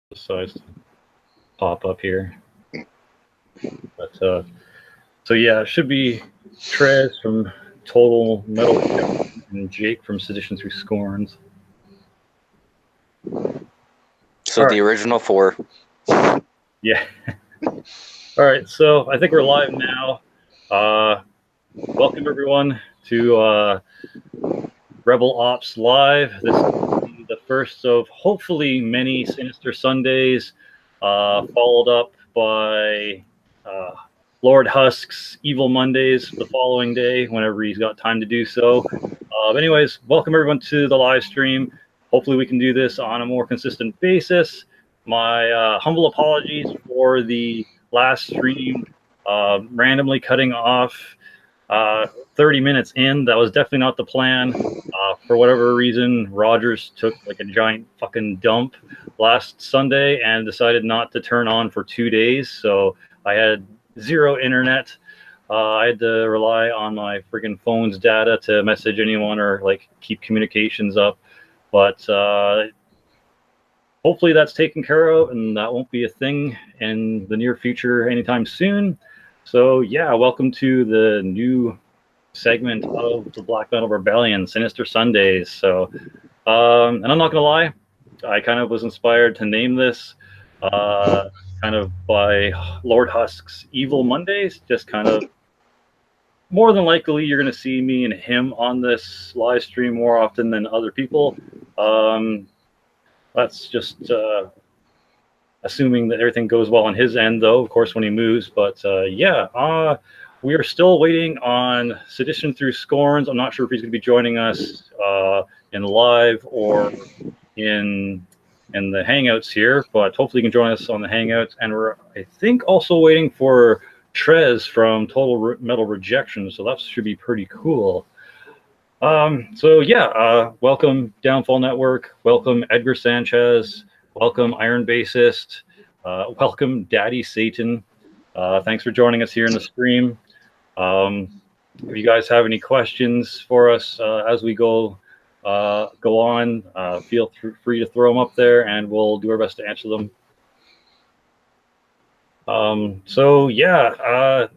decides to pop up here. But so yeah, it should be Trez from Total Metal and Jake from Sedition Through Scorns. So the original 4. Yeah. All right, so I think we're live now. Welcome everyone to Rebel Ops Live. This is the first of hopefully many Sinister Sundays, followed up by Lord Husk's Evil Mondays the following day, whenever he's got time to do so. Anyways, welcome everyone to the live stream. Hopefully we can do this on a more consistent basis. My humble apologies for the last stream randomly cutting off 30 minutes in. That was definitely not the plan. For whatever reason, Rogers took like a giant fucking dump last Sunday and decided not to turn on for 2 days. So I had zero internet. I had to rely on my freaking phone's data to message anyone or like keep communications up. But hopefully that's taken care of and that won't be a thing in the near future anytime soon. So yeah, welcome to the new segment of the Black Metal Rebellion, Sinister Sundays. So, and I'm not gonna lie, I kind of was inspired to name this kind of by Lord Husk's Evil Mondays. Just kind of more than likely you're gonna see me and him on this live stream more often than other people. That's just assuming that everything goes well on his end, though, of course, when he moves. But yeah, we are still waiting on Sedition Through Scorns. I'm not sure if he's going to be joining us in live or in the Hangouts here, but hopefully he can join us on the Hangouts. And we're, I think, also waiting for Trez from Total Metal Rejection, so that should be pretty cool. So yeah, welcome Downfall Network, welcome Edgar Sanchez, welcome Iron Bassist, welcome Daddy Satan. Thanks for joining us here in the stream. If you guys have any questions for us as we go on, feel free to throw them up there and we'll do our best to answer them. So yeah,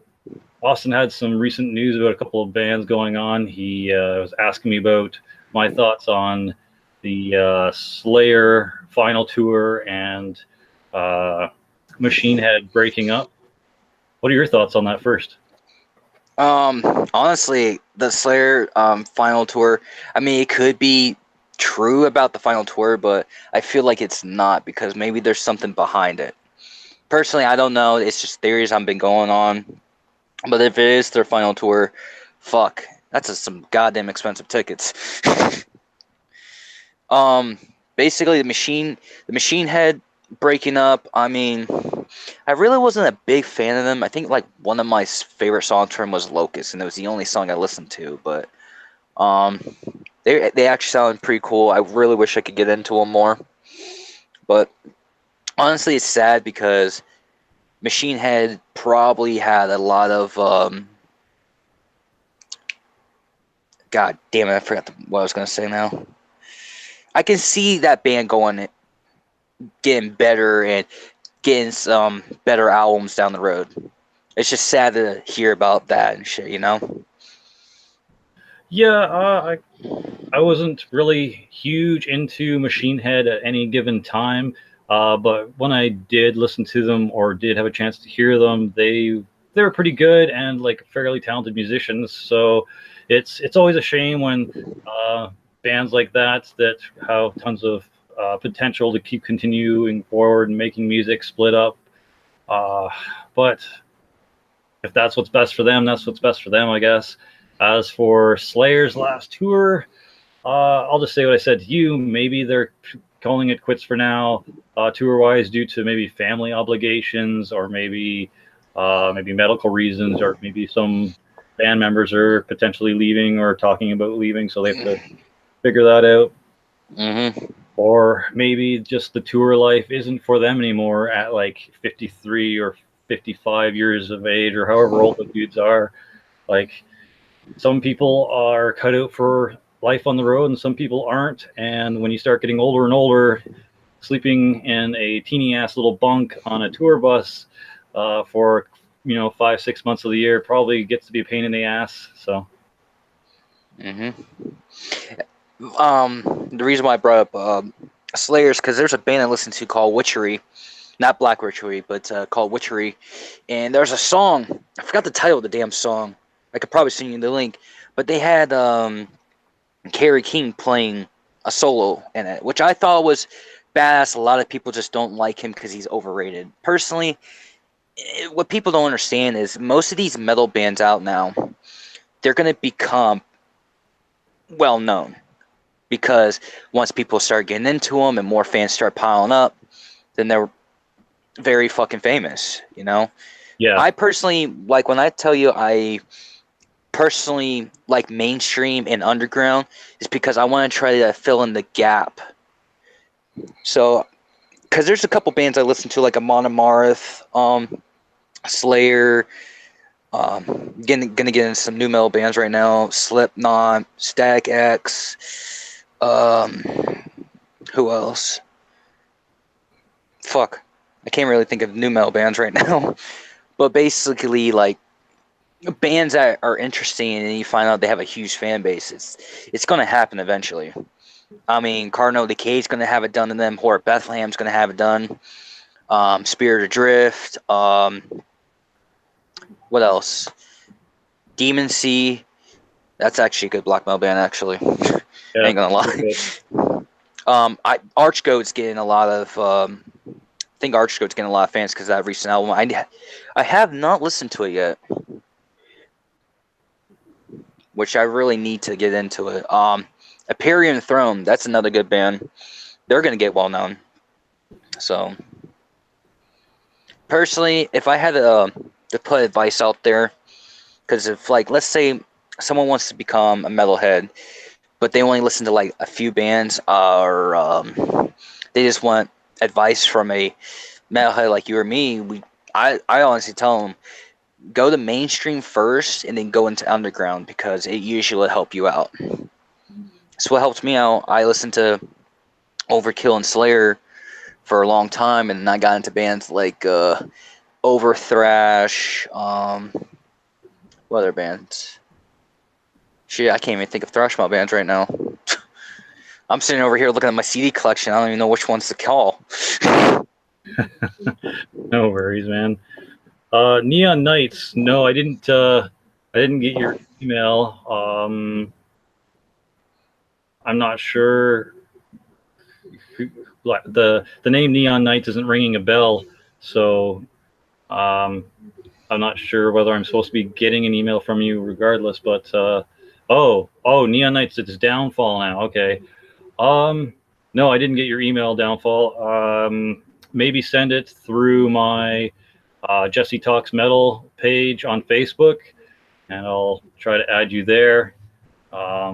Austin had some recent news about a couple of bands going on. He was asking me about my thoughts on the Slayer final tour and Machine Head breaking up. What are your thoughts on that first? Honestly, the Slayer final tour, I mean, it could be true about the final tour, but I feel like it's not because maybe there's something behind it. Personally, I don't know. It's just theories I've been going on. But if it is their final tour, fuck, that's some goddamn expensive tickets. Basically the Machine Head breaking up. I mean, I really wasn't a big fan of them. I think like one of my favorite songs from was Locust, and it was the only song I listened to. But they actually sounded pretty cool. I really wish I could get into them more. But honestly, it's sad because Machine Head probably had a lot of God damn it, I forgot what I was gonna say now. I can see that band getting better and getting some better albums down the road. It's just sad to hear about that and shit, you know? Yeah, I wasn't really huge into Machine Head at any given time. But when I did listen to them or did have a chance to hear them, they were pretty good and like fairly talented musicians. So it's always a shame when bands like that have tons of potential to keep continuing forward and making music split up. But if that's what's best for them, that's what's best for them, I guess. As for Slayer's last tour, I'll just say what I said to you. Maybe they're calling it quits for now, tour-wise, due to maybe family obligations or maybe medical reasons, or maybe some band members are potentially leaving or talking about leaving, so they have to figure that out. Mm-hmm. Or maybe just the tour life isn't for them anymore at like 53 or 55 years of age, or however old the dudes are. Like, some people are cut out for life on the road and some people aren't, and when you start getting older and older, sleeping in a teeny ass little bunk on a tour bus for 5-6 months of the year probably gets to be a pain in the ass. So. The reason why I brought up Slayers, because there's a band I listen to called Witchery, not Black Witchery, but called Witchery, and there's a song. I forgot the title of the damn song. I could probably send you the link, but they had Kerry King playing a solo in it, which I thought was badass. A lot of people just don't like him because he's overrated. Personally, what people don't understand is most of these metal bands out now, they're going to become well known because once people start getting into them and more fans start piling up, then they're very fucking famous, you know? Yeah. I personally, like, when I tell you I personally like mainstream and underground, is because I want to try to fill in the gap. So, because there's a couple bands I listen to, like Amon Amarth, Slayer, gonna get into some new metal bands right now, Slipknot, Static X, who else? Fuck, I can't really think of new metal bands right now. But basically, like, bands that are interesting and you find out they have a huge fan base, it's going to happen eventually. I mean, Cardinal Decay is going to have it done to them. Horde Bethlehem's going to have it done. Spirit Adrift. What else? Demon Sea. That's actually a good black metal band, actually. Yeah, Ain't gonna lie. Archgoat's getting a lot of. I think Archgoat's getting a lot of fans because of that recent album. I have not listened to it yet, which I really need to get into it. Aperion Throne, that's another good band. They're gonna get well known. So, personally, if I had to put advice out there, because if, like, let's say someone wants to become a metalhead, but they only listen to like a few bands, or they just want advice from a metalhead like you or me, I honestly tell them, go to mainstream first and then go into underground, because it usually will help you out. That's what helped me out. I listened to Overkill and Slayer for a long time, and I got into bands like Over Thrash. What other bands? Shit, I can't even think of thrash metal bands right now. I'm sitting over here looking at my CD collection. I don't even know which ones to call. No worries, man. Neon Knights. No, I didn't get your email. I'm not sure. The name Neon Knights isn't ringing a bell, so I'm not sure whether I'm supposed to be getting an email from you regardless. But oh, Neon Knights, it's Downfall now. Okay. No, I didn't get your email, Downfall. Maybe send it through my Jesse Talks Metal page on Facebook, and I'll try to add you there. I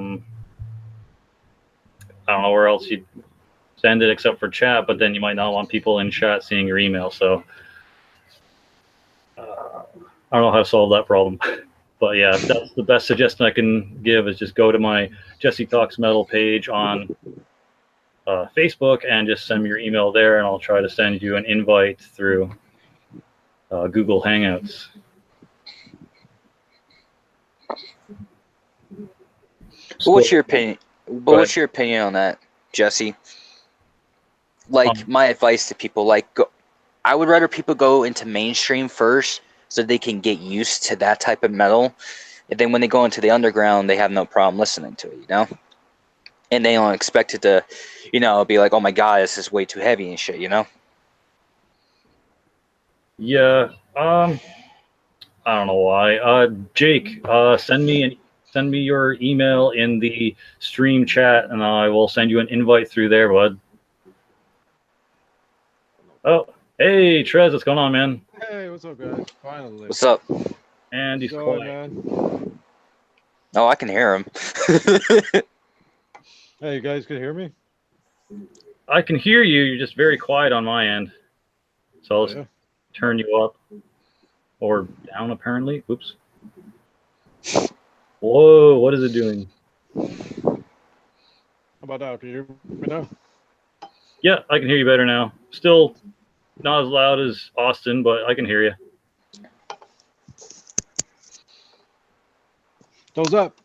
don't know where else you'd send it except for chat, but then you might not want people in chat seeing your email. So I don't know how to solve that problem. But yeah, that's the best suggestion I can give, is just go to my Jesse Talks Metal page on Facebook and just send me your email there, and I'll try to send you an invite through Google Hangouts. What's your opinion? What's your opinion on that, Jesse? Like, my advice to people, like, I would rather people go into mainstream first so they can get used to that type of metal, and then when they go into the underground, they have no problem listening to it, you know? And they don't expect it to, be like, oh my god, this is way too heavy and shit, you know? Yeah, I don't know why. Jake, send me your email in the stream chat, and I will send you an invite through there, bud. Oh, hey, Trez, what's going on, man? Hey, what's up, guys? Finally. What's up? And he's Going, quiet. man? Oh, I can hear him. Hey, you guys can hear me? I can hear you. You're just very quiet on my end. So I'll turn you up or down, apparently. Oops. Whoa, what is it doing? How about that? Can you hear me now? Yeah, I can hear you better now. Still not as loud as Austin, but I can hear you. Thumbs up.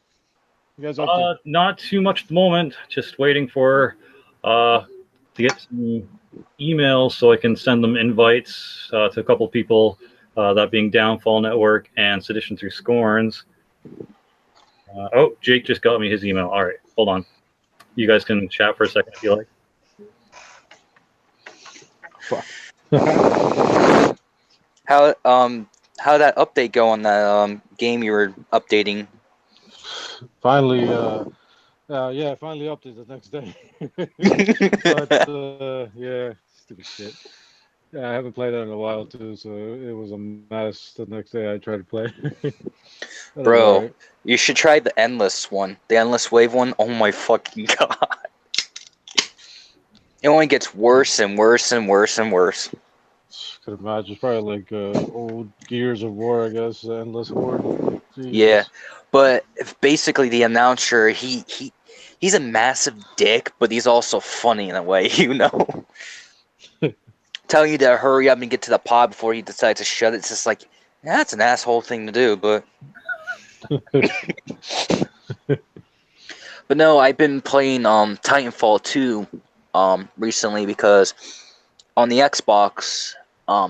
You guys up to? Not too much at the moment. Just waiting for to get some emails so I can send them invites to a couple people, that being Downfall Network and Sedition Through Scorns. Oh, Jake just got me his email. All right, hold on. You guys can chat for a second if you like. Fuck. How that update go on that game you were updating? Finally, finally updated the next day. But yeah, stupid shit. Yeah, I haven't played that in a while too, so it was a mess the next day I tried to play. Bro, Alright. you should try the Endless one. The Endless Wave one. Oh my fucking god. It only gets worse and worse and worse and worse. Could imagine. It's probably like old Gears of War, I guess. Endless Horde. Jesus. Yeah, but basically the announcer, he's a massive dick, but he's also funny in a way, you know. Telling you to hurry up and get to the pod before he decides to shut it. It's just like, that's an asshole thing to do, but. But no, I've been playing Titanfall 2 recently because on the Xbox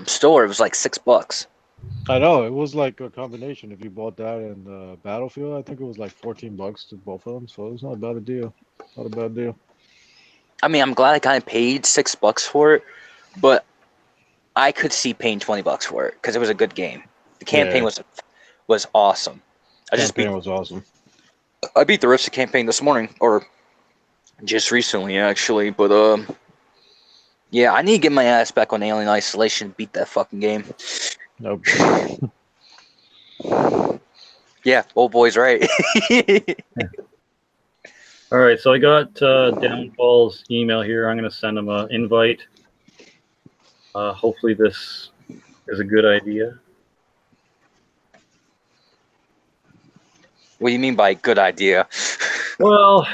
store it was like $6. I know, it was like a combination. If you bought that and Battlefield, I think it was like $14 to both of them, so it's not a bad deal. Not a bad deal. I mean, I'm glad I kind of paid $6 for it, but I could see paying $20 for it because it was a good game. The campaign was awesome. Campaign was awesome. I beat the rest of the campaign this morning, or just recently actually, but yeah, I need to get my ass back on Alien Isolation and beat that fucking game. Nope. Yeah, old boy's right. All right, so I got Downfall's email here. I'm going to send him an invite. Hopefully this is a good idea. What do you mean by good idea? Well,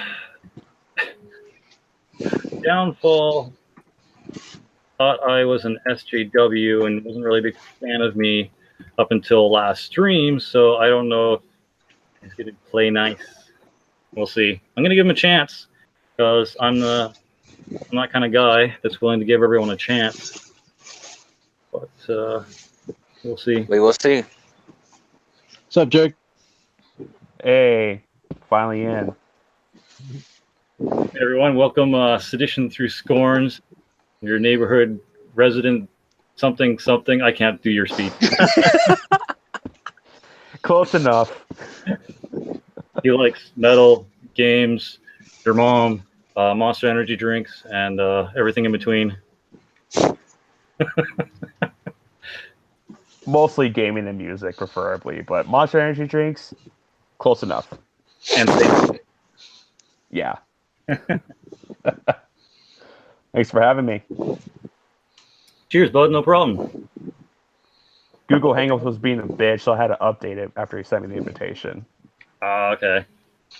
Downfall thought I was an SJW and wasn't really a big fan of me up until last stream, so I don't know if he's going to play nice. We'll see. I'm going to give him a chance because I'm that kind of guy that's willing to give everyone a chance. But we'll see. We will see. What's up, Jake? Hey, finally in. Hey everyone, welcome Sedition Through Scorns, your neighborhood resident something. I can't do your speech. Close enough. He likes metal, games, your mom, Monster Energy drinks, and everything in between. Mostly gaming and music, preferably, but Monster Energy drinks, close enough. And things. Yeah. Thanks for having me. Cheers, bud. No problem. Google Hangouts was being a bitch, so I had to update it after he sent me the invitation. Okay.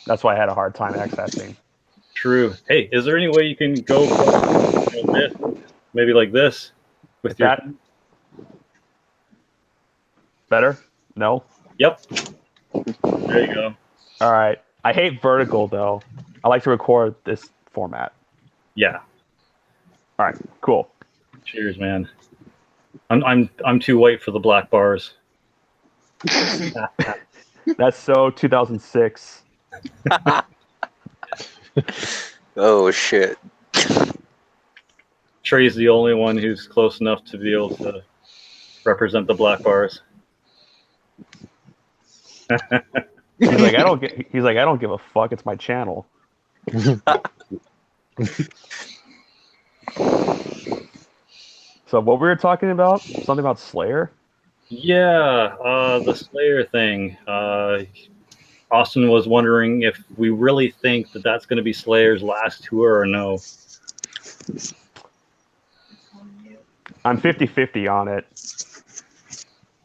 That's why I had a hard time accessing. True. Hey, is there any way you can go this? Maybe like this with your... That better? No? Yep. There you go. All right. I hate vertical though. I like to record this format. Yeah. All right. Cool. Cheers, man. I'm too white for the black bars. That's so 2006. Oh shit. Trey's the only one who's close enough to be able to represent the black bars. He's like, I don't give a fuck. It's my channel. So what we were talking about? Something about Slayer? Yeah, the Slayer thing. Austin was wondering if we really think that that's going to be Slayer's last tour or no. I'm 50-50 on it.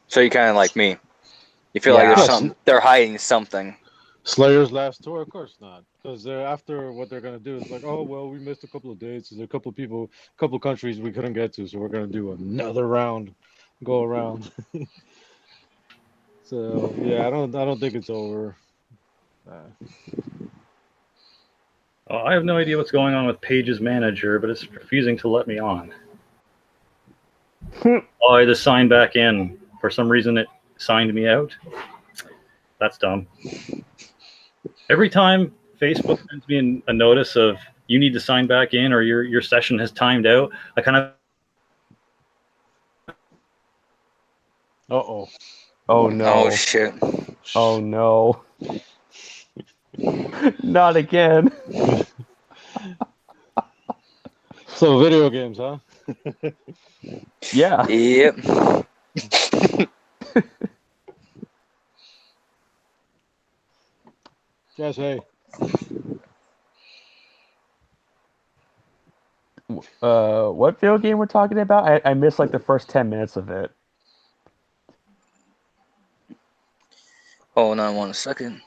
So you kind of like me. You feel Yeah. like they're hiding something. Slayer's last tour? Of course not. Because after what they're gonna do is like, oh well, we missed a couple of dates. There's a couple of people, a couple of countries we couldn't get to, so we're gonna do another round, go around. So yeah, I don't think it's over. I have no idea what's going on with Page's manager, but it's refusing to let me on. I had to sign back in. For some reason, it signed me out. That's dumb. Every time Facebook sends me a notice of you need to sign back in or your session has timed out, I kind of... Uh-oh. Oh no. Oh shit. Oh no. Not again. So video games, huh? Yeah. Yep. Yes, hey. What video game we're talking about? I missed like the first 10 minutes of it. Hold on 1 second.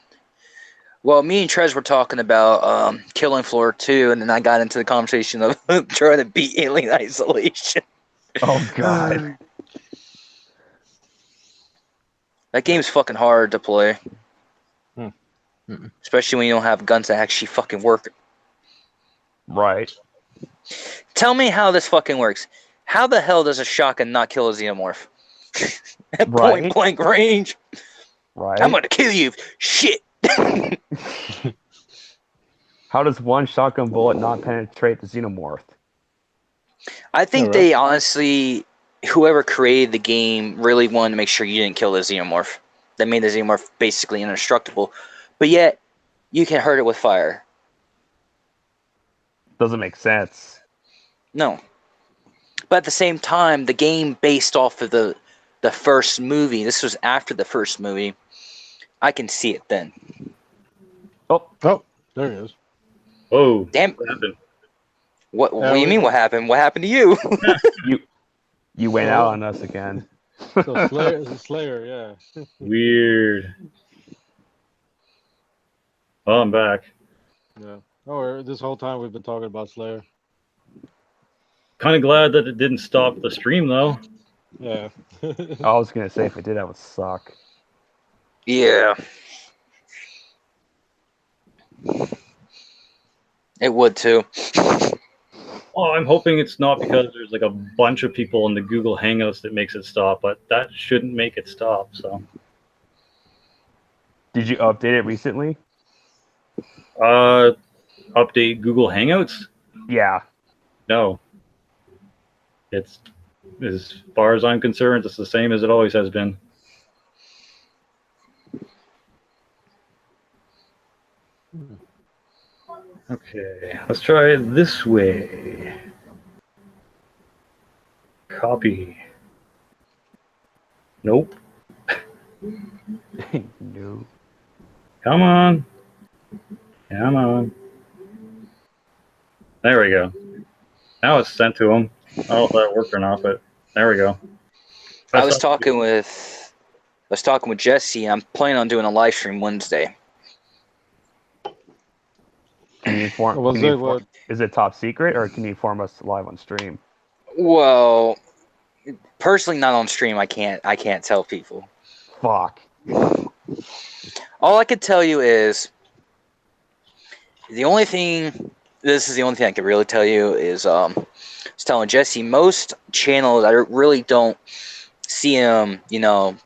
Well, me and Trez were talking about Killing Floor 2, and then I got into the conversation of trying to beat Alien Isolation. Oh god. That game's fucking hard to play. Hmm. Especially when you don't have guns that actually fucking work. Right. Tell me how this fucking works. How the hell does a shotgun not kill a xenomorph? At Right. point blank range. Right. I'm gonna kill you. Shit. How does one shotgun bullet not penetrate the xenomorph? I think Alright. they honestly, whoever created the game really wanted to make sure you didn't kill the xenomorph. That made the xenomorph basically indestructible. But yet, you can hurt it with fire. Doesn't make sense. No. But at the same time, the game based off of the first movie, this was after the first movie, I can see it then. Oh, there he is. Whoa. Damn. What happened? What do you mean what happened? What happened to you? You went out on us again. So Slayer, yeah. Weird. Oh, I'm back. Yeah. Oh, this whole time we've been talking about Slayer. Kind of glad that it didn't stop the stream, though. Yeah. I was gonna say if it did, that would suck. Yeah. It would too. Oh, I'm hoping it's not because there's like a bunch of people in the Google Hangouts that makes it stop, but that shouldn't make it stop. So, Did you update it recently? update Google Hangouts? Yeah. No. It's, as far as I'm concerned, it's the same as it always has been. Okay, let's try it this way. Copy. Nope. No. Come on. Come on. There we go. Now it's sent to him. I don't know if that worked or not, but there we go. I was talking with Jesse. I'm planning on doing a live stream Wednesday. Can you inform? Was can you it inform- what? Is it top secret, or can you inform us live on stream? Well, personally, not on stream. I can't tell people. Fuck. All I can tell you is the only thing. This is the only thing I can really tell you is I was telling Jesse, most channels I really don't see them,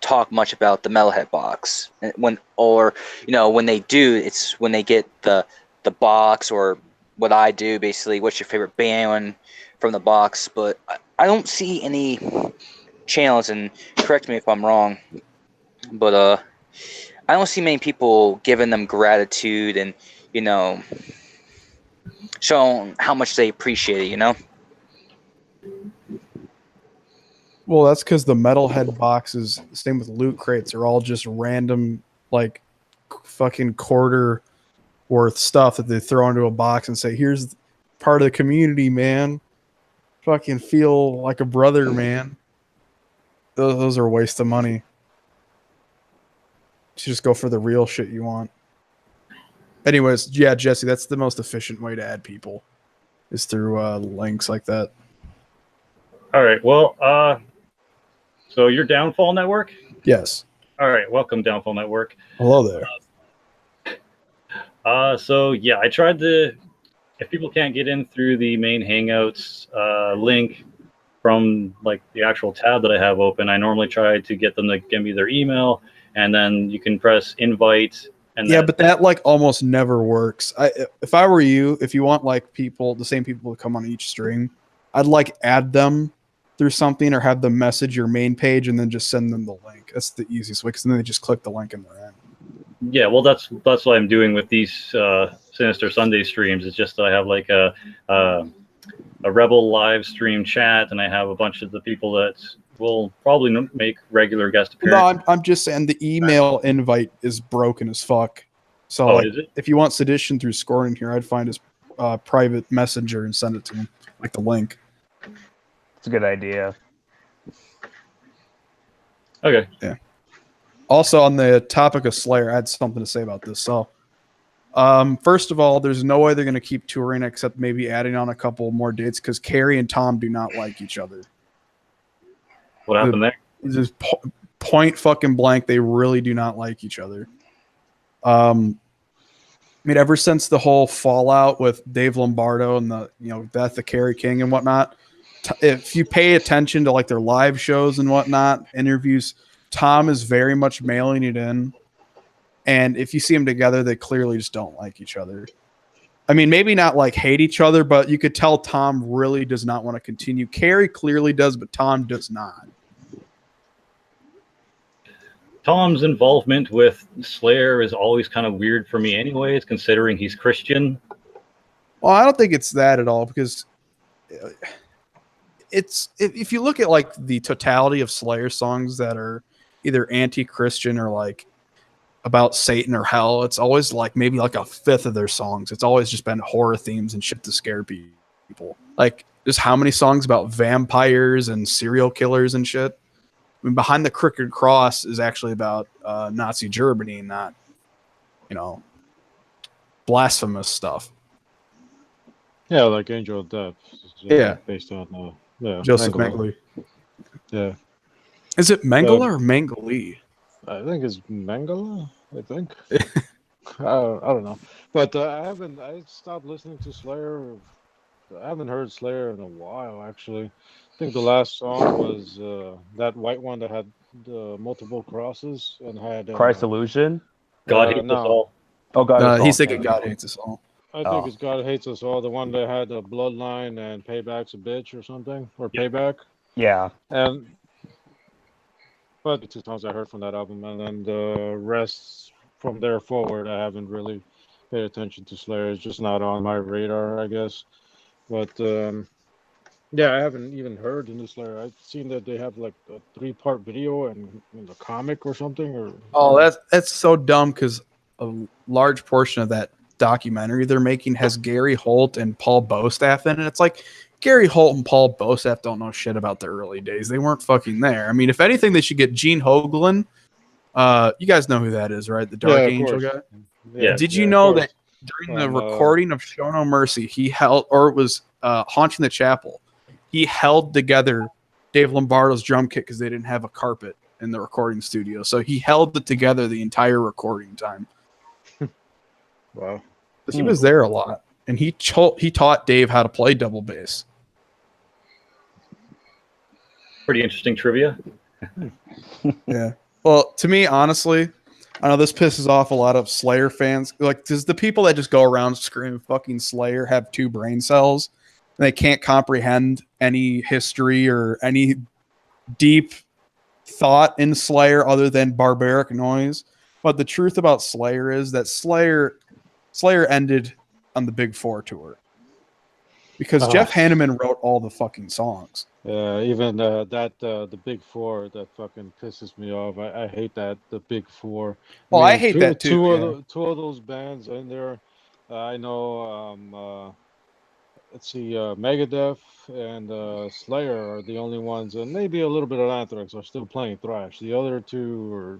talk much about the Metalhead box. And when they do, it's when they get the box, or what I do basically. What's your favorite band from the box? But I don't see any channels, and correct me if I'm wrong, but I don't see many people giving them gratitude and showing how much they appreciate it. Well, that's because the metalhead boxes, same with loot crates, are all just random, like, fucking quarter worth stuff that they throw into a box and say, here's part of the community, man. Fucking feel like a brother, man. Those are a waste of money. You just go for the real shit you want. Anyways, yeah, Jesse, that's the most efficient way to add people is through links like that. All right. Well, so you're Downfall Network? Yes. All right. Welcome, Downfall Network. Hello there. So yeah, I tried to. If people can't get in through the main Hangouts link from like the actual tab that I have open, I normally try to get them to give me their email, and then you can press invite. And Yeah, then, but that like almost never works. If I were you, if you want like people, the same people to come on each stream, I'd like add them through something or have them message your main page and then just send them the link. That's the easiest way because then they just click the link and they're in. yeah, well, that's what I'm doing with these Sinister Sunday streams. It's just that I have like a Rebel live stream chat, and I have a bunch of the people that will probably make regular guest appearances. No, I'm just saying the email invite is broken as fuck. So Oh, like, is it? if you want sedition through scoring here, I'd find his private messenger and send it to him, like the link. It's a good idea. Okay. Yeah. Also, on the topic of Slayer, I had something to say about this. So, first of all, there's no way they're going to keep touring except maybe adding on a couple more dates because Carrie and Tom do not like each other. What happened there? Just point fucking blank, they really do not like each other. I mean, ever since the whole fallout with Dave Lombardo and the death of Kerry King and whatnot, if you pay attention to like their live shows and whatnot, interviews, Tom is very much mailing it in. And if you see them together, they clearly just don't like each other. I mean, maybe not like hate each other, but you could tell Tom really does not want to continue. Kerry clearly does, but Tom does not. Tom's involvement with Slayer is always kind of weird for me anyways, considering he's Christian. Well, I don't think it's that at all because it's if you look at like the totality of Slayer songs that are either anti-Christian or like about Satan or hell, it's always like maybe like a fifth of their songs. It's always just been horror themes and shit to scare people. Like just how many songs about vampires and serial killers and shit. I mean, Behind the Crooked Cross is actually about Nazi Germany, not blasphemous stuff. Yeah, like Angel of Death. Yeah, based on Joseph Mengele. Mengele. Yeah, Is it Mengele or Mengele? I think it's Mengele. I think. I don't know, but I stopped listening to Slayer. I haven't heard Slayer in a while, actually. I think the last song was that white one that had multiple crosses and had Christ Illusion? God hates us no. all. Oh, God. He's thinking God hates us all. I think it's God Hates Us All, the one that had the bloodline and Payback's a bitch or something, or Payback. Yeah. But the two songs I heard from that album, and then the rest from there forward, I haven't really paid attention to Slayer. It's just not on my radar, I guess. But yeah, I haven't even heard the new Slayer. I've seen that they have like a 3-part video and the comic or something. That's so dumb because a large portion of that documentary they're making has Gary Holt and Paul Bostaff in it. It's like Gary Holt and Paul Bostaff don't know shit about the early days. They weren't fucking there. I mean, if anything, they should get Gene Hoglan. You guys know who that is, right? The Dark Angel guy. Yeah. Did you know that during the recording of Show No Mercy, he held, or it was Haunting the Chapel, he held together Dave Lombardo's drum kit because they didn't have a carpet in the recording studio. So he held it together the entire recording time. Wow. But he was there a lot. And he taught Dave how to play double bass. Pretty interesting trivia. Yeah. Well, to me, honestly, I know this pisses off a lot of Slayer fans. Like, does the people that just go around screaming fucking Slayer have 2 brain cells? And they can't comprehend any history or any deep thought in Slayer other than barbaric noise. But the truth about Slayer is that Slayer ended on the Big 4 tour. Because Jeff Hanneman wrote all the fucking songs. Even the Big 4 that fucking pisses me off. I hate that, the Big 4. Well, I hate that too. Two of those bands in there. I know. Let's see, Megadeth and Slayer are the only ones, and maybe a little bit of Anthrax are still playing thrash. The other two are,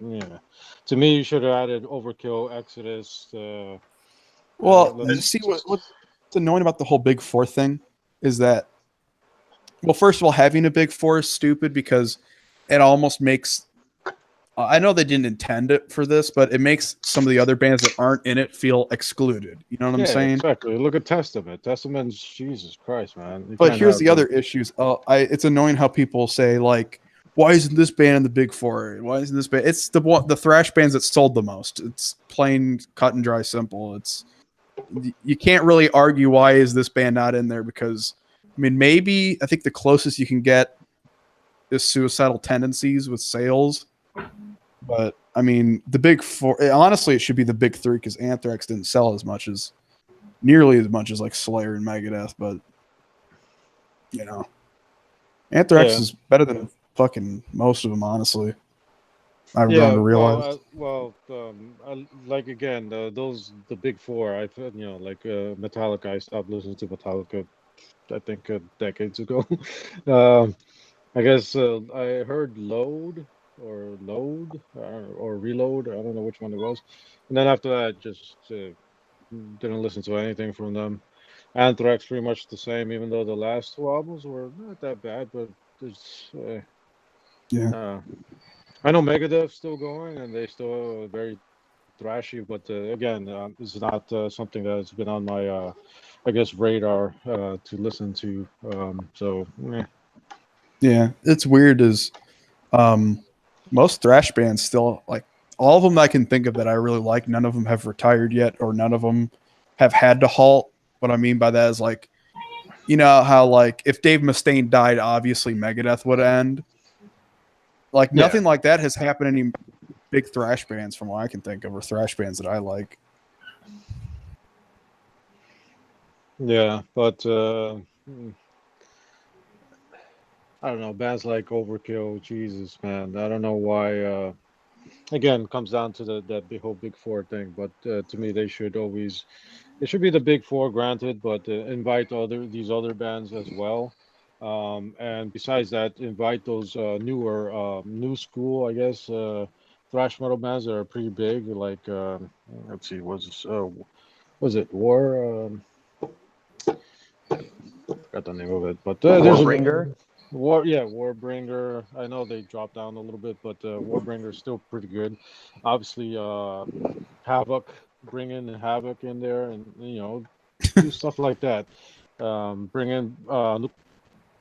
to me, you should have added Overkill, Exodus, Well, let's- see what's annoying about the whole Big Four thing is that, well, first of all, having a Big Four is stupid because it almost makes. I know they didn't intend it for this, but it makes some of the other bands that aren't in it feel excluded. You know what I'm saying? Exactly. Look at Testament. Testament's Jesus Christ, man. You But can't here's have the other issues. It's annoying how people say like, "Why isn't this band in the Big Four? Why isn't this band?" It's the thrash bands that sold the most. It's plain cut and dry, simple. You can't really argue why is this band not in there because I mean maybe I think the closest you can get is Suicidal Tendencies with sales, but I mean the Big Four. Honestly, it should be the Big Three because Anthrax didn't sell nearly as much as like Slayer and Megadeth, but you know, Anthrax is better than fucking most of them, honestly. I've grown to realize. Like again, the Big Four. I feel like Metallica. I stopped listening to Metallica, I think decades ago. I guess I heard Load or Reload. I don't know which one it was, and then after that, just didn't listen to anything from them. Anthrax pretty much the same, even though the last two albums were not that bad, but it's I know Megadeth's still going, and they still are very thrashy, but again, it's not something that's been on my, I guess, radar to listen to. Yeah, it's weird. Most thrash bands still like all of them I can think of that I really like. None of them have retired yet, or none of them have had to halt. What I mean by that is like, you know how like if Dave Mustaine died, obviously Megadeth would end. Like nothing like that has happened in any big thrash bands from what I can think of, or thrash bands that I like. Yeah, but I don't know, bands like Overkill, Jesus, man. I don't know why. Again, comes down to the whole Big Four thing. But to me, it should be the Big Four, granted, but invite these other bands as well. And besides that, invite those newer, new school, I guess, thrash metal bands that are pretty big. Like, let's see, was it War? Forgot the name of it, but Warbringer. Warbringer. I know they dropped down a little bit, but Warbringer is still pretty good. Obviously, Havoc, bring in Havoc in there, and do stuff like that. Bring in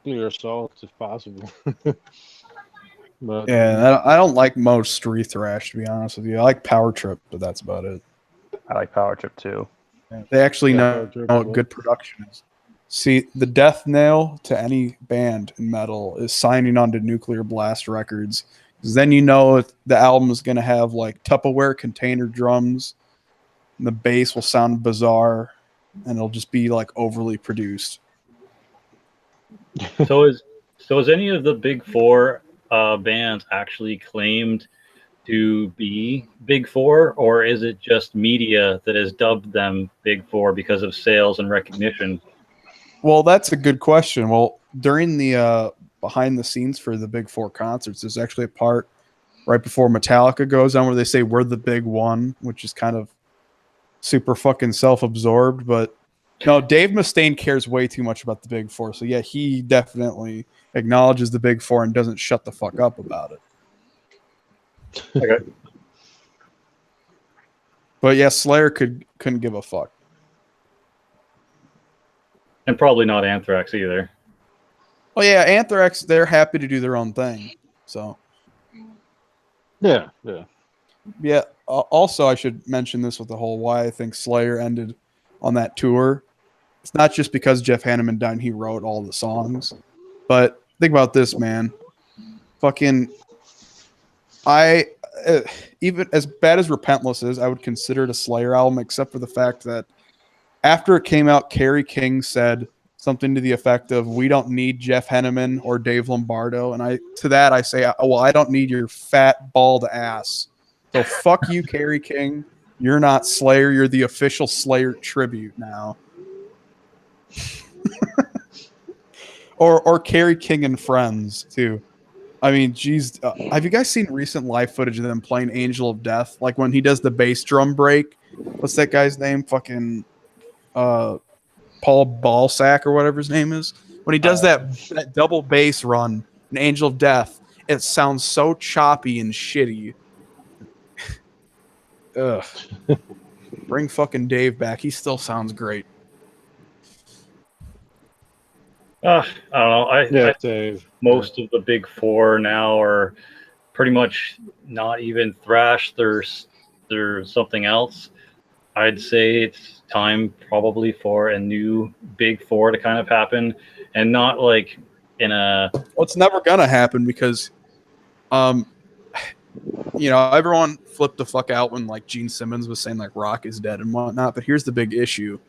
Nuclear Assault if possible. But yeah, I don't like most street thrash to be honest with you. I like Power Trip, but that's about it. I like Power Trip too. Yeah, they actually know what good production is. See, the death nail to any band in metal is signing on to Nuclear Blast Records. Because then you know the album is going to have like Tupperware container drums, and the bass will sound bizarre, and it'll just be like overly produced. So is any of the Big Four bands actually claimed to be Big Four, or is it just media that has dubbed them Big Four because of sales and recognition? Well, that's a good question. Well, during the behind the scenes for the Big Four concerts, there's actually a part right before Metallica goes on where they say we're the big one, which is kind of super fucking self-absorbed. But no, Dave Mustaine cares way too much about the Big Four. So yeah, he definitely acknowledges the Big Four and doesn't shut the fuck up about it. Okay. But yeah, Slayer couldn't give a fuck. And probably not Anthrax either. Oh yeah, Anthrax, they're happy to do their own thing. So yeah. Also, I should mention this with the whole why I think Slayer ended on that tour. It's not just because Jeff Hanneman died and he wrote all the songs, but think about this, man. Fucking, even as bad as Repentless is, I would consider it a Slayer album, except for the fact that after it came out, Kerry King said something to the effect of, "We don't need Jeff Hanneman or Dave Lombardo." And to that I say, "Well, I don't need your fat, bald ass. So fuck you, Kerry King. You're not Slayer. You're the official Slayer tribute now." or Kerry King and Friends, too. I mean, geez, have you guys seen recent live footage of them playing Angel of Death? Like when he does the bass drum break. What's that guy's name? Fucking Paul Ballsack or whatever his name is, when he does that double bass run in Angel of Death, it sounds so choppy and shitty. Ugh. Bring fucking Dave back. He still sounds great. I don't know. Yeah, Dave. Most of the big four now are pretty much not even thrash. There's something else. I'd say it's time probably for a new big four to kind of happen, and not like in a. Well, it's never gonna happen because, everyone flipped the fuck out when like Gene Simmons was saying like rock is dead and whatnot. But here's the big issue: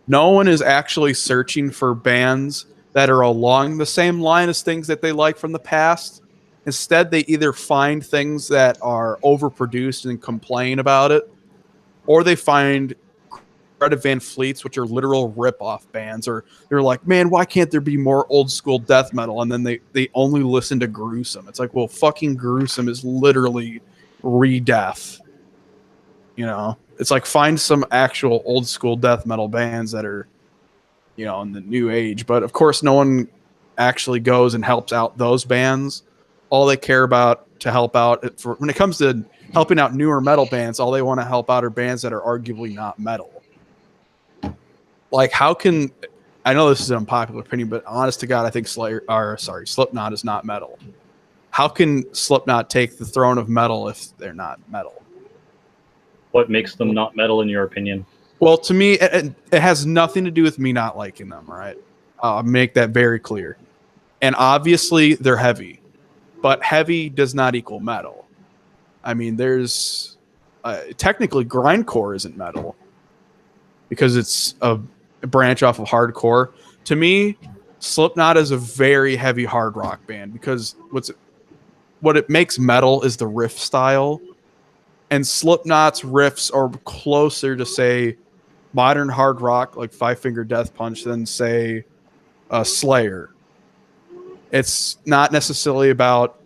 no one is actually searching for bands that are along the same line as things that they like from the past. Instead, they either find things that are overproduced and complain about it, or they find Greta Van Fleets, which are literal rip-off bands, or they're like, man, why can't there be more old school death metal? And then they only listen to Gruesome. It's like, well, fucking Gruesome is literally re-death. It's like, find some actual old school death metal bands that are, in the new age. But of course, no one actually goes and helps out those bands. All they care about to help out when it comes to helping out newer metal bands, all they want to help out are bands that are arguably not metal. Like, how can, I know this is an unpopular opinion, but honest to God, I think Slipknot is not metal. How can Slipknot take the throne of metal if they're not metal? What makes them not metal in your opinion? Well, to me, it has nothing to do with me not liking them, right? I'll make that very clear. And obviously, they're heavy. But heavy does not equal metal. I mean, there's... technically, grindcore isn't metal. Because it's a branch off of hardcore. To me, Slipknot is a very heavy hard rock band. Because what it makes metal is the riff style. And Slipknot's riffs are closer to, say, modern hard rock, like Five Finger Death Punch, than, say, Slayer. It's not necessarily about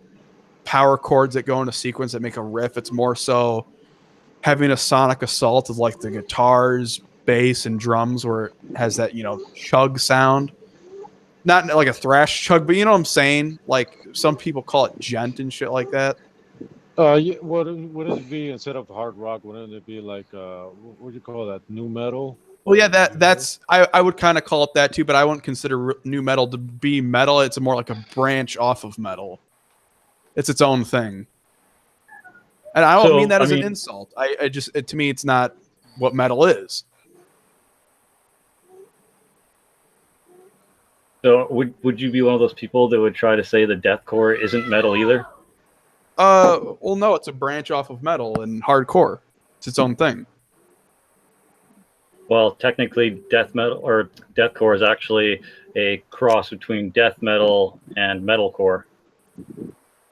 power chords that go in a sequence that make a riff. It's more so having a sonic assault of like the guitars, bass, and drums where it has that, chug sound. Not like a thrash chug, but you know what I'm saying? Like, some people call it gent and shit like that. Wouldn't it be, instead of hard rock, wouldn't it be like what do you call that? New metal? Well, yeah, that's I would kind of call it that too, but I wouldn't consider new metal to be metal. It's more like a branch off of metal. It's its own thing, and I don't mean that as an insult. To me, it's not what metal is. So would you be one of those people that would try to say that deathcore isn't metal either? Well, no, it's a branch off of metal and hardcore. It's its own thing. Well, technically, death metal or deathcore is actually a cross between death metal and metalcore.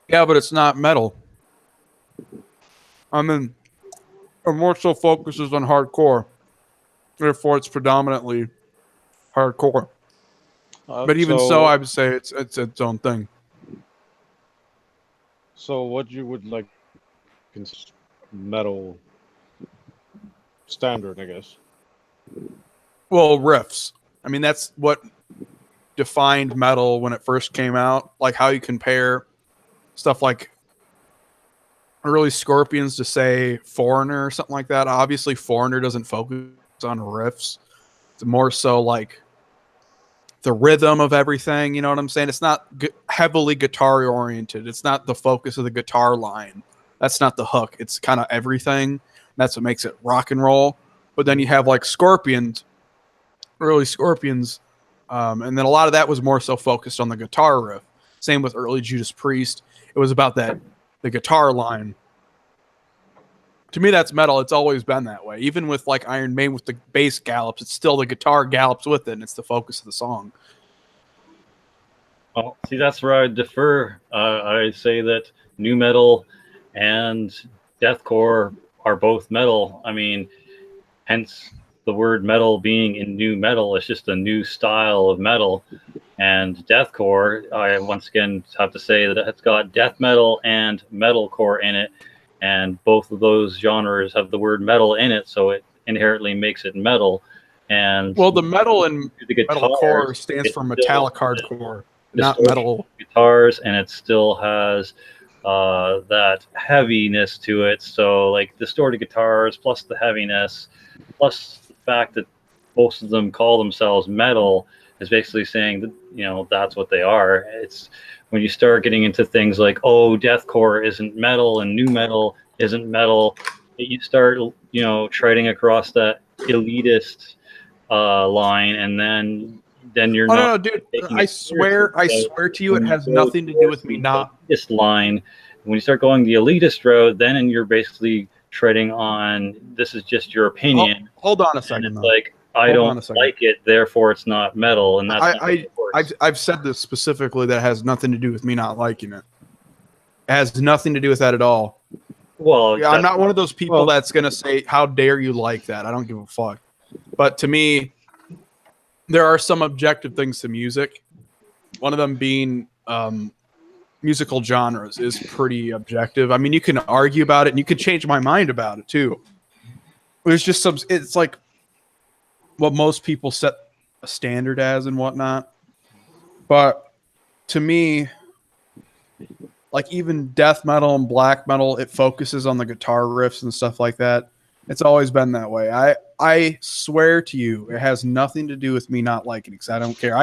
Yeah, but it's not metal. I mean, it more so focuses on hardcore. Therefore, it's predominantly hardcore. But even so, I would say it's its own thing. So what you would like consider metal standard, I guess? Well, riffs. I mean, that's what defined metal when it first came out. Like how you compare stuff like early Scorpions to, say, Foreigner or something like that. Obviously, Foreigner doesn't focus on riffs. It's more so like the rhythm of everything. You know what I'm saying? It's not heavily guitar oriented. It's not the focus of the guitar line. That's not the hook. It's kind of everything. That's what makes it rock and roll. But then you have like Scorpions, early Scorpions, and then a lot of that was more so focused on the guitar riff. Same with early Judas Priest. It was about the guitar line. To me, that's metal. It's always been that way. Even with like Iron Maiden with the bass gallops, it's still the guitar gallops with it, and it's the focus of the song. Well, see, that's where I defer. I say that new metal and deathcore are both metal. I mean, hence the word metal being in new metal. It's just a new style of metal. And deathcore, I once again have to say that it's got death metal and metalcore in it. And both of those genres have the word metal in it. So inherently makes it metal. And Well, the metal and the guitars, metalcore stands it's for still metallic hardcore, not distorted metal. guitars, and it still has that heaviness to it. So like distorted guitars plus the heaviness, plus the fact that most of them call themselves metal is basically saying that, you know, that's what they are. It's when you start getting into things like, oh, deathcore isn't metal and new metal isn't metal, you start, you know, trading across that elitist line, and then you're Oh not no, dude! taking I it seriously. I So swear to you, it when you has go nothing to do towards with me the not. elitist line, when you start going the elitist road, then you're basically treading on, this is just your opinion, Hold on a and second, it's though. like, I Hold on a don't second. like it, therefore it's not metal, and that's not how it works. I've said this specifically that has nothing to do with me not liking it. It has nothing to do with that at all. Well, Yeah, I'm not one of those people Well- that's gonna say, "How dare you like that?" I don't give a fuck. But to me, there are some objective things to music. One of them being musical genres is pretty objective. I mean, you can argue about it, and you can change my mind about it too. There's just some. It's like what most people set a standard as and whatnot. But to me, like even death metal and black metal, it focuses on the guitar riffs and stuff like that. It's always been that way. I swear to you, it has nothing to do with me not liking it because I don't care.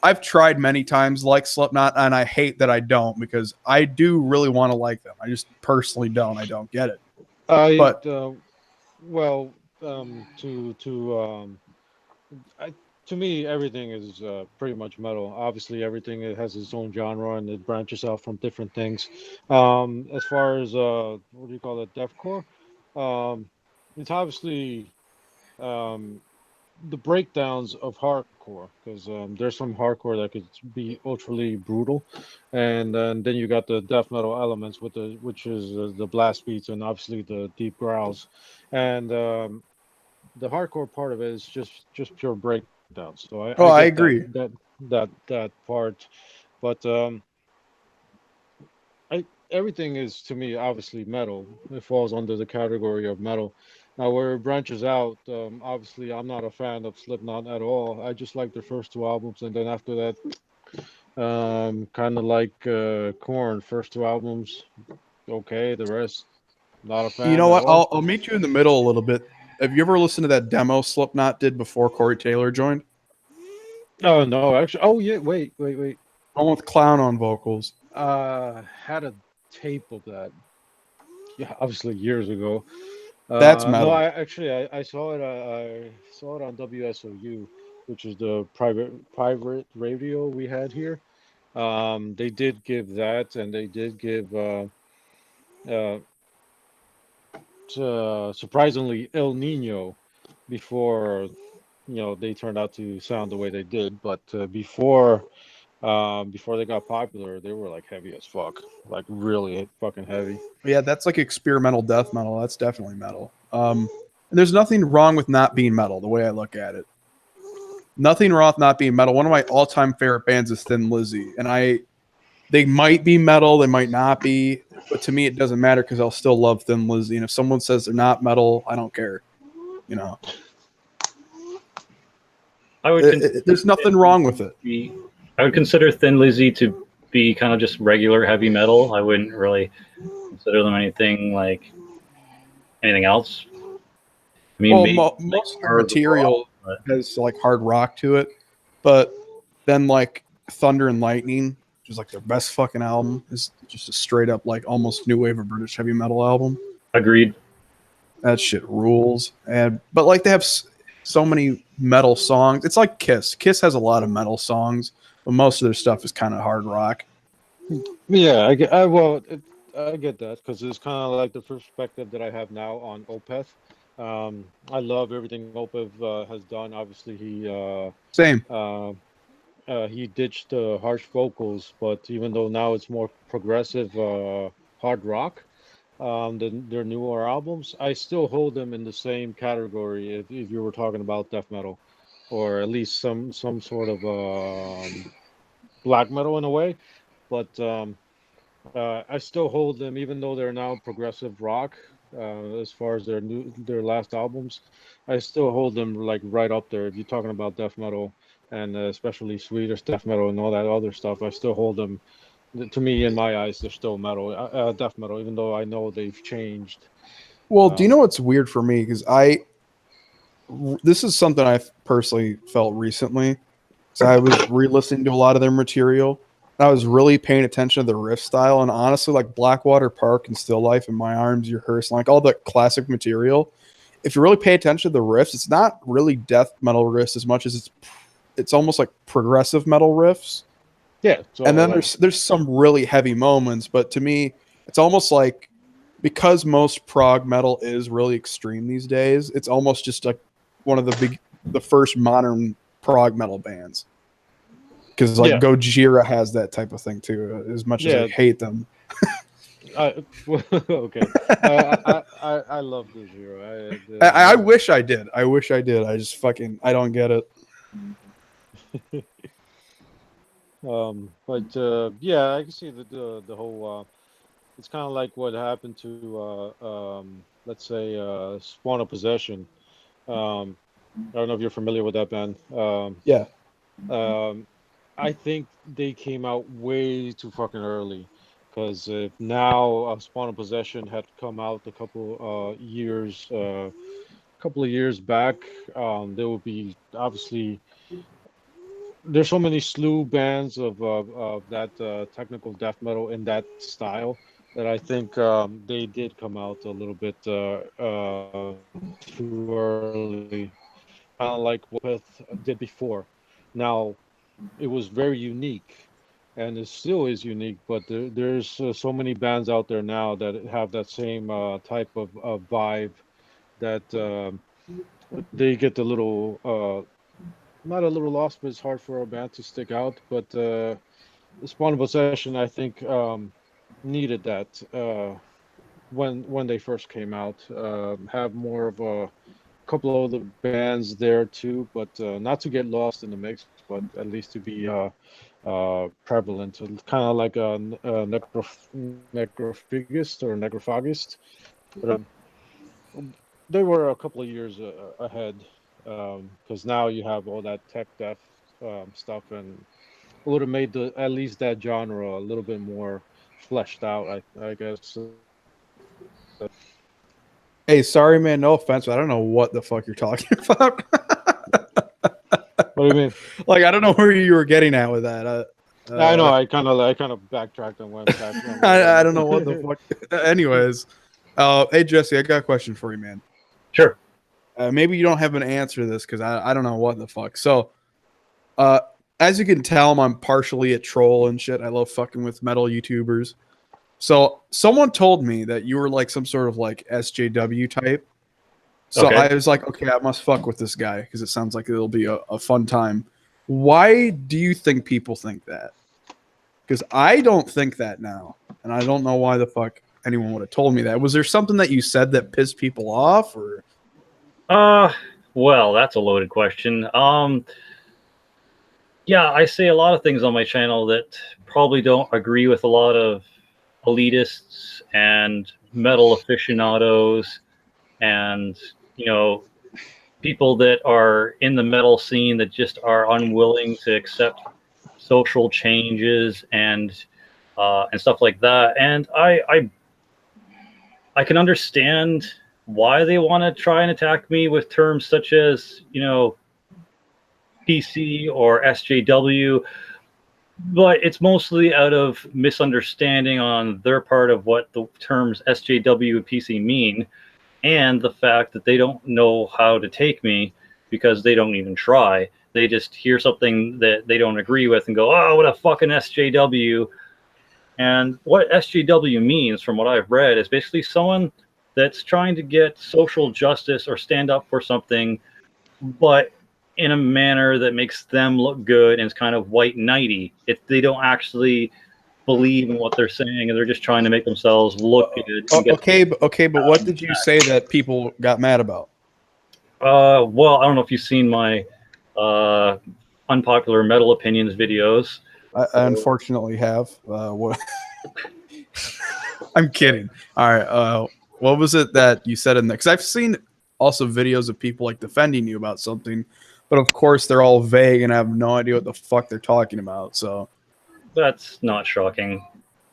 I've tried many times like Slipknot, and I hate that I don't because I do really want to like them. I just personally don't. I don't get it. But Well, I, to me, everything is pretty much metal. Obviously, everything has its own genre and it branches out from different things. As far as what do you call it, deathcore? It's obviously um, the breakdowns of hardcore because there's some hardcore that could be ultra brutal, and then you got the death metal elements with which is the blast beats and obviously the deep growls, and the hardcore part of it is just pure breakdowns. So I get agree. that part, but everything is to me obviously metal. It falls under the category of metal. Now where it branches out, obviously I'm not a fan of Slipknot at all. I just like their first two albums, and then after that, kind of like Korn, first two albums, okay. The rest, not a You fan know at what? all. I'll meet you in the middle a little bit. Have you ever listened to that demo Slipknot did before Corey Taylor joined? Oh no, actually, oh yeah, wait. One with Clown on vocals. Had a tape of that. Yeah, obviously years ago. That's No, metal. I saw it. I saw it on WSOU, which is the private radio we had here. They did give that, and they did give uh, surprisingly El Nino before they turned out to sound the way they did. But before they got popular, they were like heavy as fuck, like really fucking heavy. Yeah, that's like experimental death metal. That's definitely metal. And there's nothing wrong with not being metal, the way I look at it. Nothing wrong with not being metal. One of my all-time favorite bands is Thin Lizzy, and they might be metal, they might not be, but to me it doesn't matter because I'll still love Thin Lizzy. And if someone says they're not metal, I don't care. You know, there's nothing wrong with it. I would consider Thin Lizzy to be kind of just regular heavy metal. I wouldn't really consider them anything else. I mean, Well, maybe most of the hard material rock, has like hard rock to it, but then like Thunder and Lightning, which is like their best fucking album, is just a straight up like almost new wave of British heavy metal album. agreed. That shit rules. But like they have so many metal songs. It's like Kiss. Kiss has a lot of metal songs, but most of their stuff is kind of hard rock. Yeah, I get that because it's kind of like the perspective that I have now on Opeth. I love everything Opeth has done. Obviously, Same. he ditched the harsh vocals, but even though now it's more progressive hard rock, their newer albums, I still hold them in the same category. If you were talking about death metal, or at least some sort of black metal in a way, but I still hold them, even though they're now progressive rock. as far as their last albums. I still hold them like right up there. If you're talking about death metal and especially Swedish death metal and all that other stuff, I still hold them. To me, in my eyes, they're still metal, death metal, even though I know they've changed. Well, do you know what's weird for me? Because this is something I personally felt recently. So I was re-listening to a lot of their material. And I was really paying attention to the riff style. And honestly, like Blackwater Park and Still Life and My Arms, Your Hearse, like all the classic material. If you really pay attention to the riffs, it's not really death metal riffs as much as it's almost like progressive metal riffs. Yeah. And then there's some really heavy moments, but to me, it's almost like because most prog metal is really extreme these days, it's almost just like one of the first modern prog metal bands. Because like Gojira has that type of thing too. As much as I hate them. Okay. I love Gojira. I wish I did. I wish I did. I just I don't get it. But yeah, I can see the whole. It's kind of like what happened to let's say Spawn of Possession. I don't know if you're familiar with that band. Yeah. I think they came out way too fucking early, because if now Spawn of Possession had come out a couple of years back, there would be obviously. There's so many slew bands of that technical death metal in that style that I think they did come out a little bit too early, kind of like what did before. Now, it was very unique, and it still is unique, but there's so many bands out there now that have that same type of vibe that they get a little, not a little lost, but it's hard for a band to stick out. But the Spawn of Possession, I think, needed that when they first came out. Have more of a couple of other bands there too, but not to get lost in the mix, but at least to be prevalent, kind of like a necrophagist or necrophagist. But they were a couple of years ahead, because now you have all that tech death stuff, and it would have made at least that genre a little bit more fleshed out, I guess. Hey, sorry, man. No offense, but I don't know what the fuck you're talking about. What do you mean? Like, I don't know where you were getting at with that. I know. I kind of backtracked and went back. I don't know what the fuck. Anyways, hey Jesse, I got a question for you, man. Sure. Maybe you don't have an answer to this because I don't know what the fuck. So, as you can tell, I'm partially a troll and shit. I love fucking with metal YouTubers. So someone told me that you were like some sort of like SJW type. So Okay. I was like, okay, I must fuck with this guy because it sounds like it'll be a fun time. Why do you think people think that? Because I don't think that now. And I don't know why the fuck anyone would have told me that. Was there something that you said that pissed people off, or? Well, that's a loaded question. Yeah, I say a lot of things on my channel that probably don't agree with a lot of elitists and metal aficionados and, you know, people that are in the metal scene that just are unwilling to accept social changes and stuff like that. And I can understand why they want to try and attack me with terms such as, you know, PC or SJW, but it's mostly out of misunderstanding on their part of what the terms SJW and PC mean, and the fact that they don't know how to take me because they don't even try. They just hear something that they don't agree with and go, oh, what a fucking SJW. And what SJW means, from what I've read, is basically someone that's trying to get social justice or stand up for something, but in a manner that makes them look good and is kind of white knighty. If they don't actually believe in what they're saying and they're just trying to make themselves look good. Okay, but what did you say that people got mad about? Well, I don't know if you've seen my unpopular metal opinions videos. I unfortunately have. What? I'm kidding. All right. What was it that you said in there? Because I've seen also videos of people like defending you about something, but of course they're all vague and I have no idea what the fuck they're talking about. So That's not shocking.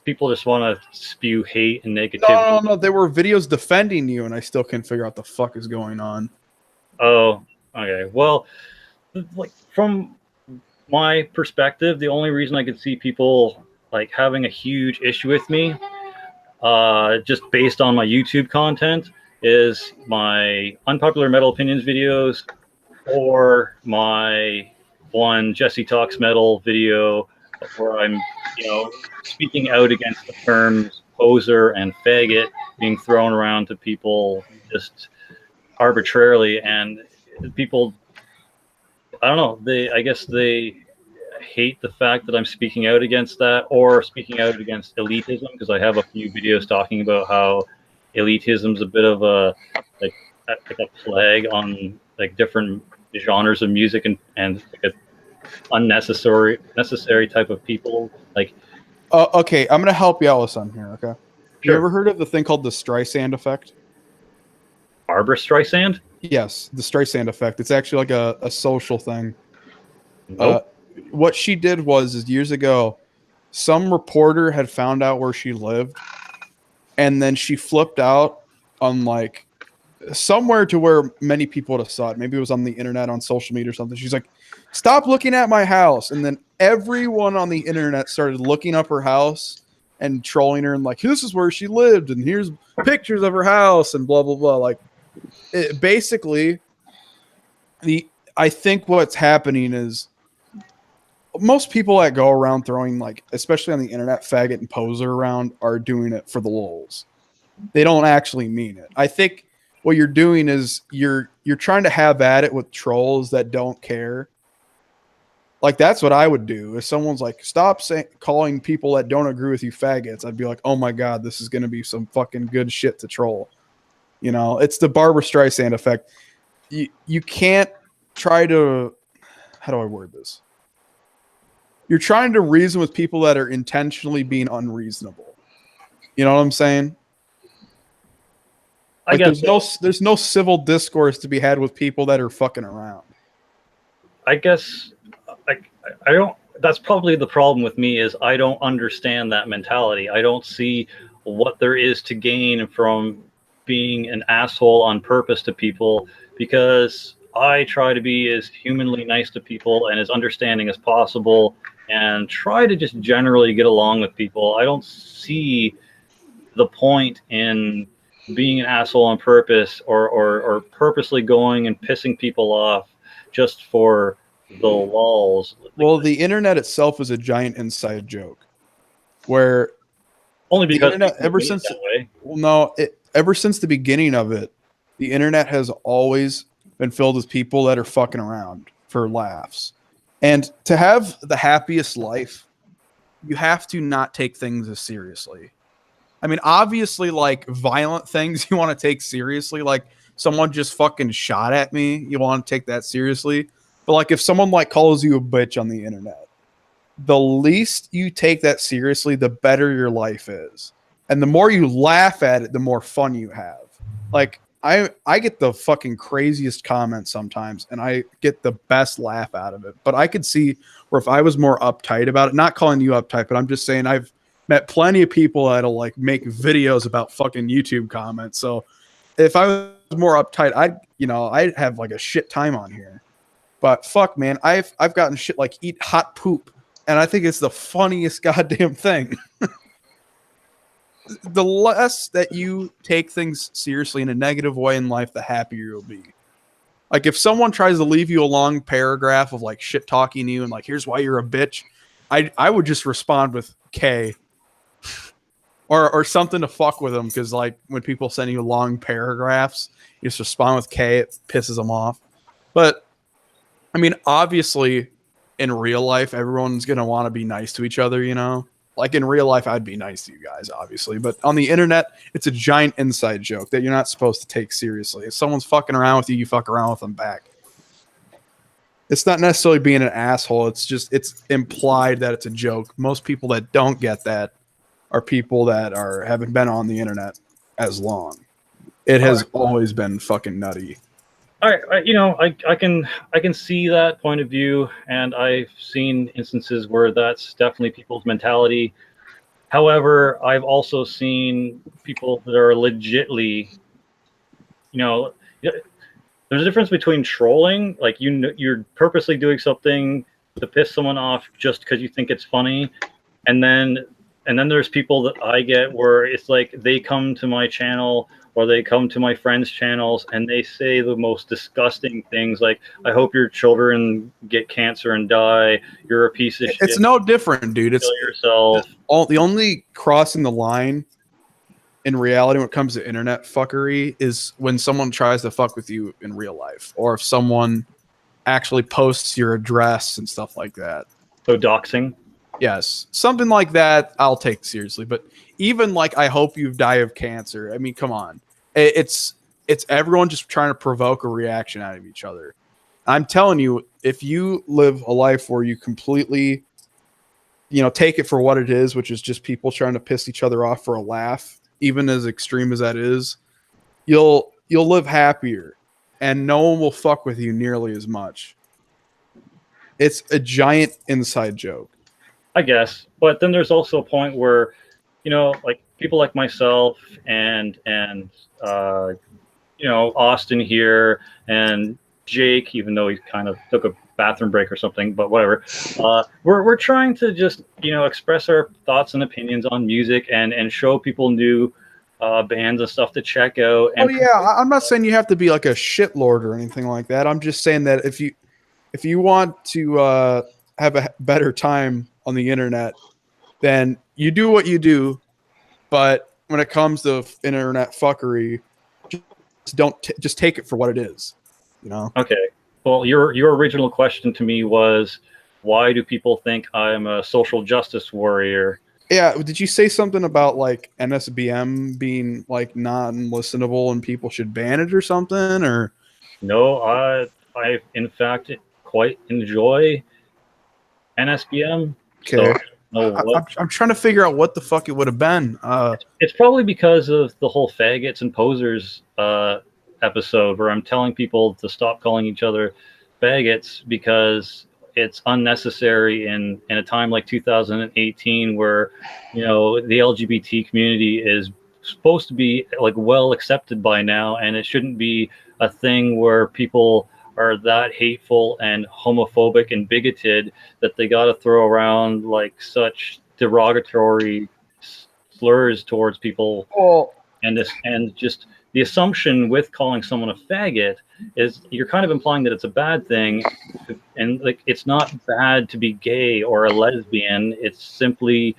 People just want to spew hate and negativity. no, there were videos defending you, and I still can't figure out the fuck is going on. Oh, okay. Well, like from my perspective, the only reason I could see people like having a huge issue with me, just based on my YouTube content, is my unpopular metal opinions videos or my one Jesse Talks Metal video where I'm, speaking out against the terms poser and faggot being thrown around to people just arbitrarily, and people, I don't know, I guess they hate the fact that I'm speaking out against that, or speaking out against elitism, because I have a few videos talking about how elitism is a bit of a plague on like different genres of music and like a necessary type of people. Like, Okay, I'm gonna help you out with something here. Okay, you Sure. ever heard of the thing called the Streisand effect? Barbara Streisand? Yes, the Streisand effect. It's actually like a social thing. Nope. What she did was years ago, some reporter had found out where she lived, and then she flipped out on like somewhere to where many people would have saw it. Maybe it was on the internet, on social media or something. She's like, "Stop looking at my house!" And then everyone on the internet started looking up her house and trolling her and like, "This is where she lived, and here's pictures of her house," and blah blah blah. Like, basically, I think what's happening is most people that go around throwing, like, especially on the internet, faggot and poser around are doing it for the lulz. They don't actually mean it. I think what you're doing is you're trying to have at it with trolls that don't care. Like, that's what I would do. If someone's like, "Stop calling people that don't agree with you faggots," I'd be like, "Oh my God, this is going to be some fucking good shit to troll." It's the Barbara Streisand effect. You can't try to, how do I word this? You're trying to reason with people that are intentionally being unreasonable. You know what I'm saying? I Like, guess there's no civil discourse to be had with people that are fucking around. I guess I don't. That's probably the problem with me, is I don't understand that mentality. I don't see what there is to gain from being an asshole on purpose to people, because I try to be as humanly nice to people and as understanding as possible and try to just generally get along with people. I don't see the point in being an asshole on purpose or purposely going and pissing people off just for the lulz. Well, the internet itself is a giant inside joke, where Only because internet, people ever mean it since- that way. well, no, ever since the beginning of it, the internet has always been filled with people that are fucking around for laughs. And to have the happiest life, you have to not take things as seriously. I mean, obviously, like, violent things you want to take seriously. Like, someone just fucking shot at me, you want to take that seriously. But like, if someone like calls you a bitch on the internet, the least you take that seriously, the better your life is. And the more you laugh at it, the more fun you have. Like, I get the fucking craziest comments sometimes, and I get the best laugh out of it. But I could see where if I was more uptight about it, not calling you uptight, but I'm just saying I've met plenty of people that'll like make videos about fucking YouTube comments. So if I was more uptight, I'd have like a shit time on here. But fuck, man, I've gotten shit like eat hot poop, and I think it's the funniest goddamn thing. The less that you take things seriously in a negative way in life, the happier you'll be. Like, if someone tries to leave you a long paragraph of like shit talking you and like, "Here's why you're a bitch," I would just respond with K or something to fuck with them, because like when people send you long paragraphs, you just respond with K. It pisses them off. But I mean, obviously, in real life, everyone's gonna want to be nice to each other, Like, in real life, I'd be nice to you guys, obviously. But on the internet, it's a giant inside joke that you're not supposed to take seriously. If someone's fucking around with you, you fuck around with them back. It's not necessarily being an asshole. It's implied that it's a joke. Most people that don't get that are people that haven't been on the internet as long. It has always been fucking nutty. I can see that point of view, and I've seen instances where that's definitely people's mentality. However, I've also seen people that are legitly, there's a difference between trolling, like you're purposely doing something to piss someone off just because you think it's funny, and then there's people that I get where it's like they come to my channel or they come to my friends' channels and they say the most disgusting things like, "I hope your children get cancer and die. You're a piece of shit. It's no different, dude. It's Kill yourself." the only crossing the line in reality when it comes to internet fuckery is when someone tries to fuck with you in real life, or if someone actually posts your address and stuff like that. So doxing. Yes, something like that I'll take seriously. But even like, I hope you die of cancer. I mean, come on. It's everyone just trying to provoke a reaction out of each other. I'm telling you, if you live a life where you completely, take it for what it is, which is just people trying to piss each other off for a laugh, even as extreme as that is, you'll live happier, and no one will fuck with you nearly as much. It's a giant inside joke, I guess. But then there's also a point where, like people like myself and Austin here and Jake, even though he kind of took a bathroom break or something, but whatever. We're trying to just, express our thoughts and opinions on music and show people new bands and stuff to check out. And I'm not saying you have to be like a shitlord or anything like that. I'm just saying that if you want to have a better time on the internet, then you do what you do. But when it comes to internet fuckery, just take it for what it is. Okay. Well, your original question to me was, why do people think I'm a social justice warrior? Yeah, did you say something about like NSBM being like non-listenable and people should ban it or something? Or no, I in fact quite enjoy NSBM. okay, So I'm trying to figure out what the fuck it would have been. It's probably because of the whole faggots and posers episode where I'm telling people to stop calling each other faggots because it's unnecessary in a time like 2018 where the LGBT community is supposed to be like well accepted by now, and it shouldn't be a thing where people are that hateful and homophobic and bigoted that they got to throw around like such derogatory slurs towards people. And just the assumption with calling someone a faggot is you're kind of implying that it's a bad thing, and like it's not bad to be gay or a lesbian. It's simply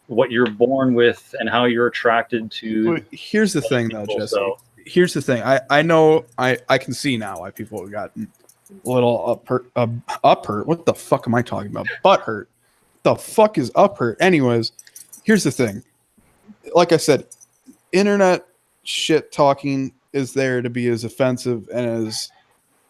what you're born with and how you're attracted to. Here's the thing, though, Jesse. Here's the thing. I know I can see now why people have gotten a little uphurt. What the fuck am I talking about? Butt hurt. The fuck is uphurt? Anyways, here's the thing. Like I said, internet shit talking is there to be as offensive and as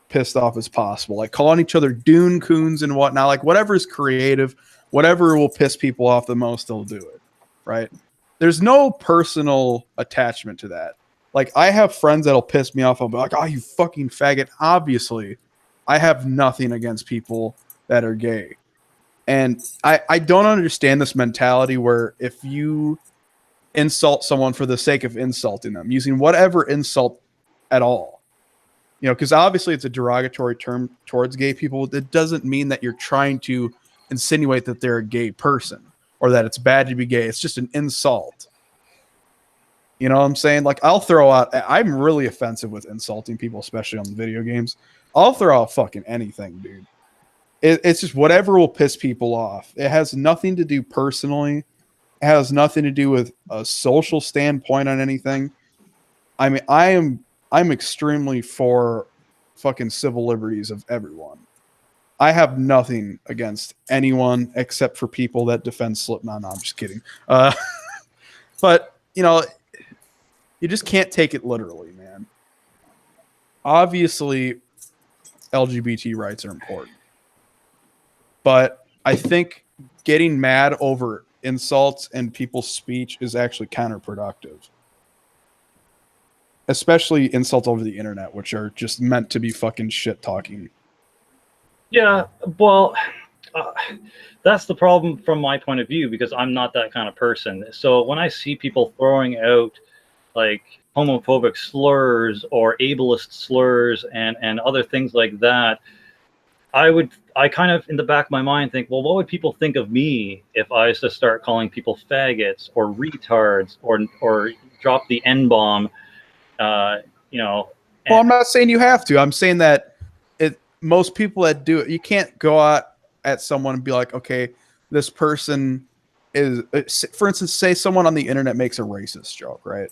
pissed off as possible. Like calling each other Dune coons and whatnot. Like whatever is creative, whatever will piss people off the most, they'll do it. Right? There's no personal attachment to that. Like I have friends that'll piss me off. I'll be like, "Oh, you fucking faggot." Obviously, I have nothing against people that are gay. And I don't understand this mentality where if you insult someone for the sake of insulting them, using whatever insult at all, because obviously it's a derogatory term towards gay people. It doesn't mean that you're trying to insinuate that they're a gay person or that it's bad to be gay. It's just an insult. You know what I'm saying? Like I'm really offensive with insulting people, especially on the video games. I'll throw out fucking anything, dude. It's just whatever will piss people off. It has nothing to do personally. It has nothing to do with a social standpoint on anything. I mean, I'm extremely for fucking civil liberties of everyone. I have nothing against anyone except for people that defend Slipknot. No, I'm just kidding. But you just can't take it literally, man. Obviously, LGBT rights are important. But I think getting mad over insults and people's speech is actually counterproductive. especially insults over the internet, which are just meant to be fucking shit talking. Yeah, well, uh, that's the problem from my point of view because I'm not that kind of person. So when I see people throwing out like homophobic slurs or ableist slurs and other things like that, I kind of in the back of my mind think, well, what would people think of me if I was to start calling people faggots or retards or drop the N bomb, you know? Well, I'm not saying you have to. I'm saying that most people that do it, you can't go out at someone and be like, okay, this person is, for instance, say someone on the internet makes a racist joke, right?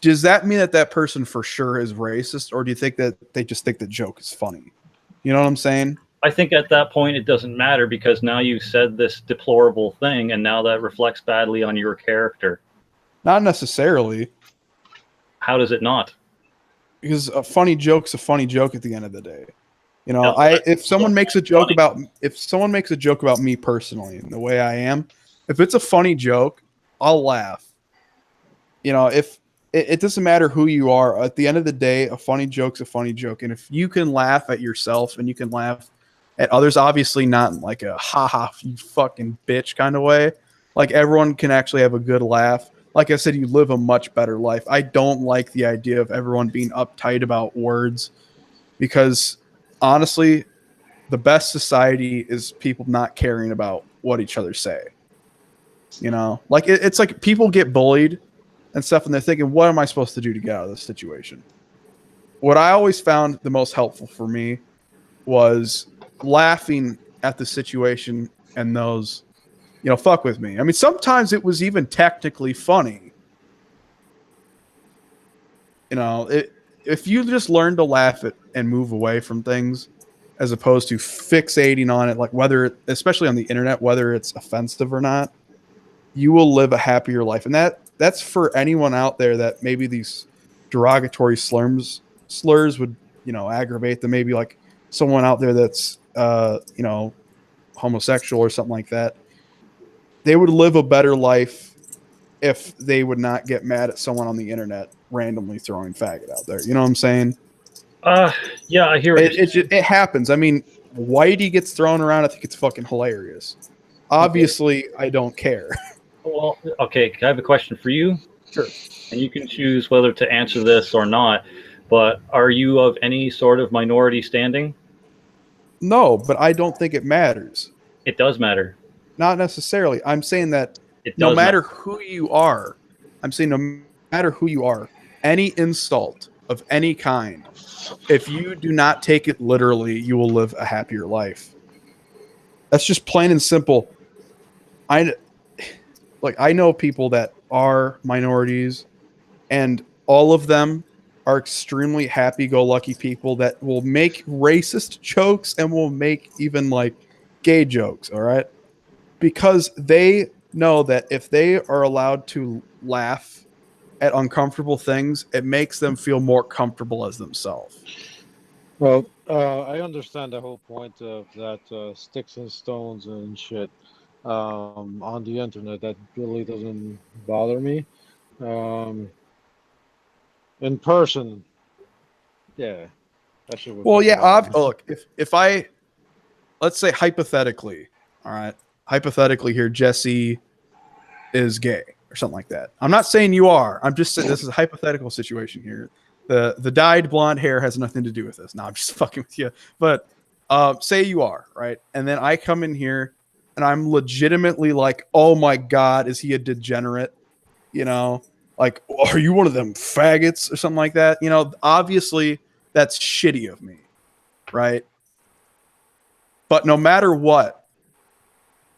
Does that mean that person for sure is racist, or do you think that they just think the joke is funny? You know what I'm saying? I think at that point it doesn't matter because now you've said this deplorable thing and now that reflects badly on your character. Not necessarily. How does it not? Because a funny joke's a funny joke at the end of the day. You know, No, if someone makes a joke about me personally and the way I am, if it's a funny joke, I'll laugh. You know, if it doesn't matter who you are, at the end of the day, a funny joke's a funny joke. And if you can laugh at yourself and you can laugh at others, obviously not in like a haha, you fucking bitch kind of way. Like everyone can actually have a good laugh. Like I said, you live a much better life. I don't like the idea of everyone being uptight about words because honestly, the best society is people not caring about what each other say. You know, like it's like people get bullied and stuff and they're thinking, what am I supposed to do to get out of this situation? What I always found the most helpful for me was laughing at the situation and those, you know, fuck with me. I mean, sometimes it was even technically funny. You know, if you just learn to laugh at and move away from things as opposed to fixating on it, like whether, especially on the internet, whether it's offensive or not, you will live a happier life. And that's for anyone out there that maybe these derogatory slurs would, you know, aggravate them. Maybe like someone out there that's, you know, homosexual or something like that. They would live a better life if they would not get mad at someone on the internet randomly throwing faggot out there. You know what I'm saying? Yeah, I hear it. It happens. I mean, Whitey gets thrown around. I think it's fucking hilarious. Obviously, I don't care. Well, okay, I have a question for you. Sure. And you can choose whether to answer this or not. But are you of any sort of minority standing? No, but I don't think it matters. It does matter. Not necessarily. I'm saying that no matter who you are, any insult of any kind, if you do not take it literally, you will live a happier life. That's just plain and simple. I know people that are minorities, and all of them are extremely happy-go-lucky people that will make racist jokes and will make even like gay jokes, all right? Because they know that if they are allowed to laugh at uncomfortable things, it makes them feel more comfortable as themselves. Well, I understand the whole point of that sticks and stones and shit on the internet. That really doesn't bother me. In person, yeah. That shit would Look, if I, let's say hypothetically, all right, hypothetically here, Jesse is gay or something like that. I'm not saying you are. I'm just saying this is a hypothetical situation here. The dyed blonde hair has nothing to do with this. No, I'm just fucking with you. But say you are, right? And then I come in here and I'm legitimately like, oh my God, is he a degenerate? You know, like, are you one of them faggots or something like that? You know, obviously that's shitty of me, right? But no matter what,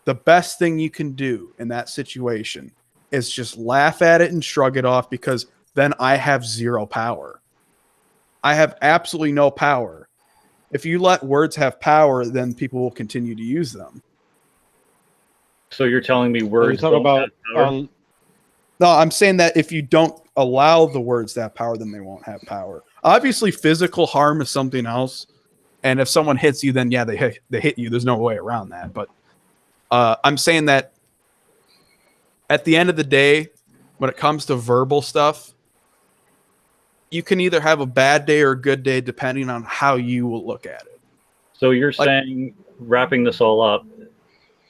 the best thing you can do in that situation is just laugh at it and shrug it off, because then I have zero power. I have absolutely no power. If you let words have power, then people will continue to use them. So you're telling me words talk don't about have power? No, I'm saying that if you don't allow the words to have power, then they won't have power. Obviously, physical harm is something else. And if someone hits you, then yeah, they hit you. There's no way around that. But I'm saying that at the end of the day, when it comes to verbal stuff, you can either have a bad day or a good day depending on how you will look at it. So you're saying, wrapping this all up,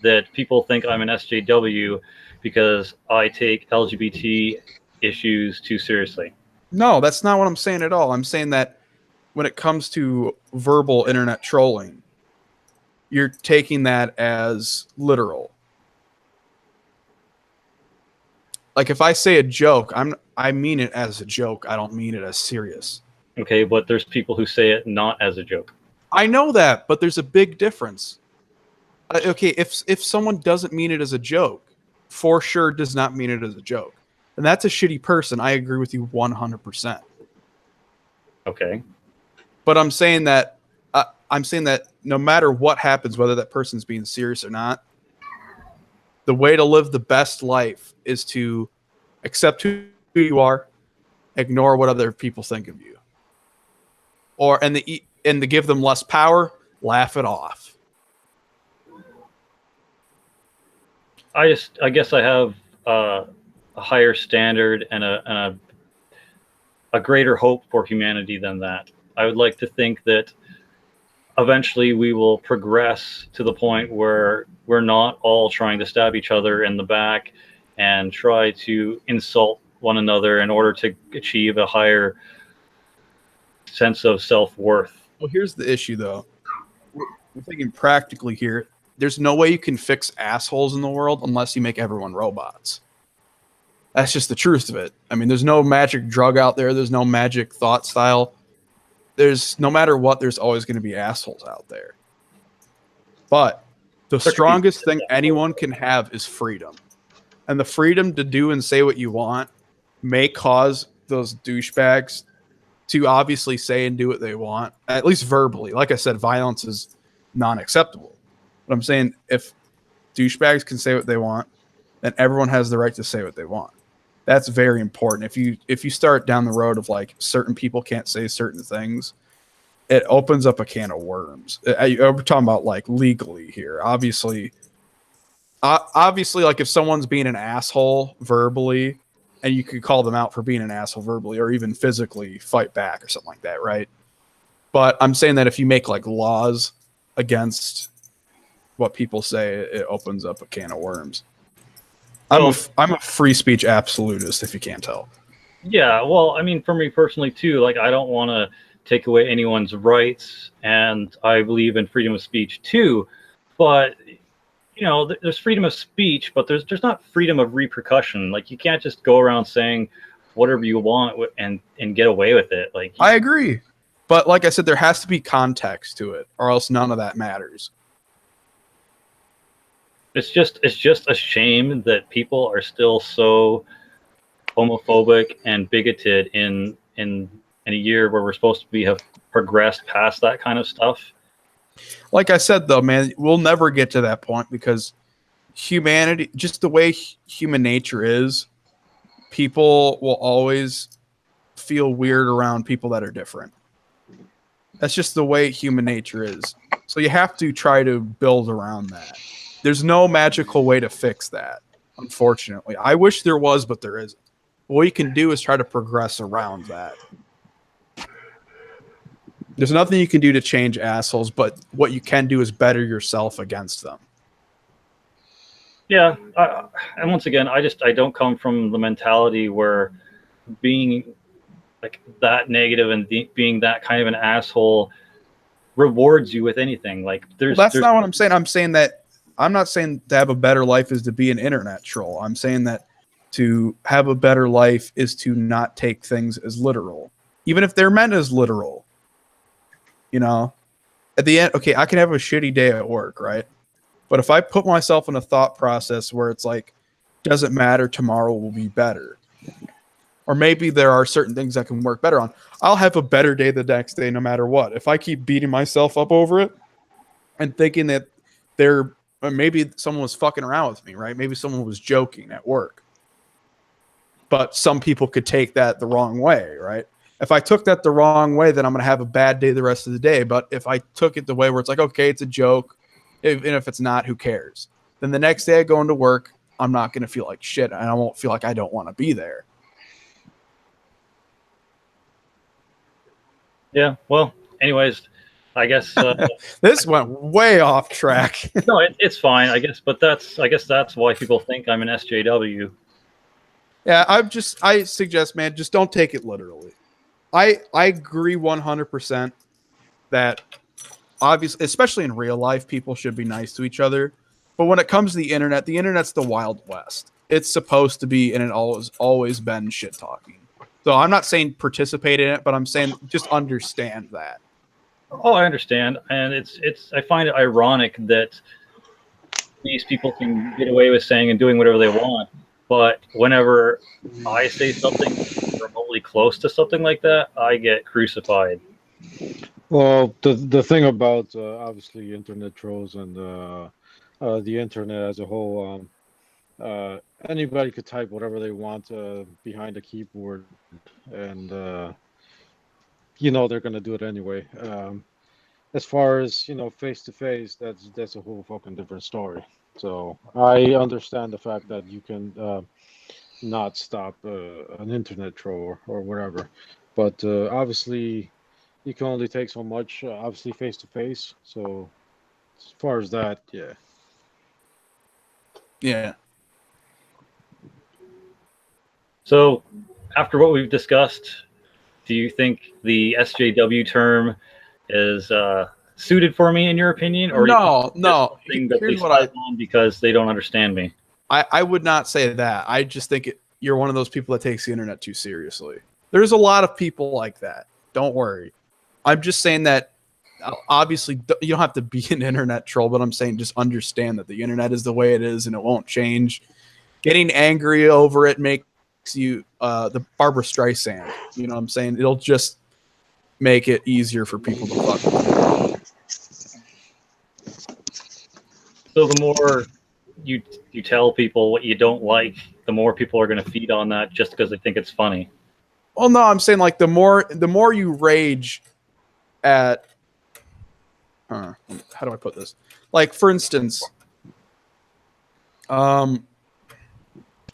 that people think I'm an SJW because I take LGBT issues too seriously. No, that's not what I'm saying at all. I'm saying that when it comes to verbal internet trolling, you're taking that as literal. Like if I say a joke, I mean it as a joke. I don't mean it as serious. Okay, but there's people who say it not as a joke. I know that, but there's a big difference. Okay, if someone doesn't mean it as a joke, for sure does not mean it as a joke. And that's a shitty person. I agree with you 100%. Okay. But I'm saying that no matter what happens, whether that person's being serious or not, the way to live the best life is to accept who you are, ignore what other people think of you, and to give them less power, laugh it off. I guess I have a higher standard and a greater hope for humanity than that. I would like to think that eventually we will progress to the point where we're not all trying to stab each other in the back and try to insult one another in order to achieve a higher sense of self-worth. Well, here's the issue, though. We're thinking practically here. There's no way you can fix assholes in the world unless you make everyone robots. That's just the truth of it. I mean, there's no magic drug out there. There's no magic thought style. There's no matter what, there's always going to be assholes out there. But the strongest thing anyone can have is freedom. And the freedom to do and say what you want may cause those douchebags to obviously say and do what they want, at least verbally. Like I said, violence is non-acceptable. But I'm saying if douchebags can say what they want, then everyone has the right to say what they want. That's very important. If you start down the road of like certain people can't say certain things, it opens up a can of worms. We're talking about like legally here. Obviously, like if someone's being an asshole verbally, and you could call them out for being an asshole verbally, or even physically fight back or something like that, right? But I'm saying that if you make like laws against what people say, it opens up a can of worms. I'm a free speech absolutist, if you can't tell. Yeah, well, I mean, for me personally too, like I don't want to take away anyone's rights, and I believe in freedom of speech too. But you know, there's freedom of speech, but there's not freedom of repercussion. Like you can't just go around saying whatever you want and get away with it. Like I agree, but like I said, there has to be context to it, or else none of that matters. It's just a shame that people are still so homophobic and bigoted in a year where we're supposed to have progressed past that kind of stuff. Like I said, though, man, we'll never get to that point because humanity, just the way human nature is, people will always feel weird around people that are different. That's just the way human nature is. So you have to try to build around that. There's no magical way to fix that, unfortunately. I wish there was, but there isn't. What you can do is try to progress around that. There's nothing you can do to change assholes, but what you can do is better yourself against them. Yeah, and once again, I don't come from the mentality where being like that negative and being that kind of an asshole rewards you with anything. Like there's not what I'm saying. I'm not saying to have a better life is to be an internet troll. I'm saying that to have a better life is to not take things as literal, even if they're meant as literal. You know, at the end, okay, I can have a shitty day at work, right? But if I put myself in a thought process where it's like, doesn't matter, tomorrow will be better. Or maybe there are certain things I can work better on. I'll have a better day the next day no matter what. If I keep beating myself up over it and thinking that maybe someone was fucking around with me, right? Maybe someone was joking at work. But some people could take that the wrong way, right? If I took that the wrong way, then I'm going to have a bad day the rest of the day. But if I took it the way where it's like, okay, it's a joke, even if it's not, who cares? Then the next day I go into work, I'm not going to feel like shit, and I won't feel like I don't want to be there. Yeah. Well, anyways, I guess This went way off track. no, it's fine. I guess, but I guess that's why people think I'm an SJW. Yeah, I suggest, man, just don't take it literally. I agree 100% that obviously, especially in real life, people should be nice to each other. But when it comes to the internet's the Wild West. It's supposed to be, and it always been shit talking. So I'm not saying participate in it, but I'm saying just understand that. Oh, I understand, and I find it ironic that these people can get away with saying and doing whatever they want, but whenever I say something remotely close to something like that, I get crucified. Well, the thing about obviously internet trolls and the internet as a whole, anybody could type whatever they want behind a keyboard, and they're gonna do it anyway. As far as face to face, that's a whole fucking different story. So I understand the fact that you can not stop an internet troll or whatever, but obviously you can only take so much. Obviously face to face. So as far as that, yeah. Yeah. So, after what we've discussed, do you think the SJW term is suited for me, in your opinion, or No. thing that they Here's what slap on because they don't understand me? I would not say that. I just think you're one of those people that takes the internet too seriously. There's a lot of people like that. Don't worry. I'm just saying that obviously you don't have to be an internet troll, but I'm saying just understand that the internet is the way it is and it won't change. Getting angry over it makes you the Barbara Streisand. You know what I'm saying? It'll just make it easier for people to fuck with. So the more you tell people what you don't like, the more people are going to feed on that just because they think it's funny. Well, no, I'm saying like the more you rage at how do I put this? Like, for instance, I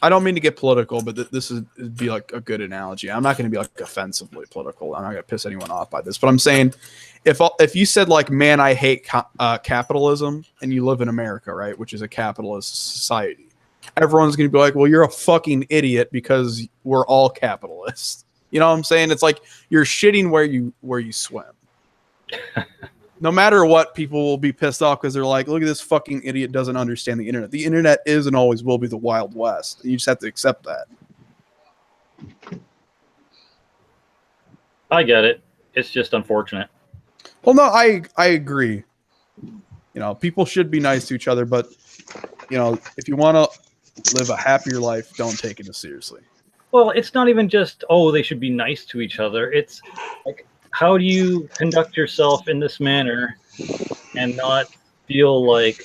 don't mean to get political, but this would be like a good analogy. I'm not going to be like offensively political. I'm not going to piss anyone off by this, but I'm saying if you said like, man, I hate capitalism, and you live in America, right, which is a capitalist society, everyone's going to be like, well, you're a fucking idiot because we're all capitalists. You know what I'm saying? It's like you're shitting where you swim. No matter what, people will be pissed off because they're like, look at this fucking idiot doesn't understand the internet. The internet is and always will be the Wild West. You just have to accept that. I get it. It's just unfortunate. Well, no, I agree. People should be nice to each other, but, if you want to live a happier life, don't take it as seriously. Well, it's not even just, they should be nice to each other. It's like, how do you conduct yourself in this manner and not feel like,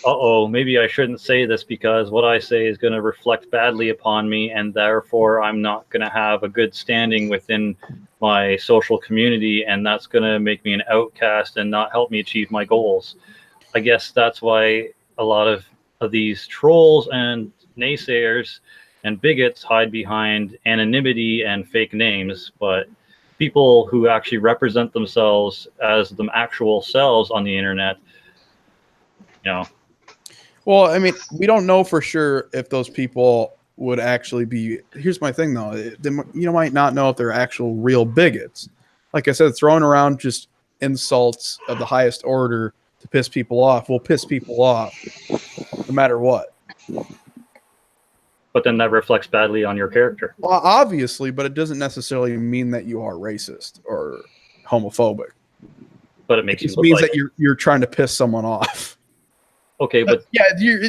maybe I shouldn't say this because what I say is going to reflect badly upon me, and therefore I'm not going to have a good standing within my social community, and that's going to make me an outcast and not help me achieve my goals. I guess that's why a lot of these trolls and naysayers and bigots hide behind anonymity and fake names, but people who actually represent themselves as them actual selves on the internet, Well, I mean, we don't know for sure if those people would actually be. Here's my thing, though. You might not know if they're actual real bigots. Like I said, throwing around just insults of the highest order to piss people off will piss people off no matter what. But then that reflects badly on your character. Well, obviously, but it doesn't necessarily mean that you are racist or homophobic. But it makes It just means that you're trying to piss someone off. Okay, but yeah,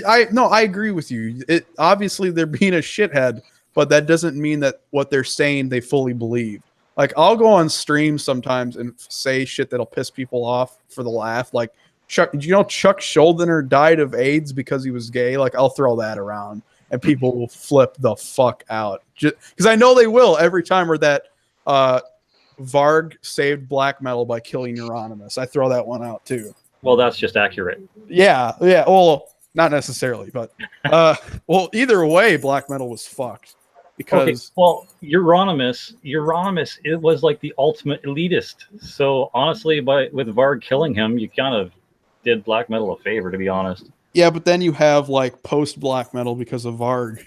I agree with you. Obviously they're being a shithead, but that doesn't mean that what they're saying they fully believe. Like, I'll go on stream sometimes and say shit that'll piss people off for the laugh. Like, Chuck Schuldiner died of AIDS because he was gay. Like, I'll throw that around. And people will flip the fuck out. Because I know they will every time, or that Varg saved black metal by killing Euronymous. I throw that one out too. Well, that's just accurate. Yeah. Well, not necessarily, but either way, black metal was fucked. because well, Euronymous, it was like the ultimate elitist. So honestly, with Varg killing him, you kind of did black metal a favor, to be honest. yeah, but then you have like post black metal because of Varg.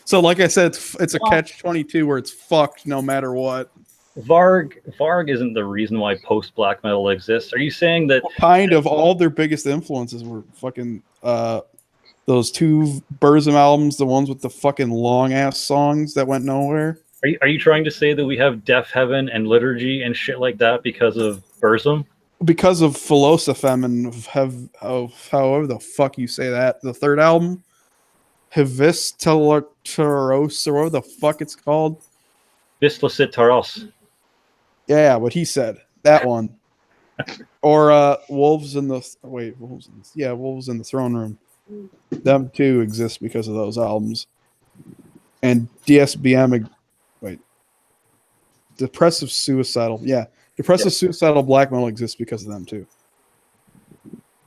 So like I said, it's a catch-22 where it's fucked no matter what. Varg isn't the reason why post black metal exists. Are you saying that Kind of all their biggest influences were fucking those two Burzum albums, the ones with the fucking long ass songs that went nowhere? Are you trying to say that we have Death Heaven and Liturgy and shit like that because of Burzum? Because of Philosophem and however the fuck you say that, the third album, Hivis Teleros, or whatever the fuck it's called. Vislicit Taros. Yeah, what he said. That one. Or Wolves in the Throne Room. Them two exist because of those albums. And DSBM, Depressive Suicidal. Yeah. Depressive Suicidal black metal exists because of them too.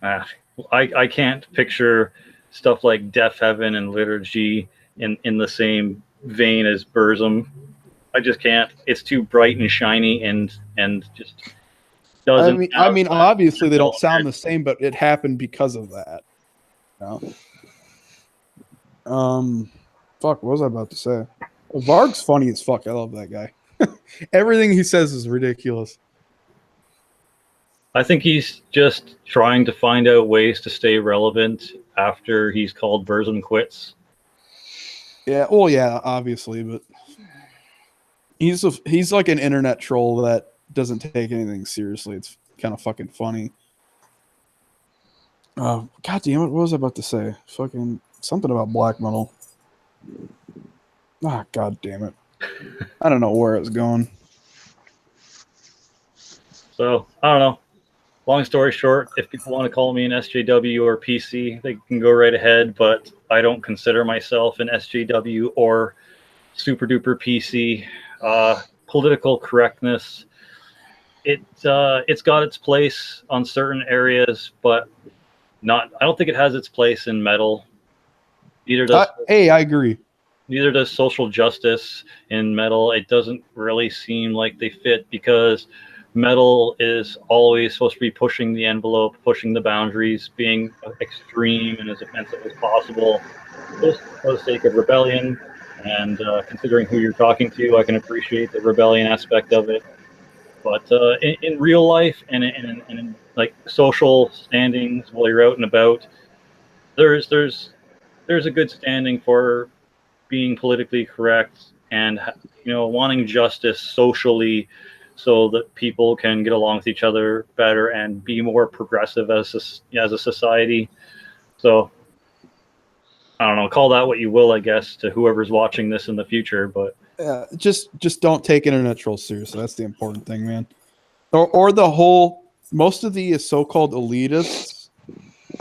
I can't picture stuff like Death Heaven and Liturgy in the same vein as Burzum. I just can't. It's too bright and shiny and just doesn't. I mean, obviously they don't sound the same, but it happened because of that. Fuck, what was I about to say? Varg's funny as fuck. I love that guy. Everything he says is ridiculous. I think he's just trying to find out ways to stay relevant after he's called Burzum quits. Yeah, well, yeah, obviously, but he's like an internet troll that doesn't take anything seriously. It's kind of fucking funny. God damn it, what was I about to say? Fucking something about black metal. God damn it. I don't know where it's going. So, I don't know. Long story short, if people want to call me an SJW or PC, they can go right ahead, but I don't consider myself an SJW or super duper PC. Political correctness, it's got its place on certain areas, but I don't think it has its place in metal. Neither does I agree. Neither does social justice in metal. It doesn't really seem like they fit because metal is always supposed to be pushing the envelope, pushing the boundaries, being extreme and as offensive as possible, just for the sake of rebellion. And considering who you're talking to, I can appreciate the rebellion aspect of it. But in real life and in like social standings while you're out and about, there's a good standing for being politically correct and wanting justice socially, so that people can get along with each other better and be more progressive as a society. So I don't know, call that what you will, I guess, to whoever's watching this in the future. But yeah, just don't take internet trolls seriously. That's the important thing, man. Or the whole, most of the so-called elitists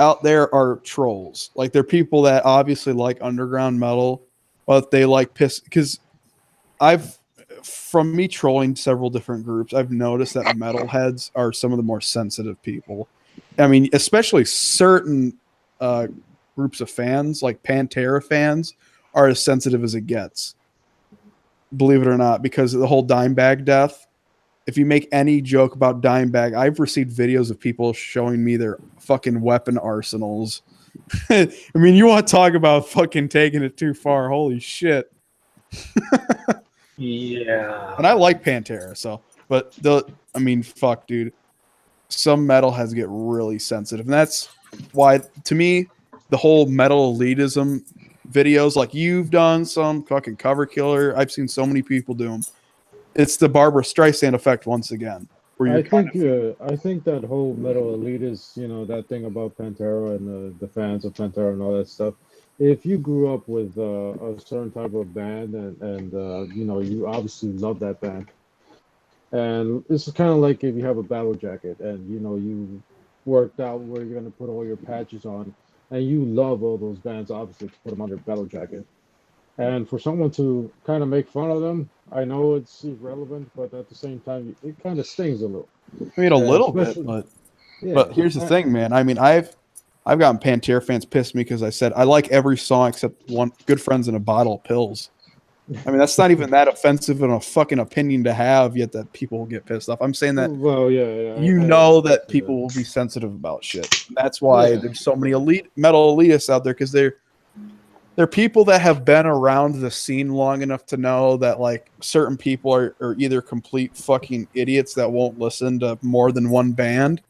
out there are trolls. Like, they're people that obviously like underground metal, but they like piss. Because from me trolling several different groups, I've noticed that metalheads are some of the more sensitive people. I mean, especially certain groups of fans, like Pantera fans, are as sensitive as it gets. Believe it or not, because of the whole Dimebag death. If you make any joke about Dimebag, I've received videos of people showing me their fucking weapon arsenals. I mean, you want to talk about fucking taking it too far? Holy shit. Yeah. And I like Pantera, but fuck, dude. Some metalheads get really sensitive. And that's why, to me, the whole metal elitism videos, like you've done some fucking Cover Killer, I've seen so many people do them. It's the Barbara Streisand effect once again. I think that whole metal elitist, that thing about Pantera and the fans of Pantera and all that stuff. If you grew up with a certain type of band and you obviously love that band, and it's kind of like if you have a battle jacket and you worked out where you're gonna put all your patches on, and you love all those bands, obviously, to put them on your battle jacket. And for someone to kind of make fun of them, I know it's irrelevant, but at the same time, it kind of stings a little. I mean, a little bit, but here's the thing, man. I mean, I've gotten Pantera fans pissed at me because I said I like every song except one, Good Friends in a Bottle of Pills. I mean, that's not even that offensive in a fucking opinion to have, yet that people will get pissed off. I'm saying that Well, yeah. you know that people will be sensitive about shit. That's why there's so many metal elitists out there, because they're people that have been around the scene long enough to know that like certain people are either complete fucking idiots that won't listen to more than one band,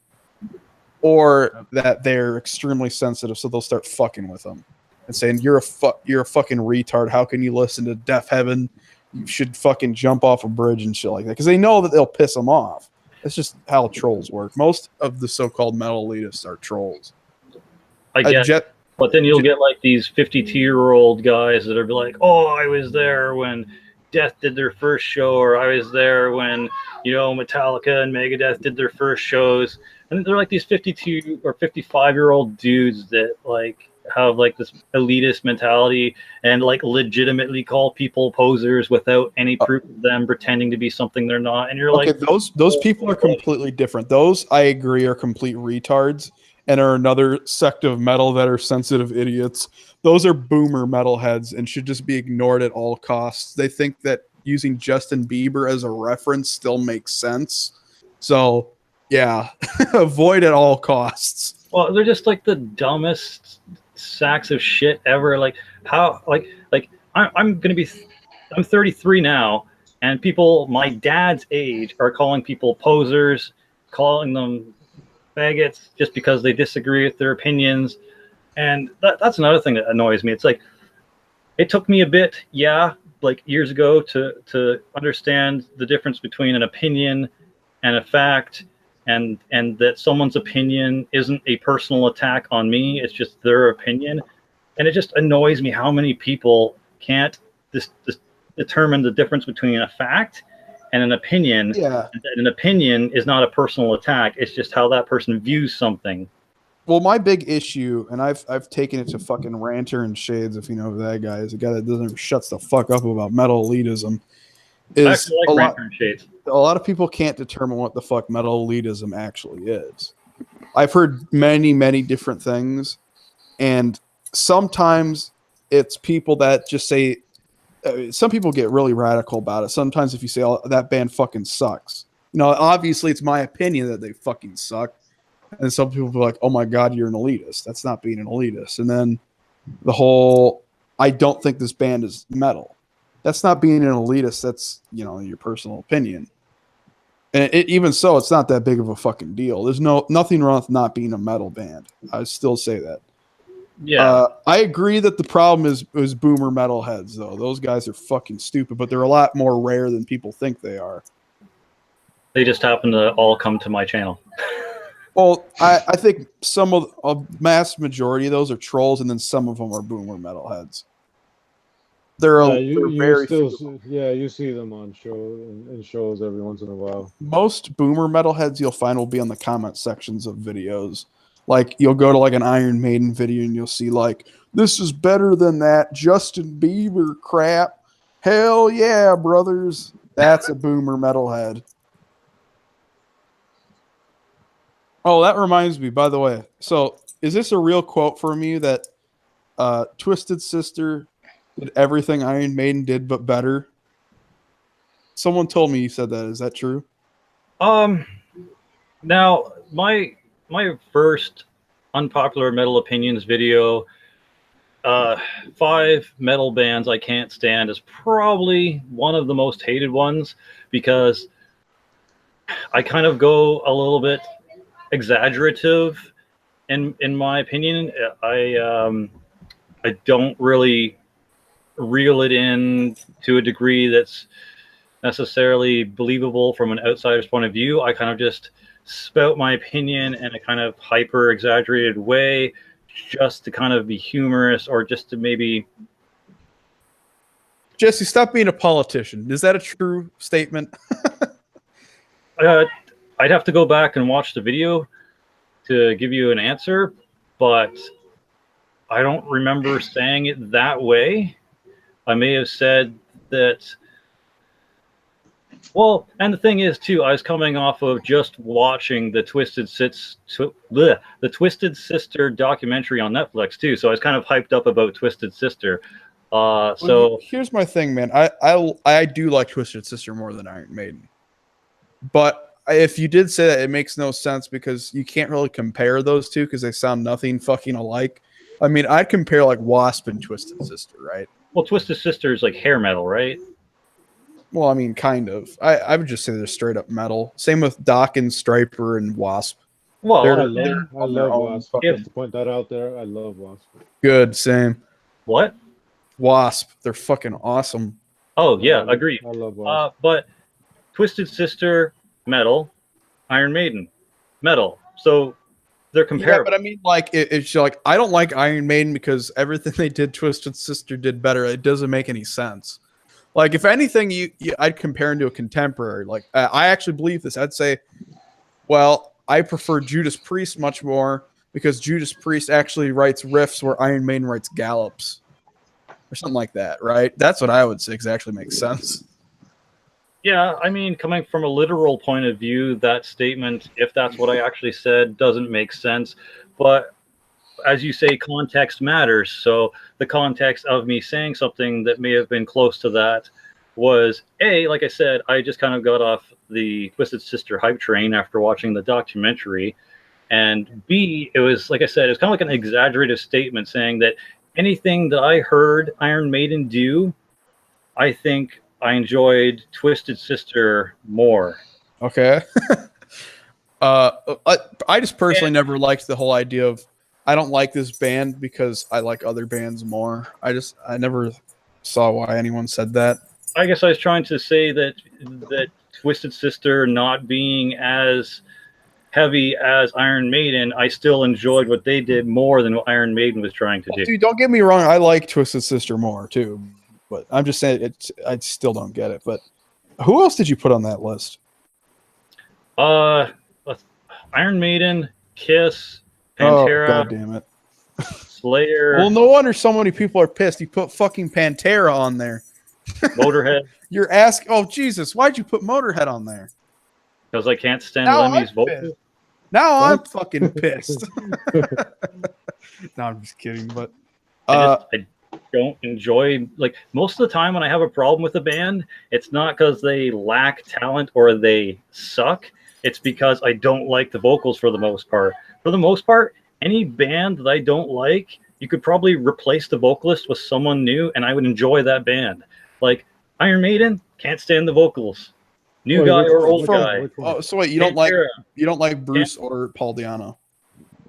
or that they're extremely sensitive, so they'll start fucking with them and saying you're a fucking retard. How can you listen to Deaf Heaven? You should fucking jump off a bridge and shit like that, because they know that they'll piss them off. That's just how trolls work. Most of the so-called metal elitists are trolls. I get, but then you'll get like these 52-year-old guys that are like, "Oh, I was there when Death did their first show," or "I was there when Metallica and Megadeth did their first shows," and they're like these 52 or 55-year-old dudes that like have like this elitist mentality and like legitimately call people posers without any proof of them pretending to be something they're not. And you're like, those people are completely different. Those, I agree, are complete retards and are another sect of metal that are sensitive idiots. Those are boomer metalheads and should just be ignored at all costs. They think that using Justin Bieber as a reference still makes sense. So yeah, avoid at all costs. Well, they're just like the dumbest sacks of shit ever. Like how, I'm 33 now, and people my dad's age are calling people posers, calling them faggots just because they disagree with their opinions. And that's another thing that annoys me. It's like, it took me a bit, like years ago to understand the difference between an opinion and a fact, and that someone's opinion isn't a personal attack on me. It's just their opinion. And it just annoys me how many people can't determine the difference between a fact and an opinion. Yeah. An opinion is not a personal attack. It's just how that person views something. Well, my big issue, and I've taken it to fucking Ranter and Shades, if you know who that guy is, a guy that doesn't shuts the fuck up about metal elitism, is I actually like Ranter and Shades. A lot of people can't determine what the fuck metal elitism actually is. I've heard many, many different things, and sometimes it's people that just say, some people get really radical about it. Sometimes if you say, "Oh, that band fucking sucks," obviously it's my opinion that they fucking suck. And some people are like, "Oh my God, you're an elitist." That's not being an elitist. And then the whole, "I don't think this band is metal." That's not being an elitist. That's, your personal opinion. And even so, it's not that big of a fucking deal. There's nothing wrong with not being a metal band. I still say that. Yeah. I agree that the problem is boomer metalheads, though. Those guys are fucking stupid, but they're a lot more rare than people think they are. They just happen to all come to my channel. Well, I think some of a mass majority of those are trolls, and then some of them are boomer metalheads. You see them on shows every once in a while. Most boomer metalheads you'll find will be on the comment sections of videos. Like, you'll go to like an Iron Maiden video and you'll see like, "This is better than that Justin Bieber crap. Hell yeah, brothers." That's a boomer metalhead. Oh, that reminds me, by the way. So, is this a real quote from you that Twisted Sister did everything Iron Maiden did but better? Someone told me you said that. Is that true? Now my first unpopular metal opinions video, 5 metal bands I can't stand, is probably one of the most hated ones, because I kind of go a little bit exaggerative in my opinion. I don't really reel it in to a degree that's necessarily believable from an outsider's point of view. I kind of just spout my opinion in a kind of hyper exaggerated way, just to kind of be humorous, or just to maybe. Jesse, stop being a politician. Is that a true statement? I'd have to go back and watch the video to give you an answer, but I don't remember saying it that way. I may have said that. Well, and the thing is, too, I was coming off of just watching the Twisted Sister documentary on Netflix, too. So I was kind of hyped up about Twisted Sister. So here's my thing, man. I do like Twisted Sister more than Iron Maiden, but if you did say that, it makes no sense because you can't really compare those two because they sound nothing fucking alike. I mean, I'd compare like Wasp and Twisted Sister, right? well, Twisted Sister is like hair metal, right? Well, I mean, kind of. I would just say they're straight up metal. Same with Dawkins, Striper, and Wasp. Well, They're- I they're love on their own Wasp. fucking- Just to point that out there, I love Wasp. Good, same. what? Wasp, they're fucking awesome. Oh yeah, agreed. I love Wasp. But Twisted Sister, metal. Iron Maiden, metal. So they're Yeah, comparable. but I mean, like, it's like I don't like Iron Maiden because everything they did, Twisted Sister did better. It doesn't make any sense. Like, if anything, I'd compare him to a contemporary. Like, I actually believe this. I'd say, well, I prefer Judas Priest much more because Judas Priest actually writes riffs where Iron Maiden writes gallops or something like that, right? That's what I would say because it actually makes sense. Yeah, I mean, coming from a literal point of view, that statement, if that's what I actually said, doesn't make sense. But as you say, context matters. So the context of me saying something that may have been close to that was, A, like I said, I just kind of got off the Twisted Sister hype train after watching the documentary. And B, it was, like I said, it was kind of like an exaggerated statement saying that anything that I heard Iron Maiden do, I think I enjoyed Twisted Sister more. Okay. I just personally never liked the whole idea of I don't like this band because I like other bands more. I never saw why anyone said that. I guess I was trying to say that Twisted Sister not being as heavy as Iron Maiden, I still enjoyed what they did more than what Iron Maiden was trying to do. Dude, don't get me wrong. I like Twisted Sister more too, but I'm just saying I still don't get it. But who else did you put on that list? Iron Maiden, Kiss, Oh, Pantera, God damn it. Slayer, Well, no wonder so many people are pissed. You put fucking Pantera on there. Motorhead, You're asking, oh, Jesus, why'd you put Motorhead on there? because I can't stand Now Lemmy's I'm vocals. pissed. Now I'm fucking pissed. No, I'm just kidding. But I don't enjoy, like, most of the time when I have a problem with a band, it's not because they lack talent or they suck. It's because I don't like the vocals for the most part. For the most part, any band that I don't like, you could probably replace the vocalist with someone new and I would enjoy that band. Like Iron Maiden, can't stand the vocals. New Wait, guy which or one? old Which one? guy. Which one? oh, so wait, you don't Pantera. like Bruce or Paul Di'Anno?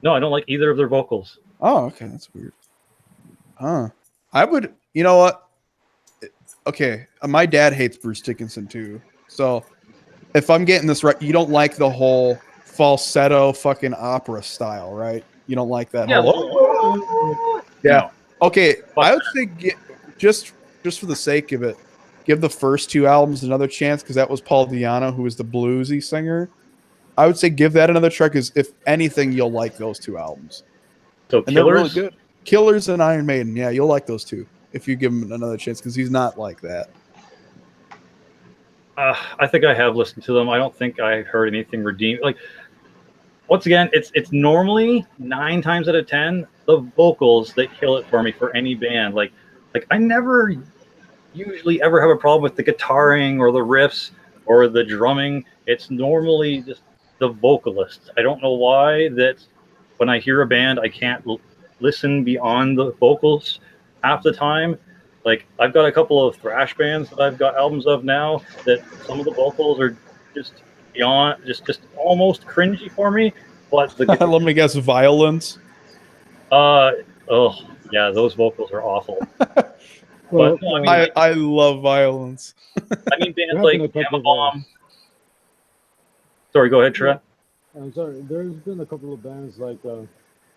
No, I don't like either of their vocals. Oh, okay, that's weird. Huh. I would, you know what? Okay, my dad hates Bruce Dickinson too. So if I'm getting this right, you don't like the whole falsetto fucking opera style, right? You don't like that Yeah, whole. Yeah. No. Okay, Fuck I would say just for the sake of it, give the first two albums another chance because that was Paul Di'Anno, who was the bluesy singer. I would say give that another try because if anything, you'll like those two albums. So And they're really Killers, good. Killers and Iron Maiden. Yeah, you'll like those two if you give him another chance because he's not like that. I think I have listened to them. I don't think I heard anything redeemed. Like, once again, it's normally 9 times out of 10 the vocals that kill it for me for any band. Like I never usually ever have a problem with the guitaring or the riffs or the drumming. It's normally just the vocalist. I don't know why that when I hear a band, I can't listen beyond the vocals half the time. Like, I've got a couple of thrash bands that I've got albums of now that some of the vocals are just beyond, just almost cringy for me. But the Let me guess, Violence. oh yeah, those vocals are awful. Well, But no, I mean, I love Violence. I mean bands There like have been a Gamma couple of Bomb. Sorry, go ahead, Trent. I'm sorry. There's been a couple of bands like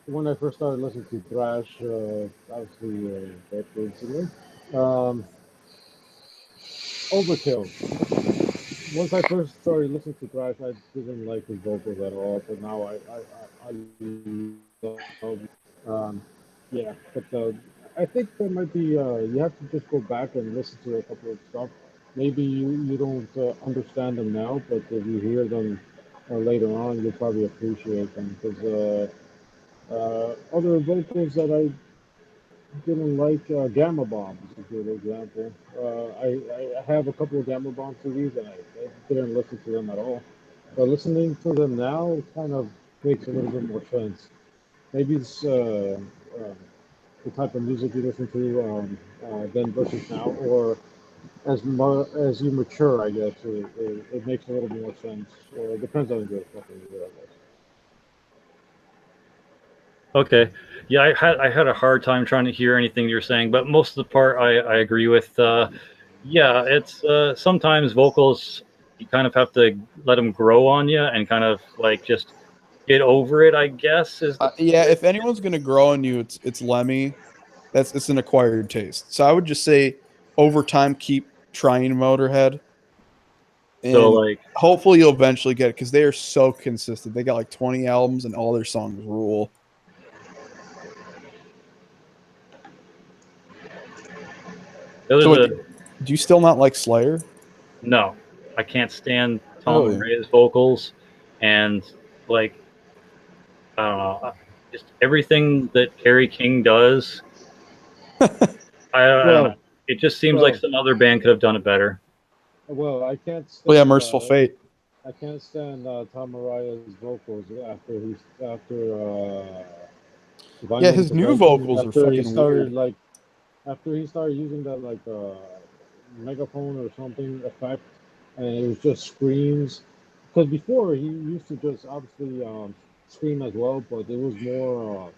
when I first started listening to thrash, obviously that recently. Overkill. Once I first started listening to thrash, I didn't like his vocals at all, but now I love. Yeah, but I think there might be. You have to just go back and listen to a couple of stuff. Maybe you don't understand them now, but if you hear them later on, you'll probably appreciate them because other vocals that didn't like Gamma Bomb is a good example. I have a couple of Gamma Bomb CDs and I didn't listen to them at all. But listening to them now kind of makes a little bit more sense. Maybe it's the type of music you listen to then versus now, or as you mature, I guess it makes a little bit more sense. Or it depends on the fucking year, I guess. Okay. Yeah, I had a hard time trying to hear anything you're saying, but most of the part I agree with. Yeah, it's sometimes vocals you kind of have to let them grow on you and kind of like just get over it. I guess is the Yeah, if anyone's gonna grow on you, it's Lemmy. It's an acquired taste. So I would just say over time keep trying Motorhead, so and like hopefully you'll eventually get it because they are so consistent. They got like 20 albums and all their songs rule. there's So a do you still not like Slayer? no, I can't stand Tom Really? Aray's vocals, and like I don't know, just everything that Kerry King does. I don't know. Well, It just seems like well, some other band could have done it better. well. I can't Well, yeah, stand. Merciful Fate. I can't stand Tom Araya's vocals after Yeah, Divine his new Intervention. vocals are After he fucking started weird. like after he started using that like megaphone or something effect, and it was just screams. Because before he used to just obviously scream as well, but it was more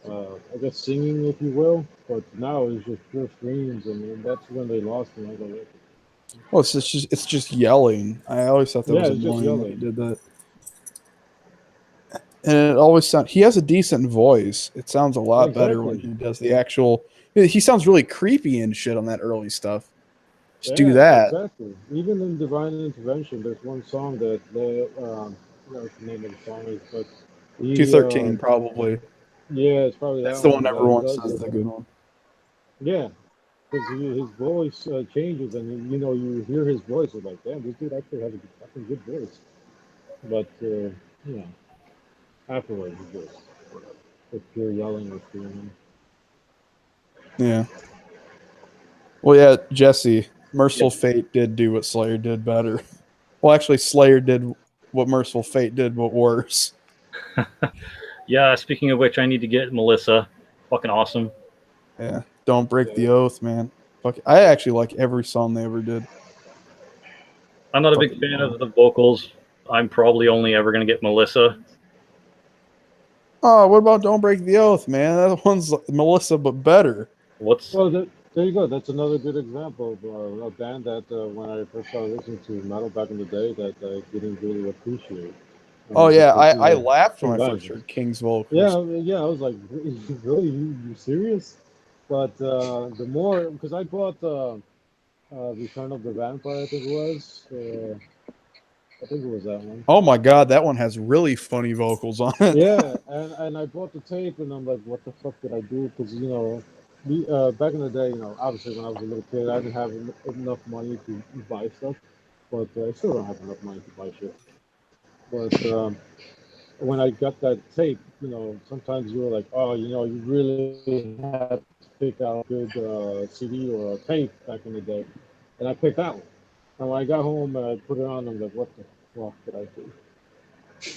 I guess singing, if you will. But now it's just pure screams, and that's when they lost me. I go, Well, it's just yelling. I always thought that yeah, was it's just annoying when he yelling. did that. And it always sound he has a decent voice. It sounds a lot better when Exactly. he does the actual. He sounds really creepy and shit on that early stuff. Just do Yeah, that. exactly. Even in Divine Intervention, there's one song that I don't know what the name of the song is, but he, 213 probably. yeah, it's probably that That's the one one that he everyone does says it. is the good one. Yeah, because his voice changes, and you hear his voice, you're like, damn, this dude actually has a fucking good voice. But you know, afterwards, it's just it's pure yelling or screaming. Yeah. Well, yeah, Jesse. Merciful Fate did do what Slayer did better. Well, actually, Slayer did what Merciful Fate did, but worse. Yeah, speaking of which, I need to get Melissa. Fucking awesome. Yeah. Don't break the Yeah. oath, man. Fuck. I actually like every song they ever did. I'm not a big Fucking fan love. of the vocals. I'm probably only ever going to get Melissa. Oh, what about Don't Break the Oath, man? That one's like Melissa, but better. What's Well, there you go. That's another good example of a band that when I first started listening to metal back in the day, that I didn't really appreciate. Oh Just yeah, because, I laughed when I first sometimes. heard King's vocals. Yeah, yeah. I was like, really, you serious? But the more, because I bought Return of the Vampire, I think it was. I think it was that one. Oh my god, that one has really funny vocals on it. Yeah, and I bought the tape, and I'm like, what the fuck did I do? Because back in the day, obviously when I was a little kid, I didn't have enough money to buy stuff, but I still don't have enough money to buy shit. But when I got that tape, sometimes you were like, oh, you really had to pick out a good CD or a tape back in the day, and I picked that one. And when I got home and I put it on, I'm like, what the fuck did I do?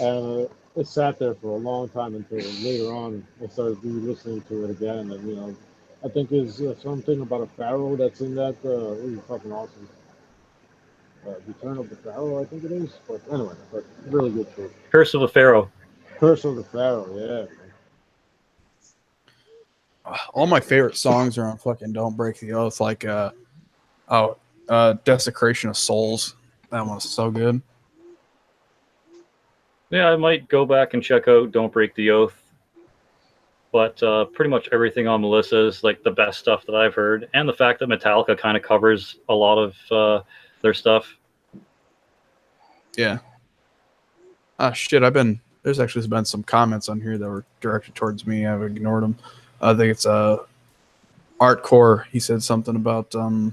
And it sat there for a long time until later on I started re-listening to it again. And I think there's something about a pharaoh that's in that. Really fucking awesome. Return of the Pharaoh, I think it is. But anyway, but really good shit. Curse of the Pharaoh? Curse of the Pharaoh, yeah. All my favorite songs are on fucking Don't Break the Oath, like Desecration of Souls. That one's so good. Yeah, I might go back and check out Don't Break the Oath. But pretty much everything on Melissa is like the best stuff that I've heard. And the fact that Metallica kind of covers a lot of their stuff. Yeah. Shit, there's actually been some comments on here that were directed towards me. I've ignored them. I think it's Artcore. He said something about the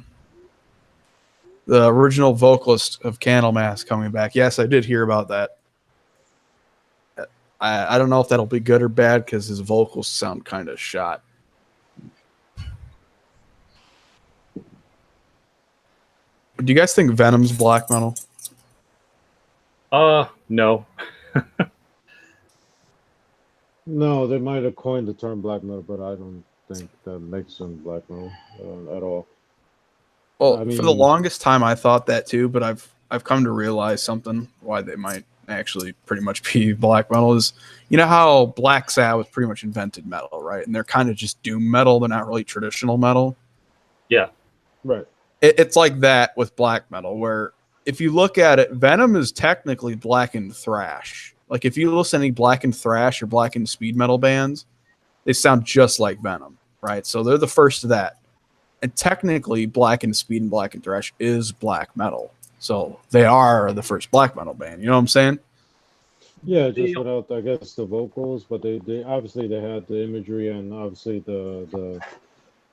original vocalist of Candlemass coming back. Yes, I did hear about that. I don't know if that'll be good or bad because his vocals sound kind of shot. Do you guys think Venom's black metal? No. No, they might have coined the term black metal, but I don't think that makes them black metal at all. Well, I for the mean- longest time, I thought that too, but I've come to realize something why they might actually pretty much be black metal is, you know how Black Sabbath pretty much invented metal, right? And they're kind of just doom metal. They're not really traditional metal. Yeah. Right. It's like that with black metal, where if you look at it, Venom is technically blackened thrash. Like if you listen to any blackened thrash or blackened speed metal bands, they sound just like Venom, right? So they're the first of that. And technically, blackened speed and blackened thrash is black metal. So they are the first black metal band. You know what I'm saying? Yeah, just without, I guess, the vocals, but they obviously they had the imagery and obviously the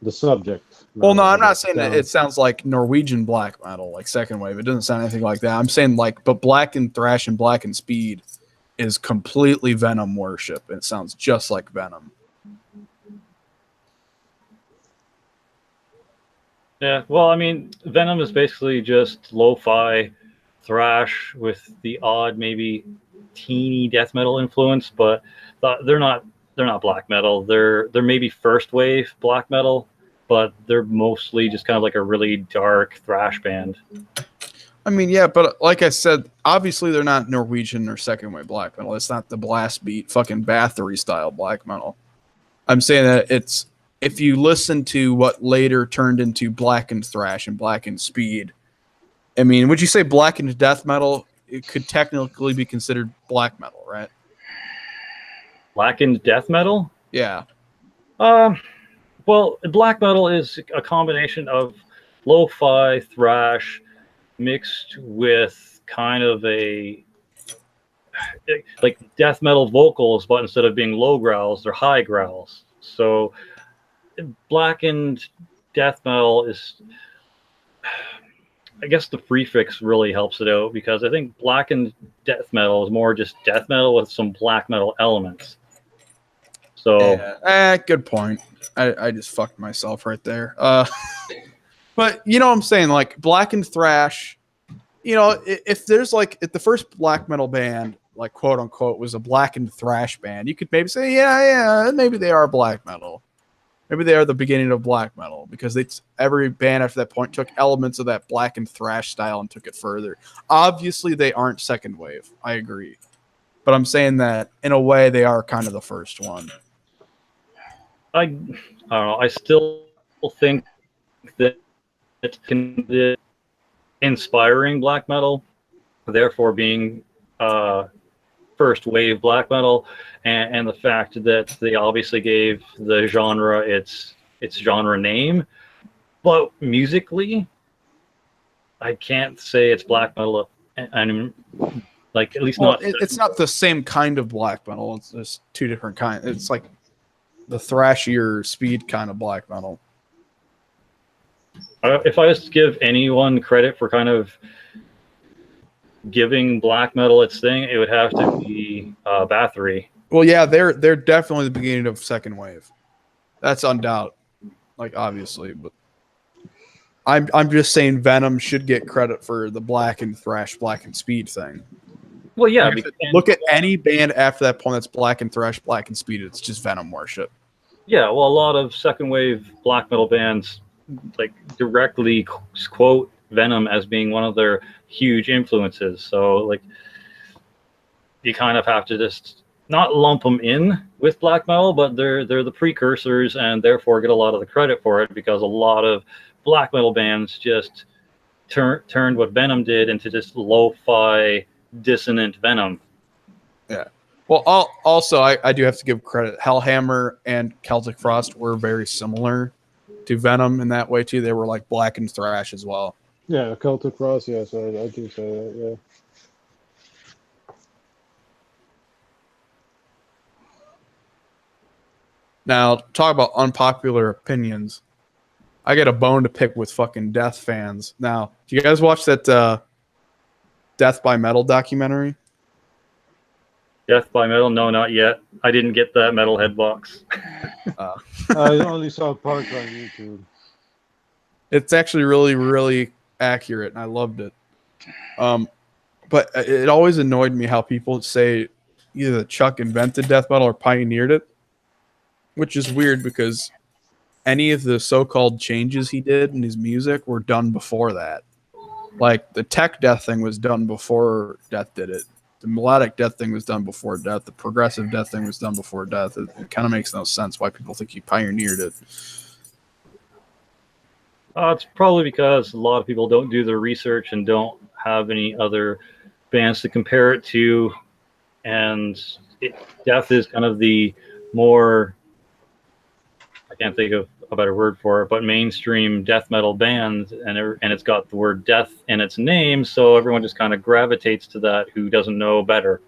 subject. Well, no, I'm not saying that it sounds like Norwegian black metal, like second wave. It doesn't sound anything like that. I'm saying like, but blackened thrash and blackened speed is completely Venom worship. It sounds just like Venom. Yeah, well, I mean, Venom is basically just lo-fi thrash with the odd, maybe teeny death metal influence, but they're not black metal. They're maybe first wave black metal, but they're mostly just kind of like a really dark thrash band. I mean, yeah, but like I said, obviously they're not Norwegian or second wave black metal. It's not the blast beat, fucking Bathory style black metal. I'm saying that it's, if you listen to what later turned into blackened thrash and blackened speed, I mean, would you say blackened death metal? It could technically be considered black metal, right? Blackened death metal? Yeah. Well, black metal is a combination of lo-fi thrash mixed with kind of a like death metal vocals, but instead of being low growls, they're high growls. So blackened death metal is, I guess the prefix really helps it out, because I think blackened death metal is more just death metal with some black metal elements. So yeah. Good point. I just fucked myself right there. But you know what I'm saying? Like blackened thrash, you know, if there's like, if the first black metal band, like quote unquote, was a blackened thrash band, you could maybe say, yeah, maybe they are black metal. Maybe they are the beginning of black metal, because every band after that point took elements of that blackened thrash style and took it further. Obviously, they aren't second wave. I agree. But I'm saying that in a way, they are kind of the first one. I don't know. I still think that it can be inspiring black metal, therefore being first wave black metal, and the fact that they obviously gave the genre its genre name, but musically, I can't say it's black metal. I mean, like at least not. It's not the same kind of black metal. It's just two different kinds. It's like the thrashier speed kind of black metal. If I was to give anyone credit for kind of giving black metal its thing, it would have to be Bathory. Well, yeah, they're definitely the beginning of second wave. That's undoubted, like obviously. But I'm just saying Venom should get credit for the black and thrash, black and speed thing. Well, yeah. Look at any band after that point that's black and thrash, black and speed. It's just Venom worship. Yeah, well, a lot of second wave black metal bands like directly quote Venom as being one of their huge influences. So like you kind of have to just not lump them in with black metal, but they're the precursors and therefore get a lot of the credit for it, because a lot of black metal bands just turned what Venom did into just lo-fi dissonant Venom. Yeah. Well, also I do have to give credit. Hellhammer and Celtic Frost were very similar to Venom in that way too. They were like black and thrash as well. Yeah, Celtic Frost. Yes, I do say that. Yeah. Now, talk about unpopular opinions. I got a bone to pick with fucking Death fans. Now, do you guys watch that Death by Metal documentary? Death by Metal? No, not yet. I didn't get that Metalhead box. I only saw parts on YouTube. It's actually really, really accurate, and I loved it. But it always annoyed me how people say either Chuck invented death metal or pioneered it, which is weird because any of the so-called changes he did in his music were done before that. Like the tech death thing was done before Death did it. The melodic death thing was done before Death. The progressive death thing was done before Death. It kind of makes no sense why people think he pioneered it. It's probably because a lot of people don't do the research and don't have any other bands to compare it to, and Death is kind of the more, I can't think of a better word for it, but mainstream death metal band, and it's got the word death in its name, so everyone just kind of gravitates to that who doesn't know better.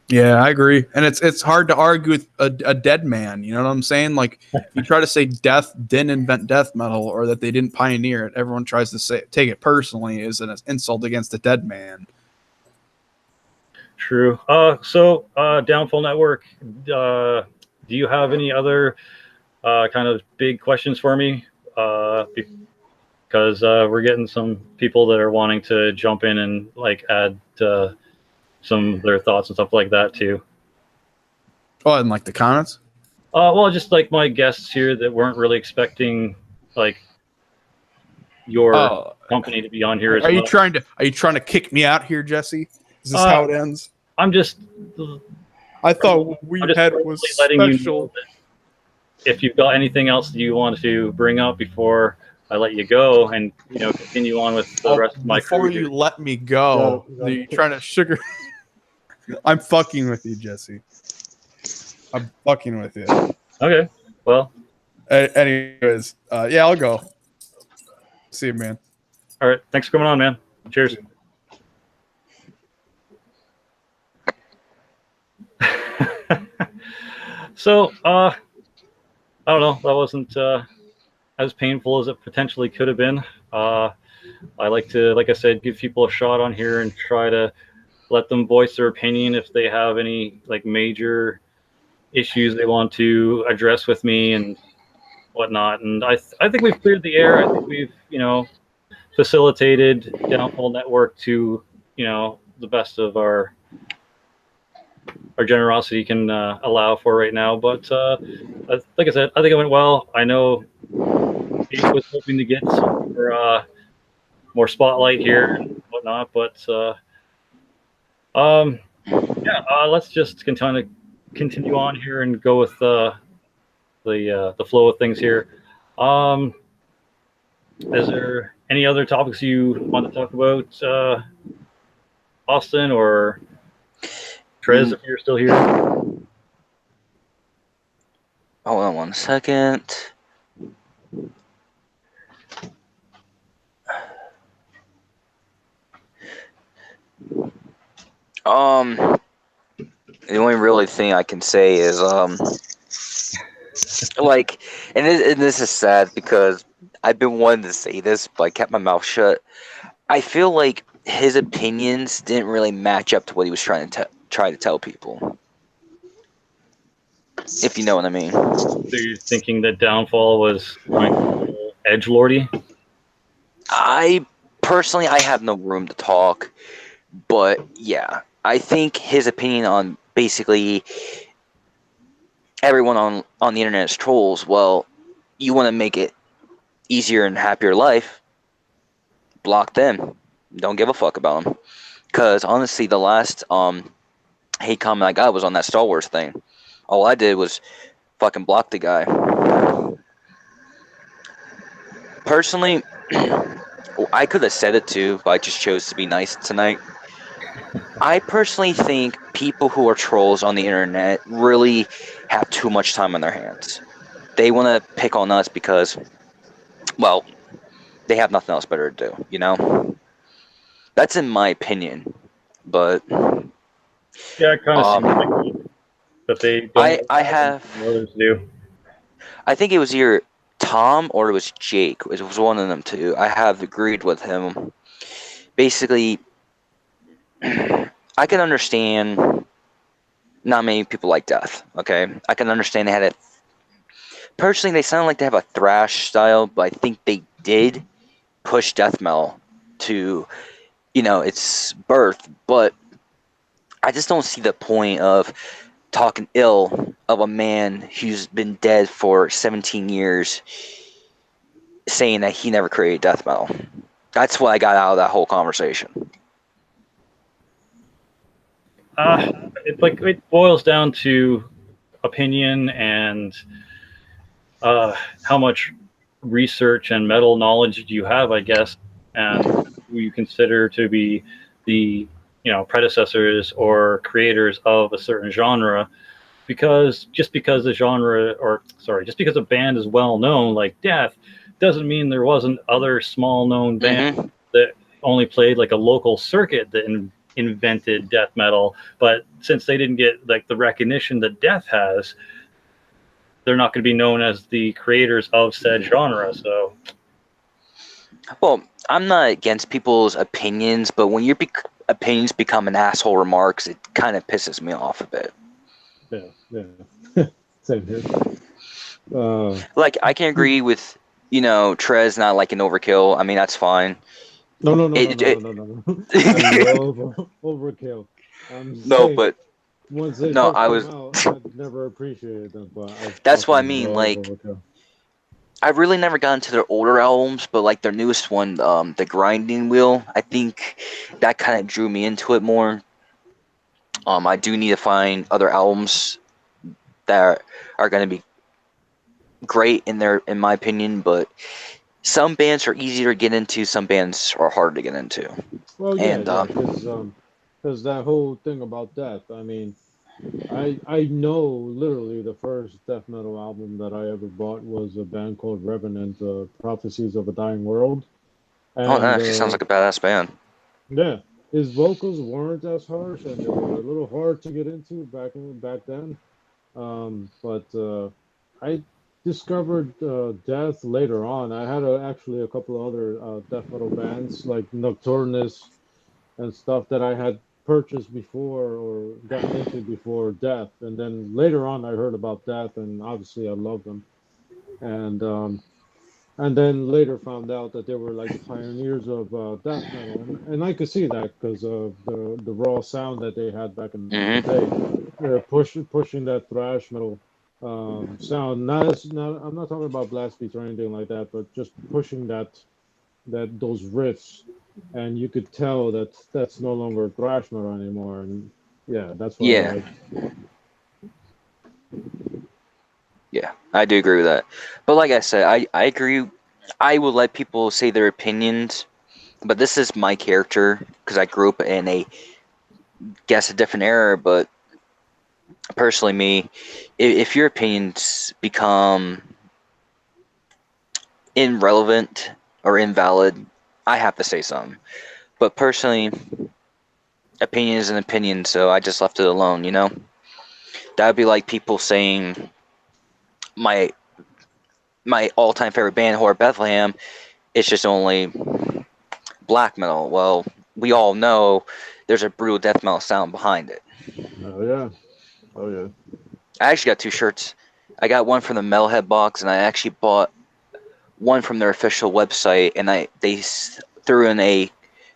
Yeah, I agree, and it's hard to argue with a dead man. You know what I'm saying? Like, if you try to say Death didn't invent death metal or that they didn't pioneer it, everyone tries to take it personally as an insult against a dead man. True. So Downfall Network, do you have any other kind of big questions for me? Because we're getting some people that are wanting to jump in and like add some of their thoughts and stuff like that too. Oh, and like the comments? Well, just like my guests here that weren't really expecting like your company to be on here as well. Are you trying to kick me out here, Jesse? Is this how it ends? I'm just. I thought what we had was letting special. You know that if you've got anything else that you want to bring up before I let you go, and continue on with the rest of my before career. You let me go, are you trying to sugar? I'm fucking with you, Jesse. I'm fucking with you. Okay. Well. Anyways, yeah, I'll go. See you, man. All right. Thanks for coming on, man. Cheers. So, I don't know. That wasn't as painful as it potentially could have been. I like to, like I said, give people a shot on here and try to let them voice their opinion if they have any like major issues they want to address with me and whatnot. And I think we've cleared the air. I think we've facilitated Downfall Network to the best of our generosity can allow for right now. But like I said, I think it went well. I know he was hoping to get some more spotlight here and whatnot, but let's just continue on here and go with the flow of things here. Is there any other topics you want to talk about, Austin or Trez, if you're still here? Hold on one second. The only really thing I can say is like, and this is sad because I've been wanting to say this, but I kept my mouth shut. I feel like his opinions didn't really match up to what he was trying to tell people. If you know what I mean. So you're thinking that Downfall was edgelordy? I personally, I have no room to talk, but yeah, I think his opinion on basically everyone on the internet is trolls. Well, you want to make it easier and happier life, block them. Don't give a fuck about them. Because honestly, the last hate comment I got was on that Star Wars thing. All I did was fucking block the guy. Personally, I could have said it too, but I just chose to be nice tonight. I personally think people who are trolls on the internet really have too much time on their hands. They want to pick on us because, well, they have nothing else better to do, you know? That's in my opinion, but... Yeah, it kind of seems like that they don't I have... others do. I think it was either Tom or it was Jake. It was one of them two. I have agreed with him. Basically, I can understand not many people like death, okay? I can understand they had a... Personally, they sound like they have a thrash style, but I think they did push death metal to, its birth. But I just don't see the point of talking ill of a man who's been dead for 17 years, saying that he never created death metal. That's what I got out of that whole conversation. It boils down to opinion and how much research and metal knowledge do you have, I guess, and who you consider to be the predecessors or creators of a certain genre. Because just because a band is well known like Death doesn't mean there wasn't other small known bands that only played like a local circuit that invented death metal. But since they didn't get like the recognition that Death has, they're not going to be known as the creators of said genre. So, well, I'm not against people's opinions, but when your opinions become an asshole remarks, it kind of pisses me off a bit. Yeah. Same here. Like, I can agree with, Trez not liking Overkill. I mean, that's fine. No. I love Overkill. But once they no, I never appreciated them, but that's what I mean. Like, Overkill. I really never got into their older albums, but like their newest one, The Grinding Wheel, I think that kind of drew me into it more. I do need to find other albums that are going to be great in my opinion, but some bands are easier to get into, some bands are hard to get into. Well, yeah, because that whole thing about Death, I mean, I know literally the first death metal album that I ever bought was a band called Revenant, Prophecies of a Dying World. And, that actually sounds like a badass band. Yeah, his vocals weren't as harsh, and they were a little hard to get into back then. But I discovered Death later on. I had actually a couple of other death metal bands like Nocturnus and stuff that I had purchased before or gotten into before Death, and then later on I heard about Death, and obviously I loved them, and then later found out that they were like the pioneers of death metal, and I could see that because of the raw sound that they had back in the day. They're pushing that thrash metal sound. I'm not talking about blast beats or anything like that, but just pushing those riffs, and you could tell that that's no longer thrash metal anymore. And yeah, that's what I like. Yeah, I do agree with that. But like I said, I agree. I will let people say their opinions, but this is my character because I grew up in a different era. But personally, me, if your opinions become irrelevant or invalid, I have to say something. But personally, opinion is an opinion, so I just left it alone, That would be like people saying my all-time favorite band, Horror Bethlehem, it's just only black metal. Well, we all know there's a brutal death metal sound behind it. Oh yeah. I actually got 2 shirts. I got one from the Metalhead box, and I actually bought one from their official website, and they threw in a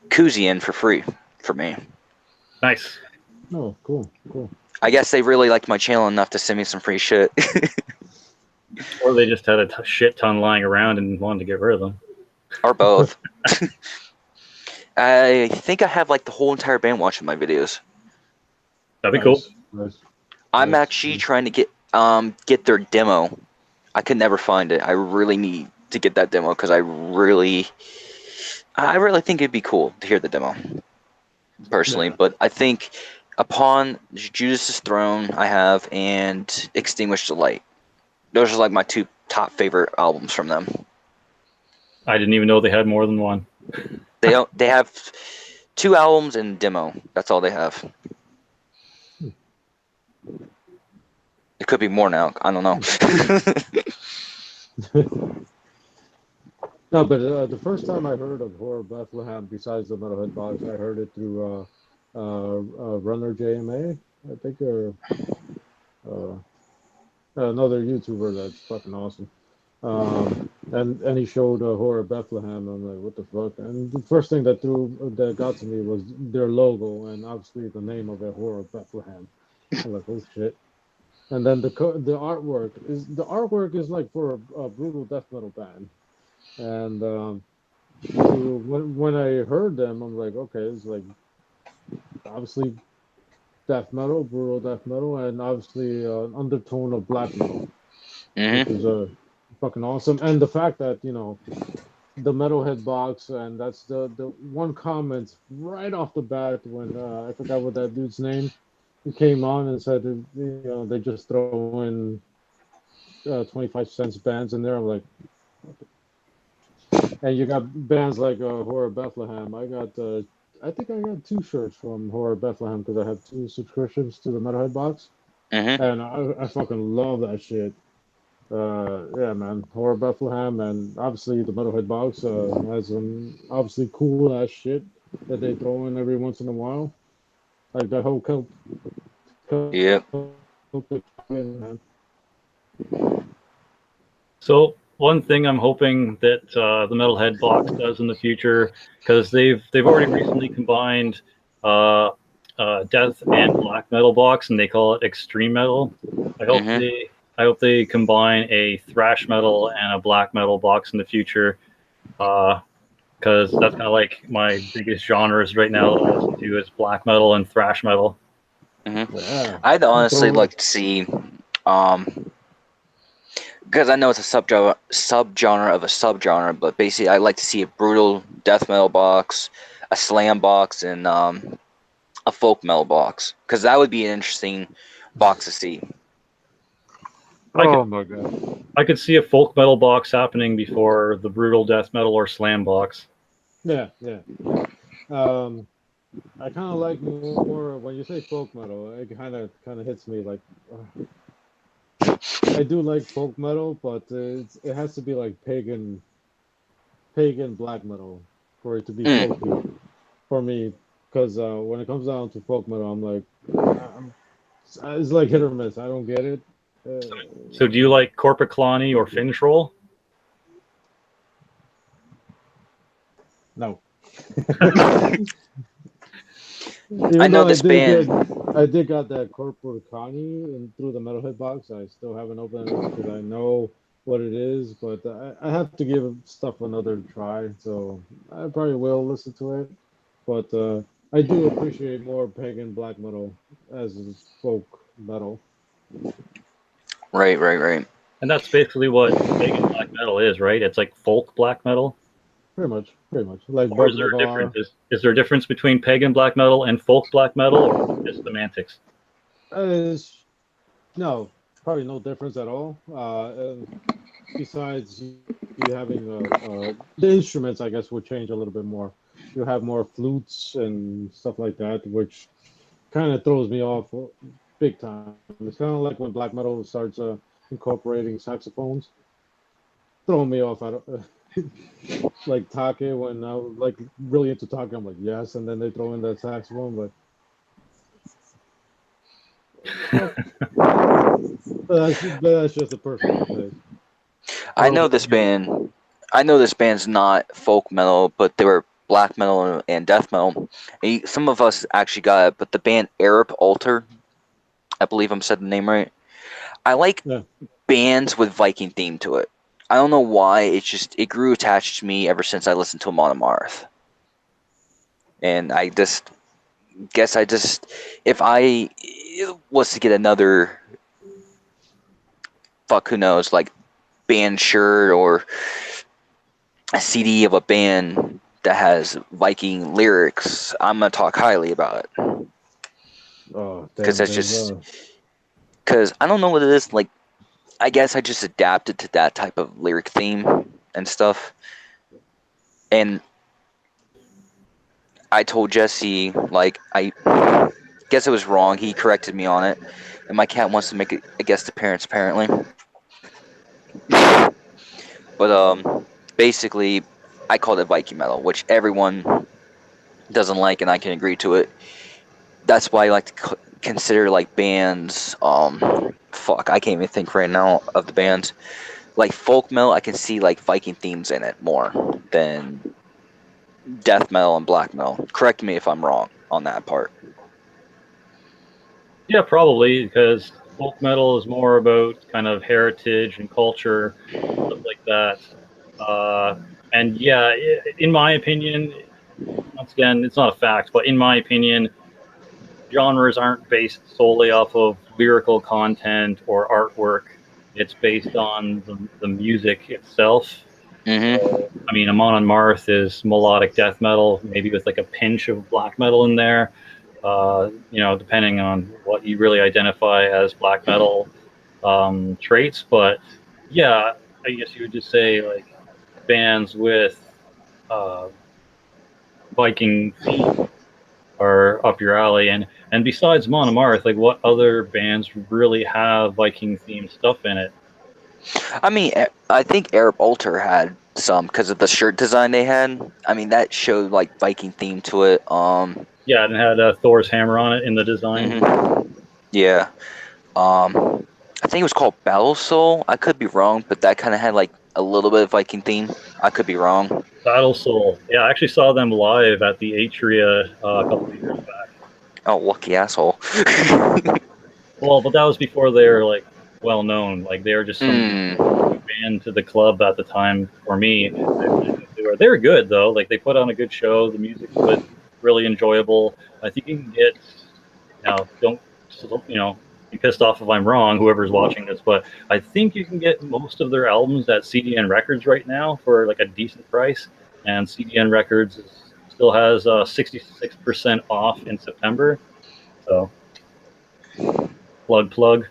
koozie in for free for me. Nice. Oh, cool. I guess they really liked my channel enough to send me some free shit. Or they just had a shit ton lying around and wanted to get rid of them. Or both. I think I have like the whole entire band watching my videos. That'd be cool. Nice. I'm actually trying to get their demo. I could never find it. I really need to get that demo because I really think it'd be cool to hear the demo. Personally, but I think upon Judas' Throne I have and Extinguish the Light. Those are like my 2 top favorite albums from them. I didn't even know they had more than one. They have 2 albums and demo. That's all they have. It could be more now. I don't know. No, but the first time I heard of Horror Bethlehem, besides the Metalhead box, I heard it through Runner JMA, I think, or another YouTuber that's fucking awesome. and he showed Horror Bethlehem. I'm like, what the fuck? And the first thing that got to me was their logo and obviously the name of it, Horror Bethlehem. I'm like, oh shit. And then the artwork is like for a brutal death metal band. And when I heard them, I'm like, okay, it's like obviously death metal, brutal death metal, and obviously an undertone of black metal, which is fucking awesome. And the fact that the Metalhead box, and that's the one comment right off the bat when I forgot what that dude's name. He came on and said that, they just throw in 25 cents bands in there. I'm like, and you got bands like Horror Bethlehem. I think I got 2 shirts from Horror Bethlehem because I have 2 subscriptions to the Metalhead box, and I fucking love that shit. Yeah, man, Horror Bethlehem, and obviously the Metalhead box has some obviously cool ass shit that they throw in every once in a while, like that whole cult. Yep. Man. So one thing I'm hoping that the Metalhead box does in the future, because they've already recently combined death and black metal box, and they call it extreme metal. I hope they combine a thrash metal and a black metal box in the future, because that's kind of like my biggest genres right now that I listen to is black metal and thrash metal. Yeah. I'd honestly like to see, because I know it's a subgenre of a subgenre, but basically I'd like to see a brutal death metal box, a slam box, and a folk metal box, because that would be an interesting box to see. Oh my god! I could see a folk metal box happening before the brutal death metal or slam box. Yeah. I kind of like more when you say folk metal. It kind of hits me like. I do like folk metal, but it has to be like pagan black metal for it to be folky for me. Because when it comes down to folk metal, I'm like, it's like hit or miss. I don't get it. So do you like Corpiclani or Fintroll? No. I know this band. I did got that Corpiclani through the Metalhead box. I still haven't opened it because I know what it is, but I have to give stuff another try. So I probably will listen to it. But I do appreciate more pagan black metal as folk metal. Right. And that's basically what pagan black metal is, right? It's like folk black metal. Pretty much. Like, or is there a difference? Is there a difference between pagan black metal and folk black metal, or just semantics? No, probably no difference at all. Besides you having the instruments, I guess, would change a little bit more. You have more flutes and stuff like that, which kind of throws me off big time. It's kind of like when black metal starts incorporating saxophones, throwing me off. Like Take, when I was like really into Take, I'm like yes, and then they throw in that saxophone, but that's just a personal thing. I know this band's not folk metal, but they were black metal and death metal. Some of us actually got it, but the band Arab Altar, I believe I'm said the name right. I like bands with Viking theme to it. I don't know why, it grew attached to me ever since I listened to Amon Amarth. And I just guess if I was to get another, who knows, like band shirt or a CD of a band that has Viking lyrics, I'm going to talk highly about it. Because that's just, because I don't know what it is, like, I guess I just adapted to that type of lyric theme and stuff. And I told Jesse, like, I guess it was wrong. He corrected me on it. And my cat wants to make a guest appearance, apparently. But basically, I called it Viking metal, which everyone doesn't like, and I can agree to it. That's why I like to consider, like, bands, I can't even think right now of the bands, like folk metal, I can see like Viking themes in it more than death metal and black metal. Correct me if I'm wrong on that part. Yeah, probably because folk metal is more about kind of heritage and culture, stuff like that. And yeah, in my opinion, once again, it's not a fact, but in my opinion, genres aren't based solely off of lyrical content or artwork. It's based on the music itself. So, I mean, Amon Amarth is melodic death metal, maybe with like a pinch of black metal in there. Depending on what you really identify as black metal traits. But yeah, I guess you would just say like bands with Viking themes are up your alley. And besides Monomarth, like what other bands really have Viking themed stuff in it? I mean, I think Arab Altar had some because of the shirt design they had. I mean, that showed like Viking theme to it. Yeah, and had Thor's hammer on it in the design. Yeah. I think it was called Battle Soul. I could be wrong, but that kind of had like a little bit of Viking theme. I could be wrong. Battle Soul. Yeah, I actually saw them live at the Atria a couple of years back. Oh, lucky asshole. Well, but that was before they were like well known. Like they were just some band to the club at the time. For me, they were good though. Like they put on a good show. The music was really enjoyable. I think you can get now. Don't be pissed off if I'm wrong. Whoever's watching this, but I think you can get most of their albums at CDN Records right now for like a decent price. And CDN Records still has 66% off in September. So plug.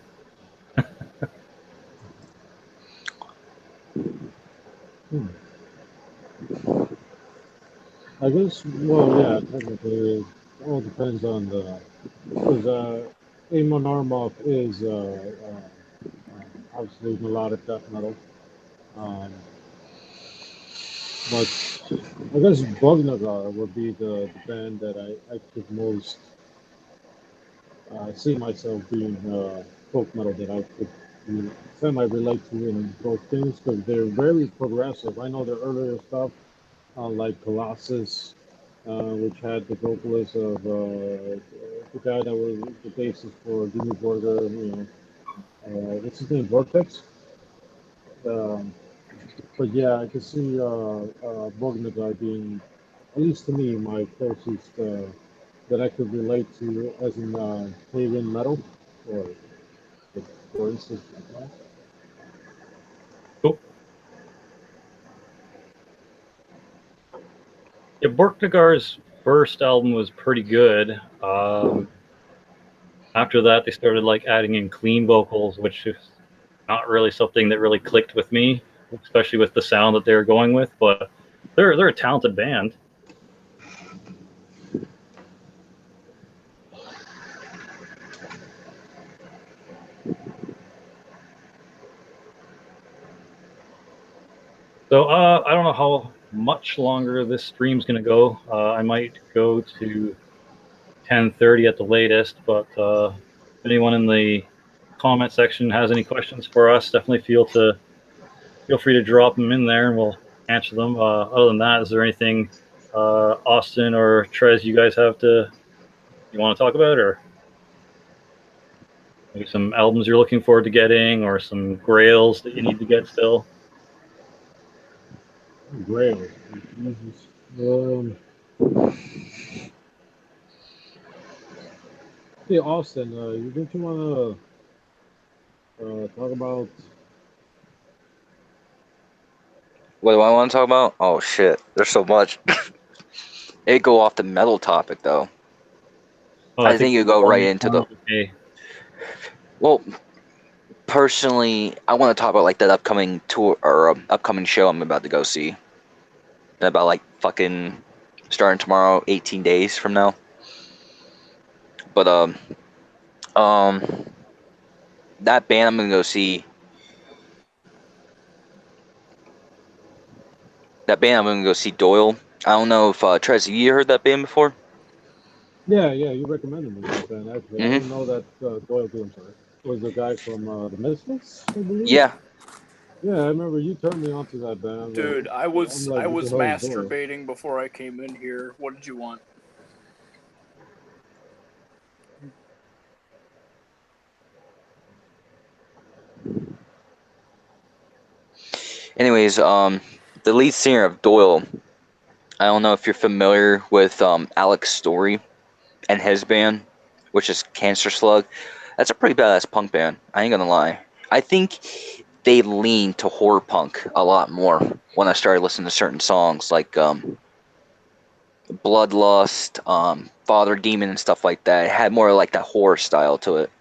I guess, well, yeah, technically, it all depends on the, because Amon Amarth is obviously melodic death metal. But I guess Bognagar would be the band that I could most see myself being folk metal that I could semi-relate to in both things because they're very progressive. I know their earlier stuff, like Colossus, which had the vocalist of the guy that was the bassist for Jimmy Borger, what's his name, Vortex? Um, but yeah, I can see Bognagar being, at least to me, my closest that I could relate to as in pagan metal, or for instance. Cool. Yeah, Borknagar's first album was pretty good. After that, they started like adding in clean vocals, which is not really something that really clicked with me, especially with the sound that they were going with. But they're a talented band. So I don't know how much longer this stream's going to go. I might go to 10:30 at the latest, but if anyone in the comment section has any questions for us, definitely feel free to drop them in there and we'll answer them. Other than that, is there anything Austin or Trez you guys you want to talk about, or maybe some albums you're looking forward to getting, or some grails that you need to get still? Grail. Hey Austin, don't you want to talk about? What do I want to talk about? Oh shit, there's so much. It go off the metal topic though. Oh, I think you go right into the. Okay. Well, personally, I want to talk about like that upcoming tour or upcoming show I'm about to go see. In about like fucking starting tomorrow, 18 days from now. But that band I'm gonna go see. That band I'm gonna go see, Doyle. I don't know if Trez, you heard that band before? Yeah, you recommended me that band actually. I didn't know that Doyle, I'm sorry, was the guy from the Misfits, I believe. Yeah. Yeah, I remember you turned me onto that band. Dude, I was I'm like, I what was the hell is Doyle? masturbating before I came in here. What did you want? Anyways, the lead singer of Doyle. I don't know if you're familiar with Alex Story and his band, which is Cancer Slug. That's a pretty badass punk band. I ain't gonna lie. I think they lean to horror punk a lot more when I started listening to certain songs like Bloodlust, Father Demon, and stuff like that. It had more like that horror style to it.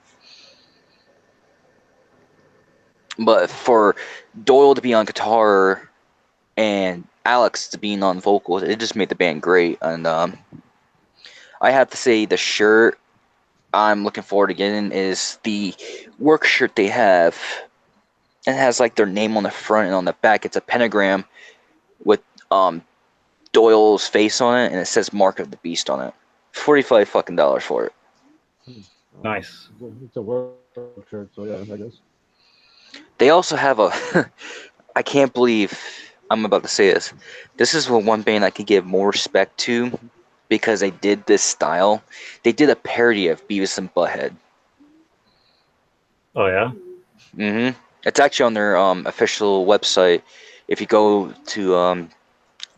But for Doyle to be on guitar and Alex to be on vocals, it just made the band great. And I have to say, the shirt I'm looking forward to getting is the work shirt they have. It has like their name on the front and on the back. It's a pentagram with Doyle's face on it, and it says "Mark of the Beast" on it. $45 fucking for it. Nice. It's a work shirt, so yeah, I guess. They also have a. I can't believe I'm about to say this. This is one band I could give more respect to because they did this style. They did a parody of Beavis and Butthead. Oh yeah. Mm-hmm. It's actually on their official website. If you go to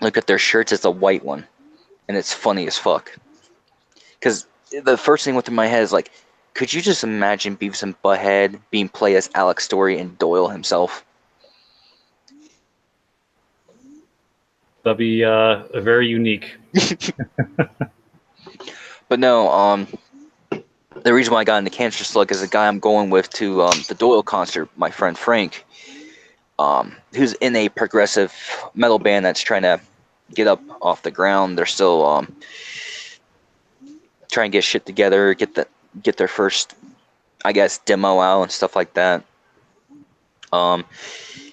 look at their shirts, it's a white one, and it's funny as fuck. Because the first thing went through my head is like, could you just imagine Beavis and Butthead being played as Alex Story and Doyle himself? That'd be very unique. But no, the reason why I got into Cancer Slug is the guy I'm going with to the Doyle concert, my friend Frank, who's in a progressive metal band that's trying to get up off the ground. They're still trying to get shit together, get their first, I guess, demo out and stuff like that.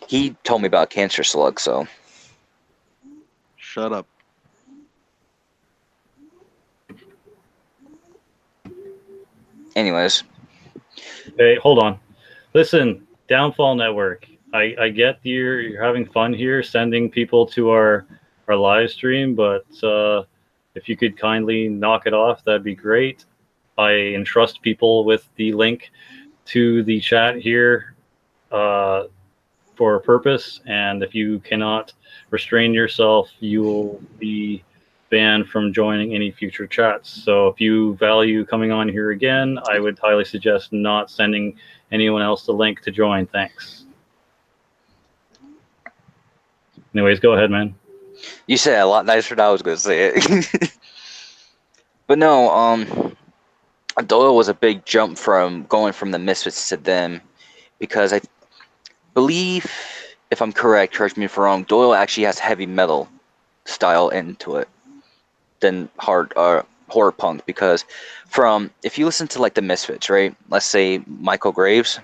He told me about Cancer Slug, so. Shut up. Anyways. Hey, hold on. Listen, Downfall Network. I get you're having fun here, sending people to our live stream, but if you could kindly knock it off, that'd be great. I entrust people with the link to the chat here for a purpose, and if you cannot restrain yourself, you will be banned from joining any future chats. So if you value coming on here again, I would highly suggest not sending anyone else the link to join. Thanks. Anyways, go ahead, man. You said it a lot nicer than I was going to say it. But no, Doyle was a big jump from going from the Misfits to them, because I believe, if I'm correct me if I'm wrong, Doyle actually has heavy metal style into it than horror punk, because if you listen to like the Misfits, right? Let's say Michael Graves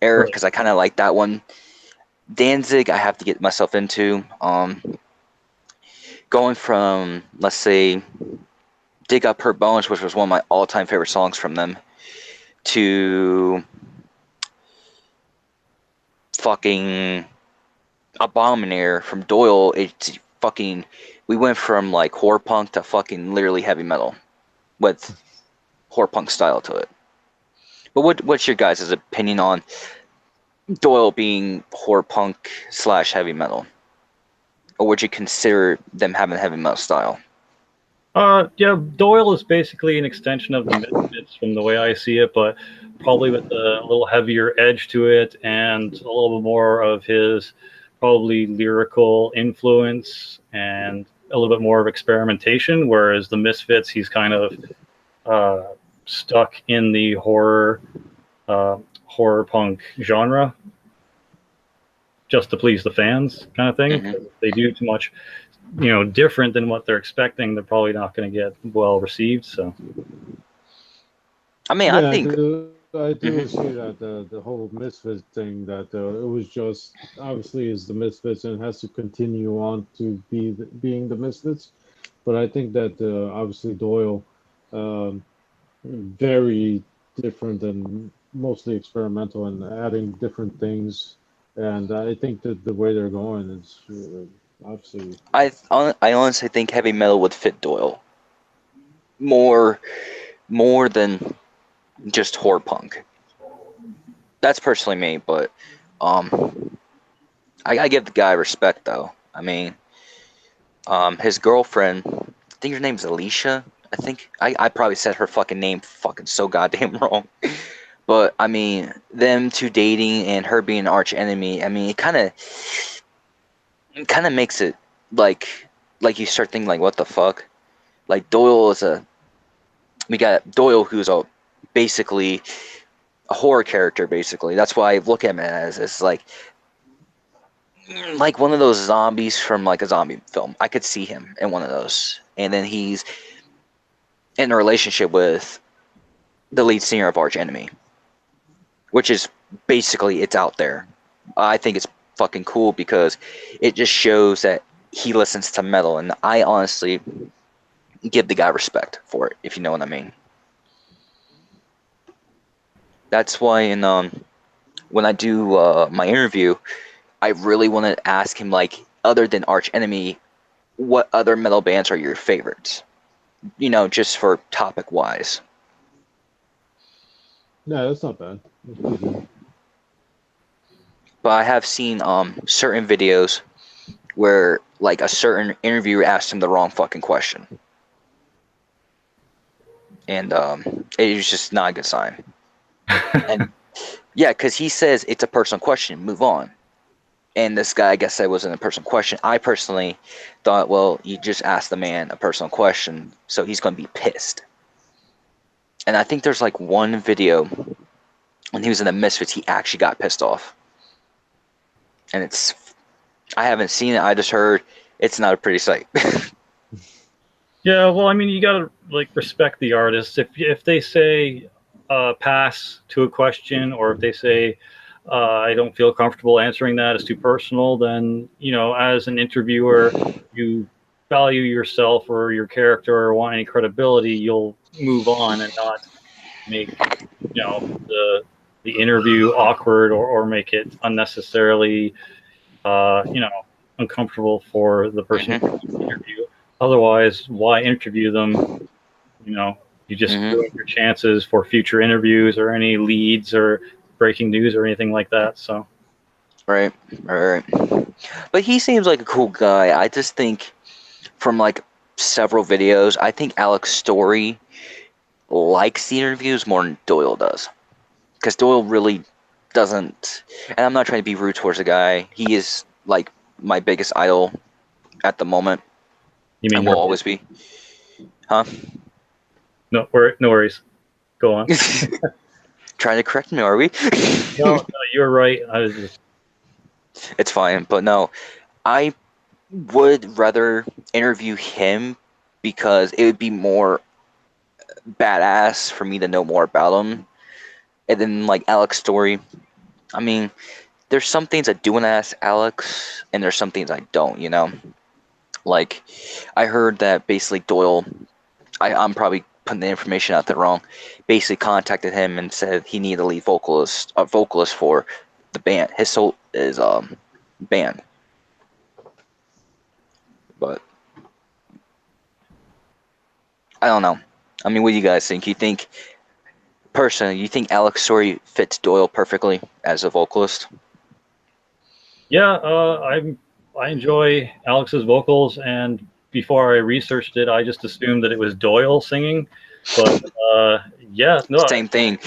era, because I kind of like that one. Danzig, I have to get myself into. Going from, let's say, Dig Up Her Bones, which was one of my all-time favorite songs from them, to fucking Abominator from Doyle. It's fucking, we went from like horror punk to fucking literally heavy metal with horror punk style to it. But what's your guys' opinion on Doyle being horror punk / heavy metal? Or would you consider them having heavy metal style? Yeah, Doyle is basically an extension of the Misfits from the way I see it, but probably with a little heavier edge to it and a little bit more of his probably lyrical influence and a little bit more of experimentation, whereas the Misfits, he's kind of stuck in the horror punk genre just to please the fans kind of thing. Mm-hmm. If they do too much different than what they're expecting, they're probably not going to get well received. So I mean, Yeah, I think I do see that the whole Misfits thing, that it was just obviously is the Misfits and has to continue on to being the Misfits. But I think that obviously Doyle, very different and mostly experimental and adding different things and I think that the way they're going is obviously. I honestly think heavy metal would fit Doyle more than just horror punk. That's personally me, but I gotta give the guy respect though. I mean, his girlfriend, I think her name's Alicia. I think I probably said her fucking name fucking so goddamn wrong. But I mean, them two dating and her being an arch enemy. I mean, it kind of makes it like you start thinking like, what the fuck? Like we got Doyle who's basically a horror character. Basically, that's why I look at him as it's like one of those zombies from like a zombie film. I could see him in one of those, and then he's in a relationship with the lead singer of Arch Enemy, which is basically, it's out there. I think it's fucking cool because it just shows that he listens to metal, and I honestly give the guy respect for it, if you know what I mean. That's why when I do my interview, I really want to ask him, like, other than Arch Enemy, what other metal bands are your favorites? You know, just for topic wise. No, that's not bad. That's pretty good. But I have seen certain videos where like a certain interviewer asked him the wrong fucking question, and it was just not a good sign. And yeah, because he says it's a personal question, move on. And this guy, I guess, that wasn't a personal question. I personally thought, well, you just asked the man a personal question, so he's going to be pissed. And I think there's like one video when he was in the Misfits, he actually got pissed off. And I haven't seen it. I just heard it's not a pretty sight. Yeah, well, I mean, you gotta like respect the artists. If they say pass to a question, or if they say I don't feel comfortable answering that, it's too personal, then, you know, as an interviewer, you value yourself or your character or want any credibility, you'll move on and not make, you know, the interview awkward, or make it unnecessarily you know, uncomfortable for the person to interview. Otherwise, why interview them? You know, you just ruin your chances for future interviews or any leads or breaking news or anything like that. So, Right. But he seems like a cool guy. I just think from like several videos, I think Alex Story likes the interviews more than Doyle does. Because Doyle really doesn't, and I'm not trying to be rude towards the guy. He is like my biggest idol at the moment. you mean And will always be. Huh? no worries. Go on. Trying to correct me, are we? No, you're right. I was just It's fine, but no, I would rather interview him because it would be more badass for me to know more about him. And then like Alex Story, I mean, there's some things I do want to ask Alex, and there's some things I don't, you know? Like, I heard that basically Doyle, I'm probably putting the information out there wrong, basically contacted him and said he needed a lead vocalist for the band. His soul is band. But I don't know. I mean, what do you guys think? You think Alex Story fits Doyle perfectly as a vocalist? yeah. I enjoy Alex's vocals, and before I researched it, I just assumed that it was Doyle singing. But yeah, no, Same thing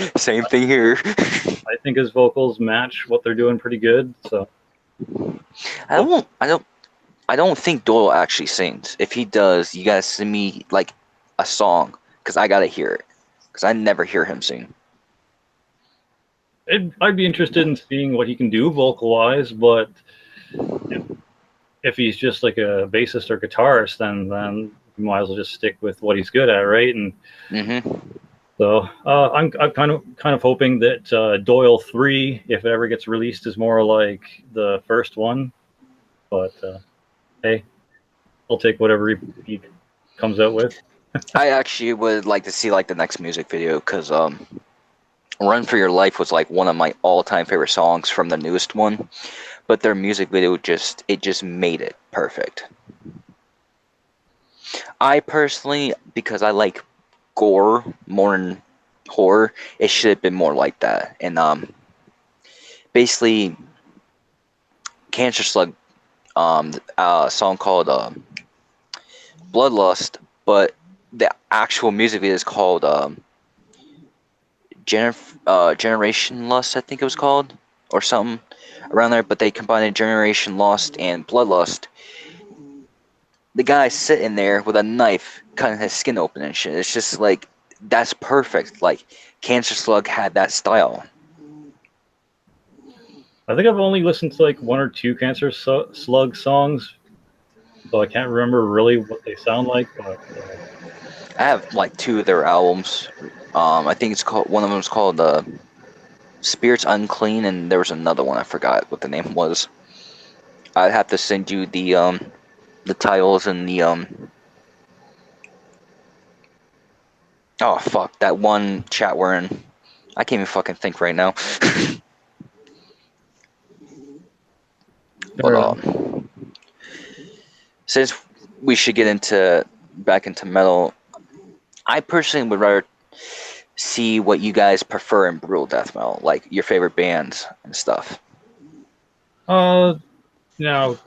here. I think his vocals match what they're doing pretty good. So I don't think Doyle actually sings. If he does, you guys send me like a song, because I gotta hear it, because I never hear him sing. I'd be interested in seeing what he can do vocal-wise, but if he's just like a bassist or guitarist, then you might as well just stick with what he's good at, right? And so I'm kind of hoping that Doyle 3, if it ever gets released, is more like the first one. But hey, I'll take whatever he comes out with. I actually would like to see like the next music video, because Run for Your Life was like one of my all-time favorite songs from the newest one, but their music video just made it perfect. I personally, because I like gore more than horror, it should have been more like that. And basically, Cancer Slug, a song called Bloodlust, but the actual music video is called Generation Lust, I think it was called, or something around there. But they combined Generation Lost and Bloodlust. The guy sitting there with a knife cutting his skin open and shit. It's just like, that's perfect. Like, Cancer Slug had that style. I think I've only listened to like one or two Cancer Slug songs, so I can't remember really what they sound like. But I have like 2 of their albums. I think it's called, one of them is called Spirits Unclean, and there was another one, I forgot what the name was. I'd have to send you the titles and the oh fuck, that one chat we're in. I can't even fucking think right now. But since we should get back into metal, I personally would rather see what you guys prefer in brutal death metal, like your favorite bands and stuff. now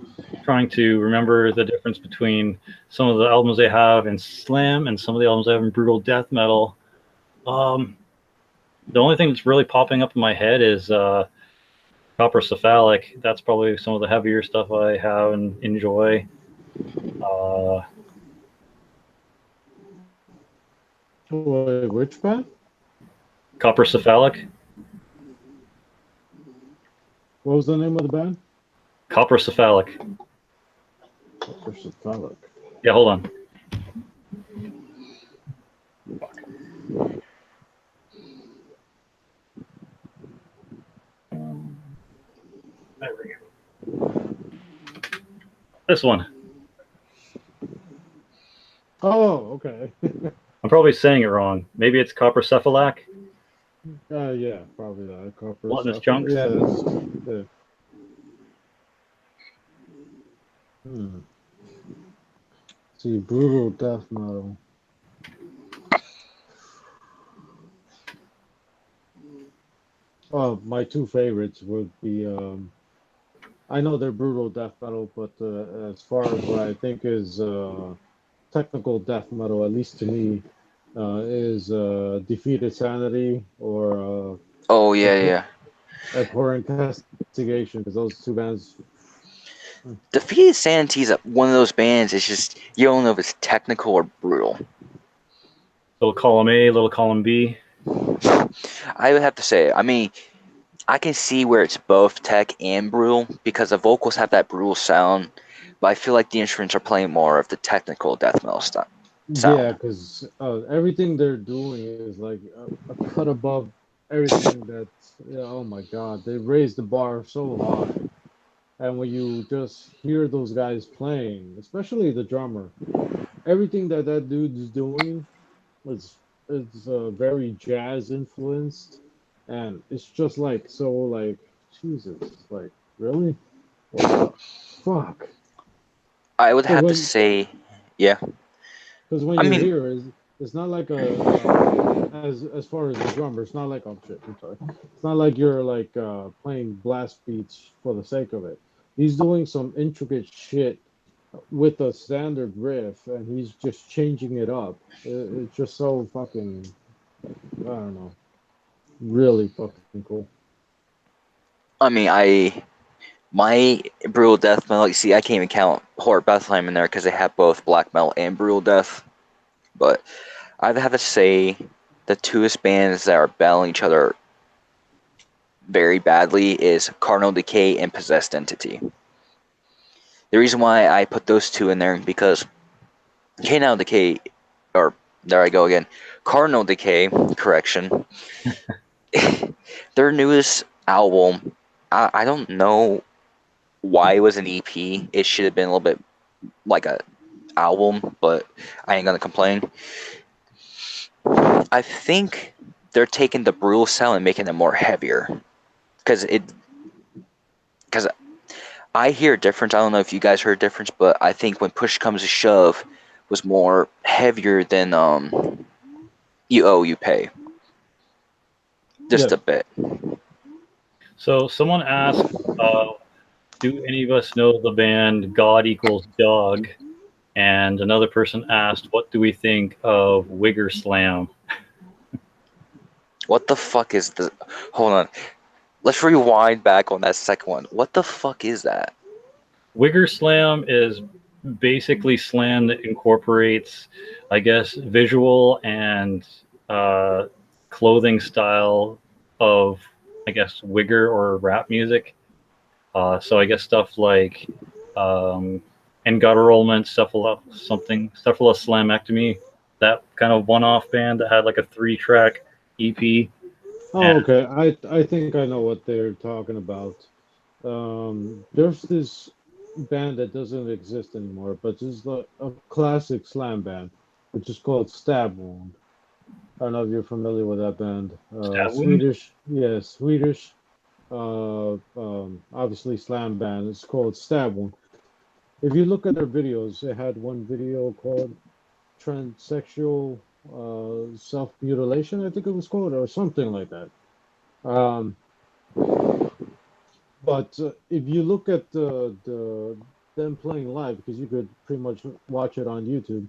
trying to remember the difference between some of the albums they have in slam and some of the albums they have in brutal death metal. The only thing that's really popping up in my head is Copper Cephalic. That's probably some of the heavier stuff I have and enjoy. Wait, which band? Copper Cephalic. What was the name of the band? Copper Cephalic. Copper Cephalic. Yeah, hold on. There we go. This one. Oh, okay. I'm probably saying it wrong. Maybe it's Copper Cephalac. Yeah, probably that. Copper Gluttonous Cephalic. Chunks? Yeah, yeah. See, brutal death metal. Oh, my 2 favorites would be. I know they're brutal death metal, but as far as what I think is technical death metal, at least to me, is Defeated Sanity or Oh yeah. Abhorrent Castigation, because those 2 bands. Defeated Sanity is one of those bands. It's just, you don't know if it's technical or brutal. Little column A, little column B. I would have to say, I mean, I can see where it's both tech and brutal because the vocals have that brutal sound, but I feel like the instruments are playing more of the technical death metal stuff. Yeah, because everything they're doing is like a cut above everything that's. Yeah, oh my god, they raised the bar so high. And when you just hear those guys playing, especially the drummer, everything that dude's doing is very jazz influenced, and it's just like so like Jesus, like really, what the fuck? I would have to say, yeah. Because when I you mean, hear it's not like as far as the drummer, it's not like, oh shit, I'm sorry. It's not like you're like playing blast beats for the sake of it. He's doing some intricate shit with a standard riff, and he's just changing it up. It's just so fucking, I don't know, really fucking cool. I mean, my brutal death metal. You see, I can't even count Horror Bethlehem in there because they have both black metal and brutal death. But I'd have to say the 2 bands that are battling each other very badly is Carnal Decay and Possessed Entity. The reason why I put those 2 in there because Carnal Decay, or there I go again, Carnal Decay, correction. Their newest album, I don't know why it was an EP. It should have been a little bit like a album, but I ain't gonna complain. I think they're taking the brutal sound and making it more heavier. Because I hear a difference. I don't know if you guys heard a difference, but I think when push comes to shove was more heavier than you pay. Just a bit. So someone asked, do any of us know the band God Equals Dog? And another person asked, what do we think of Wigger Slam? What the fuck is the... Hold on. Let's rewind back on that second one. What the fuck is that? Wigger Slam is basically slam that incorporates, I guess, visual and clothing style of, I guess, wigger or rap music. So I guess stuff like Engutteralment, Cephala Slamectomy, that kind of one-off band that had like a 3-track EP. Oh, okay. I think I know what they're talking about. There's this band that doesn't exist anymore, but it's a classic slam band, which is called Stab Wound. I don't know if you're familiar with that band. Swedish, yeah, Swedish. Obviously slam band. It's called Stab Wound. If you look at their videos, they had one video called Transsexual Self-Mutilation, I think it was called, or something like that. But if you look at them playing live, because you could pretty much watch it on YouTube,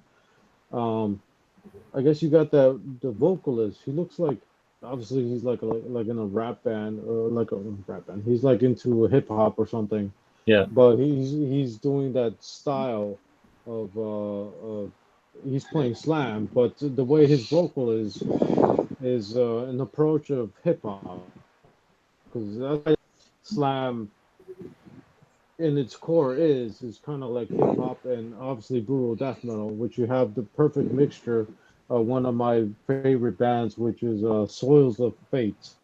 I guess you got the vocalist. He looks like, obviously he's like in a rap band, or like a rap band. He's like into hip hop or something. Yeah. But he's doing that style of he's playing slam, but the way his vocal is an approach of hip hop, because that's what slam in its core is kind of like hip hop and obviously brutal death metal, which you have the perfect mixture. One of my favorite bands, which is Soils of Fate,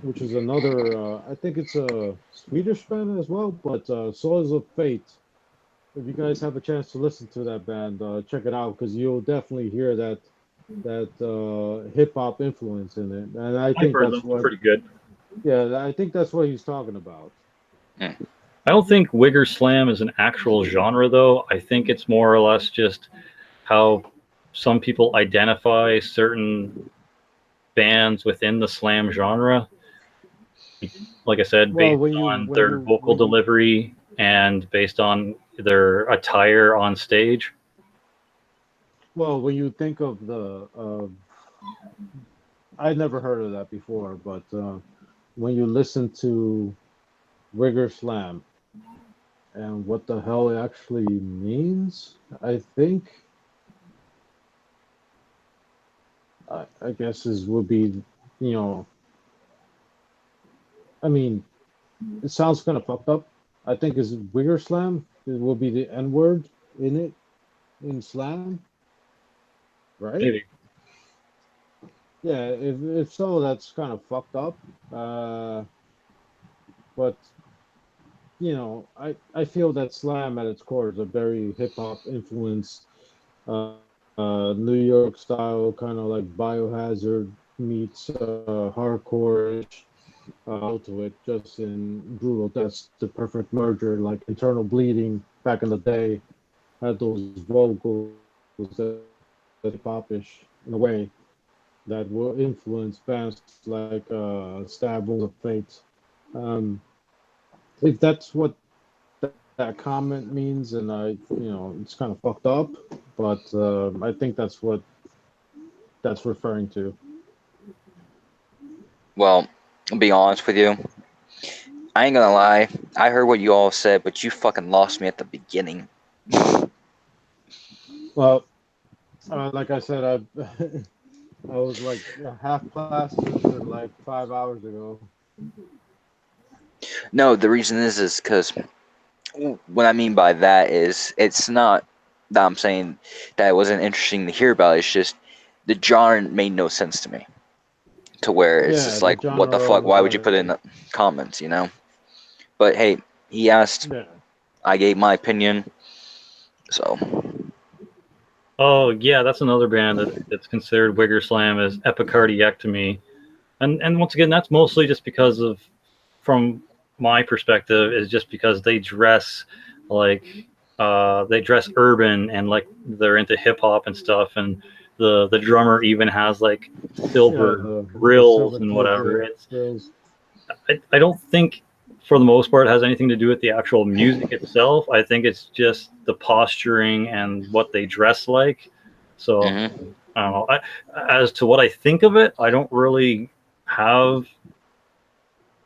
which is another, I think it's a Swedish band as well, but Soils of Fate, if you guys have a chance to listen to that band, check it out, because you'll definitely hear that hip hop influence in it, and I think that's what pretty good. Yeah, I think that's what he's talking about. I don't think Wigger Slam is an actual genre, though. I think it's more or less just how some people identify certain bands within the slam genre. Like I said, based on their vocal delivery and based on their attire on stage. Well, when you think of I'd never heard of that before, but when you listen to Wigger Slam and what the hell it actually means, I think, I guess would be, I mean, it sounds kind of fucked up. I think is Wigger Slam, it will be the N word in it, in slam, right? Maybe. Yeah, if so, that's kind of fucked up. But I feel that slam at its core is a very hip hop influenced, New York style, kind of like Biohazard meets hardcore to it, just in brutal. That's the perfect merger, like Internal Bleeding back in the day had those vocals that hip hop-ish in a way that will influence bands like Stab Wound of Fate. If that's what that comment means, and it's kind of fucked up, but I think that's what that's referring to. Well, I'll be honest with you. I ain't gonna lie. I heard what you all said, but you fucking lost me at the beginning. Well, like I said, I was like half class like 5 hours ago. No, the reason is because what I mean by that is it's not that I'm saying that it wasn't interesting to hear about. It's just the genre made no sense to me. To where it's just like, what the fuck? Why would you put it in the comments, But hey, he asked. Yeah. I gave my opinion. So. Oh yeah, that's another band that's considered Wigger Slam is Epicardiectomy, and once again, that's mostly just because of, from my perspective, is just because they dress like they dress urban and like they're into hip hop and stuff, and the drummer even has like Yeah, silver the grills silver and tip whatever. grills. I don't think for the most part it has anything to do with the actual music itself. I think it's just the posturing and what they dress like. So Hmm. I don't know. As to what I think of it, I don't really have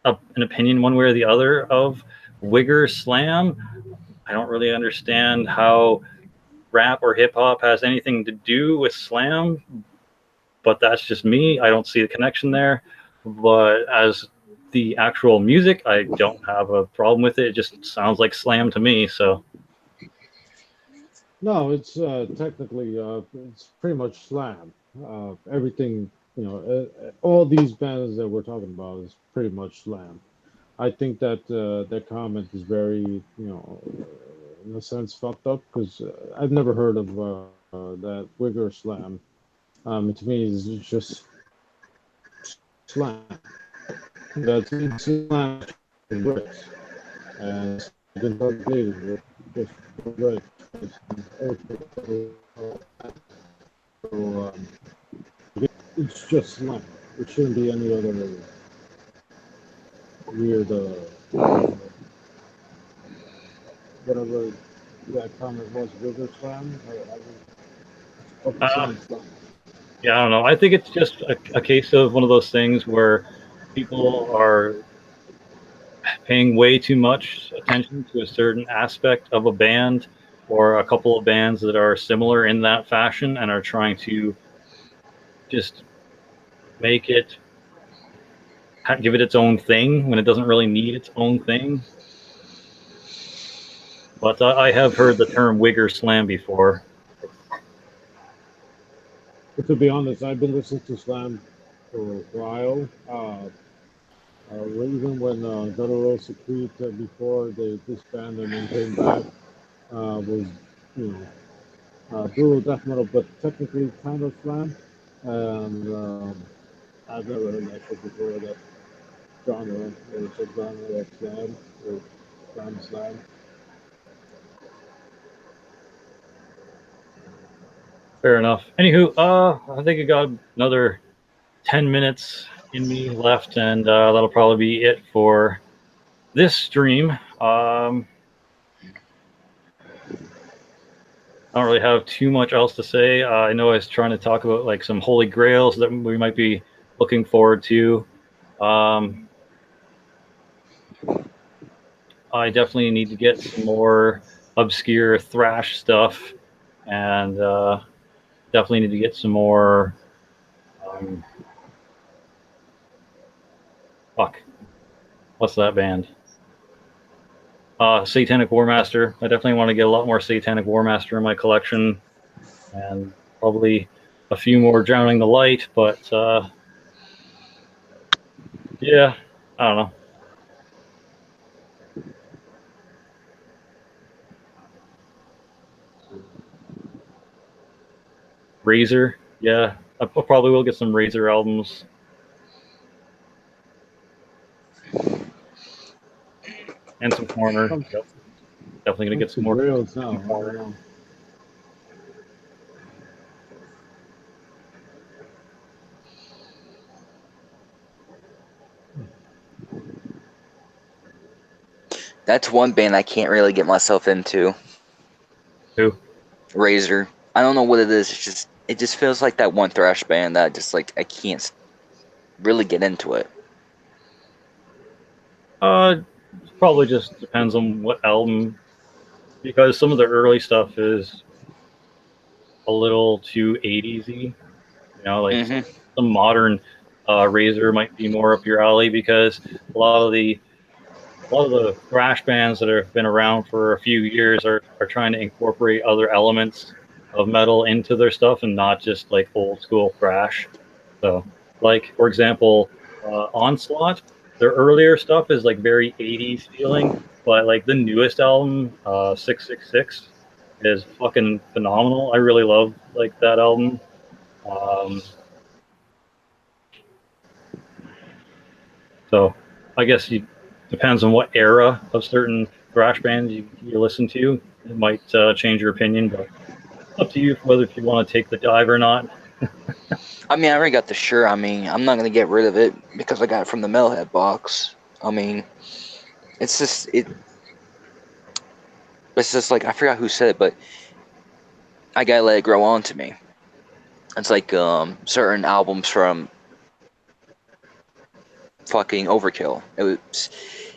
an opinion one way or the other of Wigger Slam. I don't really understand how rap or hip hop has anything to do with slam, but that's just me. I don't see the connection there. But as the actual music, I don't have a problem with it. It just sounds like slam to me. So No, it's technically it's pretty much slam. Everything, all these bands that we're talking about is pretty much slam. I think that that comment is very, in a sense, fucked up because I've never heard of that Wigger Slam. To me, it's just slam. That's it's slam lyrics, and it's been updated with just lyrics. So it's just slang. It shouldn't be any other weird, whatever that comment was, bigger slang. I fucking uh, slang slang. yeah, I don't know. I think it's just a case of one of those things where people are paying way too much attention to a certain aspect of a band or a couple of bands that are similar in that fashion and are trying to just make it give it its own thing when it doesn't really need its own thing. But I have heard the term Wigger Slam before. But to be honest, I've been listening to slam for a while. Even when Doyle Creed before they disbanded and then came back, was you know brutal death metal, but technically kind of slam. And I've never heard that shit before. That genre, or genre of slam, or slam. Fair enough. Anywho, I think I got another 10 minutes in me left, and that'll probably be it for this stream. I don't really have too much else to say. I know I was trying to talk about like some holy grails that we might be looking forward to. I definitely need to get some more obscure thrash stuff, and definitely need to get some more. Um, fuck, what's that band? Satanic Warmaster. I definitely want to get a lot more Satanic Warmaster in my collection, and probably a few more Drowning the Light. But yeah, I don't know. Razor, yeah, I probably will get some Razor albums. And some Corner. Yep. Definitely gonna get some more Grails now. Corner. That's one band I can't really get myself into. Who? Razor. I don't know what it is. It just feels like that one thrash band that just like I can't really get into it. Probably just depends on what album, because some of the early stuff is a little too 80s-y. Like Hmm. some modern Razor might be more up your alley, because a lot of the thrash bands that have been around for a few years are trying to incorporate other elements of metal into their stuff and not just like old school thrash. So, like for example, Onslaught, their earlier stuff is like very 80s feeling, but like the newest album, 666, is fucking phenomenal. I really love like that album. So I guess it depends on what era of certain thrash bands you listen to. It might change your opinion, but it's up to you whether if you want to take the dive or not. I mean, I already got the shirt. I mean, I'm not gonna get rid of it because I got it from the Metalhead box. I mean, it's just It's just like I forgot who said it, but I gotta let it grow on to me. It's like certain albums from fucking Overkill. It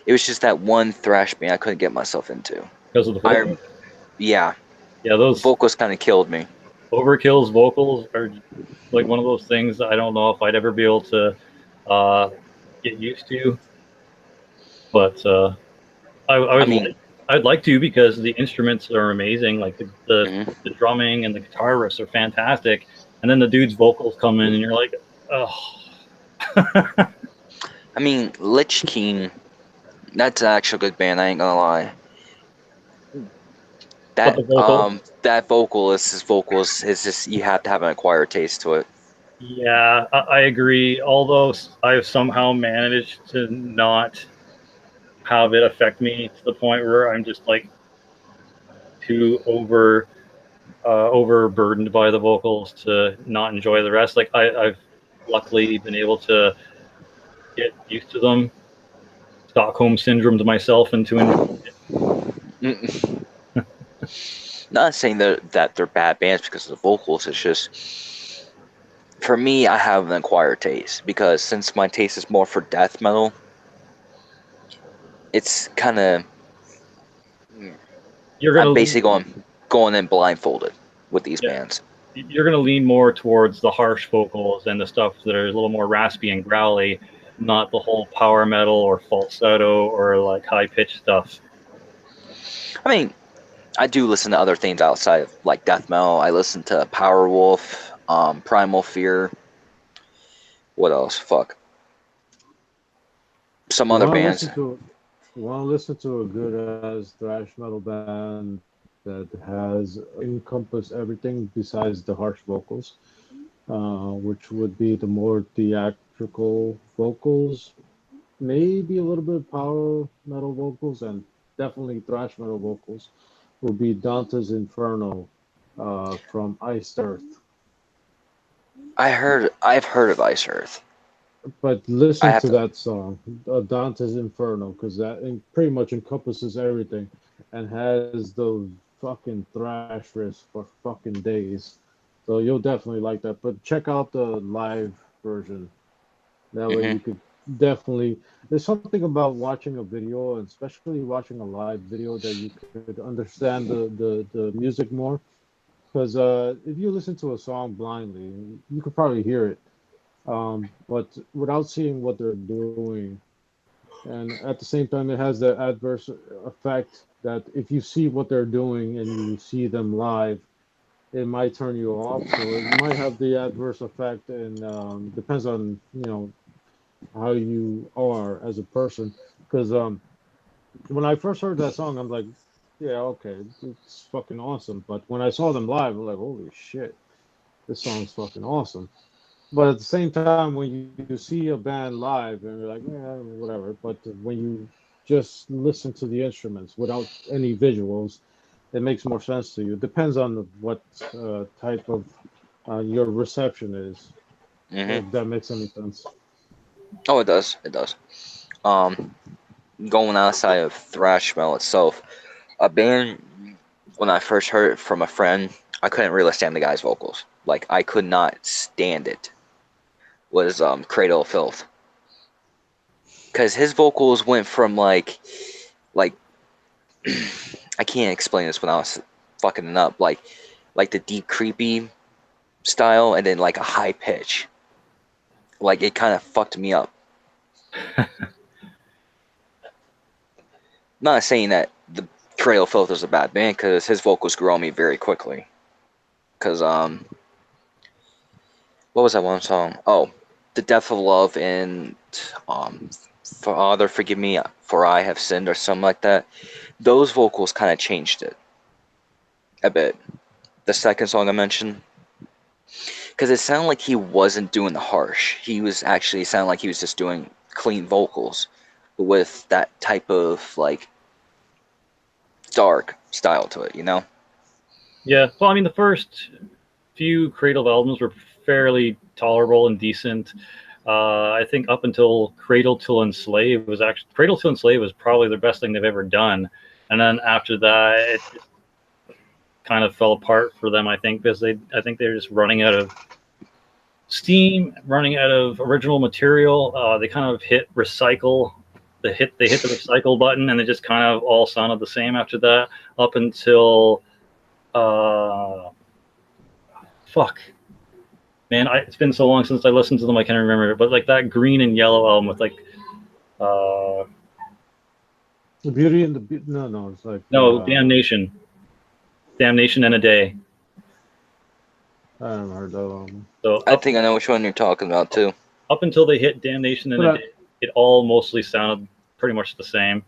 was just that one thrash band I couldn't get myself into. Because of the vocals. Yeah, Those vocals kind of killed me. Overkill's vocals are like one of those things that I don't know if I'd ever be able to get used to. But I'd like to because the instruments are amazing. Like the drumming and the guitar riffs are fantastic. And then the dude's vocals come in and you're like, oh. I mean, Lich King, that's an actual good band, I ain't gonna lie. That vocalist, his vocals is just, you have to have an acquired taste to it. Yeah, I agree. Although I've somehow managed to not have it affect me to the point where I'm just like too overburdened by the vocals to not enjoy the rest. Like I've luckily been able to get used to them, Stockholm syndrome to myself, and to enjoy it. Not saying that they're bad bands because of the vocals. It's just, for me, I have an acquired taste because since my taste is more for death metal, it's kind of, I'm basically going in blindfolded with these bands. You're going to lean more towards the harsh vocals and the stuff that are a little more raspy and growly, not the whole power metal or falsetto or like high pitched stuff. I mean, I do listen to other things outside of like death metal. I listen to Powerwolf, Primal Fear. What else? Fuck. Some other bands. You want to listen to a good ass thrash metal band that has encompassed everything besides the harsh vocals, which would be the more theatrical vocals, maybe a little bit of power metal vocals, and definitely thrash metal vocals, would be Dante's Inferno from Iced Earth. I've heard of Iced Earth. But listen to that song, Dante's Inferno, because that pretty much encompasses everything and has those fucking thrash riffs for fucking days. So you'll definitely like that. But check out the live version. That way you could definitely... There's something about watching a video, and especially watching a live video, that you could understand the music more. Because if you listen to a song blindly, you could probably hear it. But without seeing what they're doing, and at the same time, it has the adverse effect that if you see what they're doing and you see them live, it might turn you off. So it might have the adverse effect, and depends on how you are as a person. Because when I first heard that song, I'm like, yeah, okay, it's fucking awesome. But when I saw them live, I'm like, holy shit, this song's fucking awesome. But at the same time, when you see a band live and you're like, yeah, whatever. But when you just listen to the instruments without any visuals, it makes more sense to you. It depends on what type of your reception is. If that makes any sense. Oh, it does. It does. Going outside of thrash metal itself, a band, when I first heard it from a friend, I couldn't really stand the guy's vocals. Like, I could not stand it. Was Cradle of Filth. Because his vocals went from like I can't explain this without fucking it up. Like the deep creepy style, and then like a high pitch. Like, it kind of fucked me up. Not saying that the Cradle of Filth is a bad band, because his vocals grew on me very quickly. Because what was that one song? Oh, The Death of Love and Father Forgive Me for I Have Sinned, or something like that. Those vocals kind of changed it. a bit. The second song I mentioned, because it sounded like he wasn't doing the harsh. He was actually sounded like he was just doing clean vocals, but with that type of like dark style to it, you know? Yeah. Well, I mean, the first few Cradle albums were fairly tolerable and decent. I think up until Cradle to Enslave was probably the best thing they've ever done, and then after that, it just kind of fell apart for them. I think because I think they're just running out of steam, running out of original material. They kind of hit recycle. They hit the recycle button, and they just kind of all sounded the same after that. Up until fuck. Man, it's been so long since I listened to them, I can't remember. But like that Green and Yellow album with like, The Beauty and the Beast. No, it's like Damnation in a Day. I haven't heard that album. So I think I know which one you're talking about too. up until they hit Damnation in a Day, it all mostly sounded pretty much the same.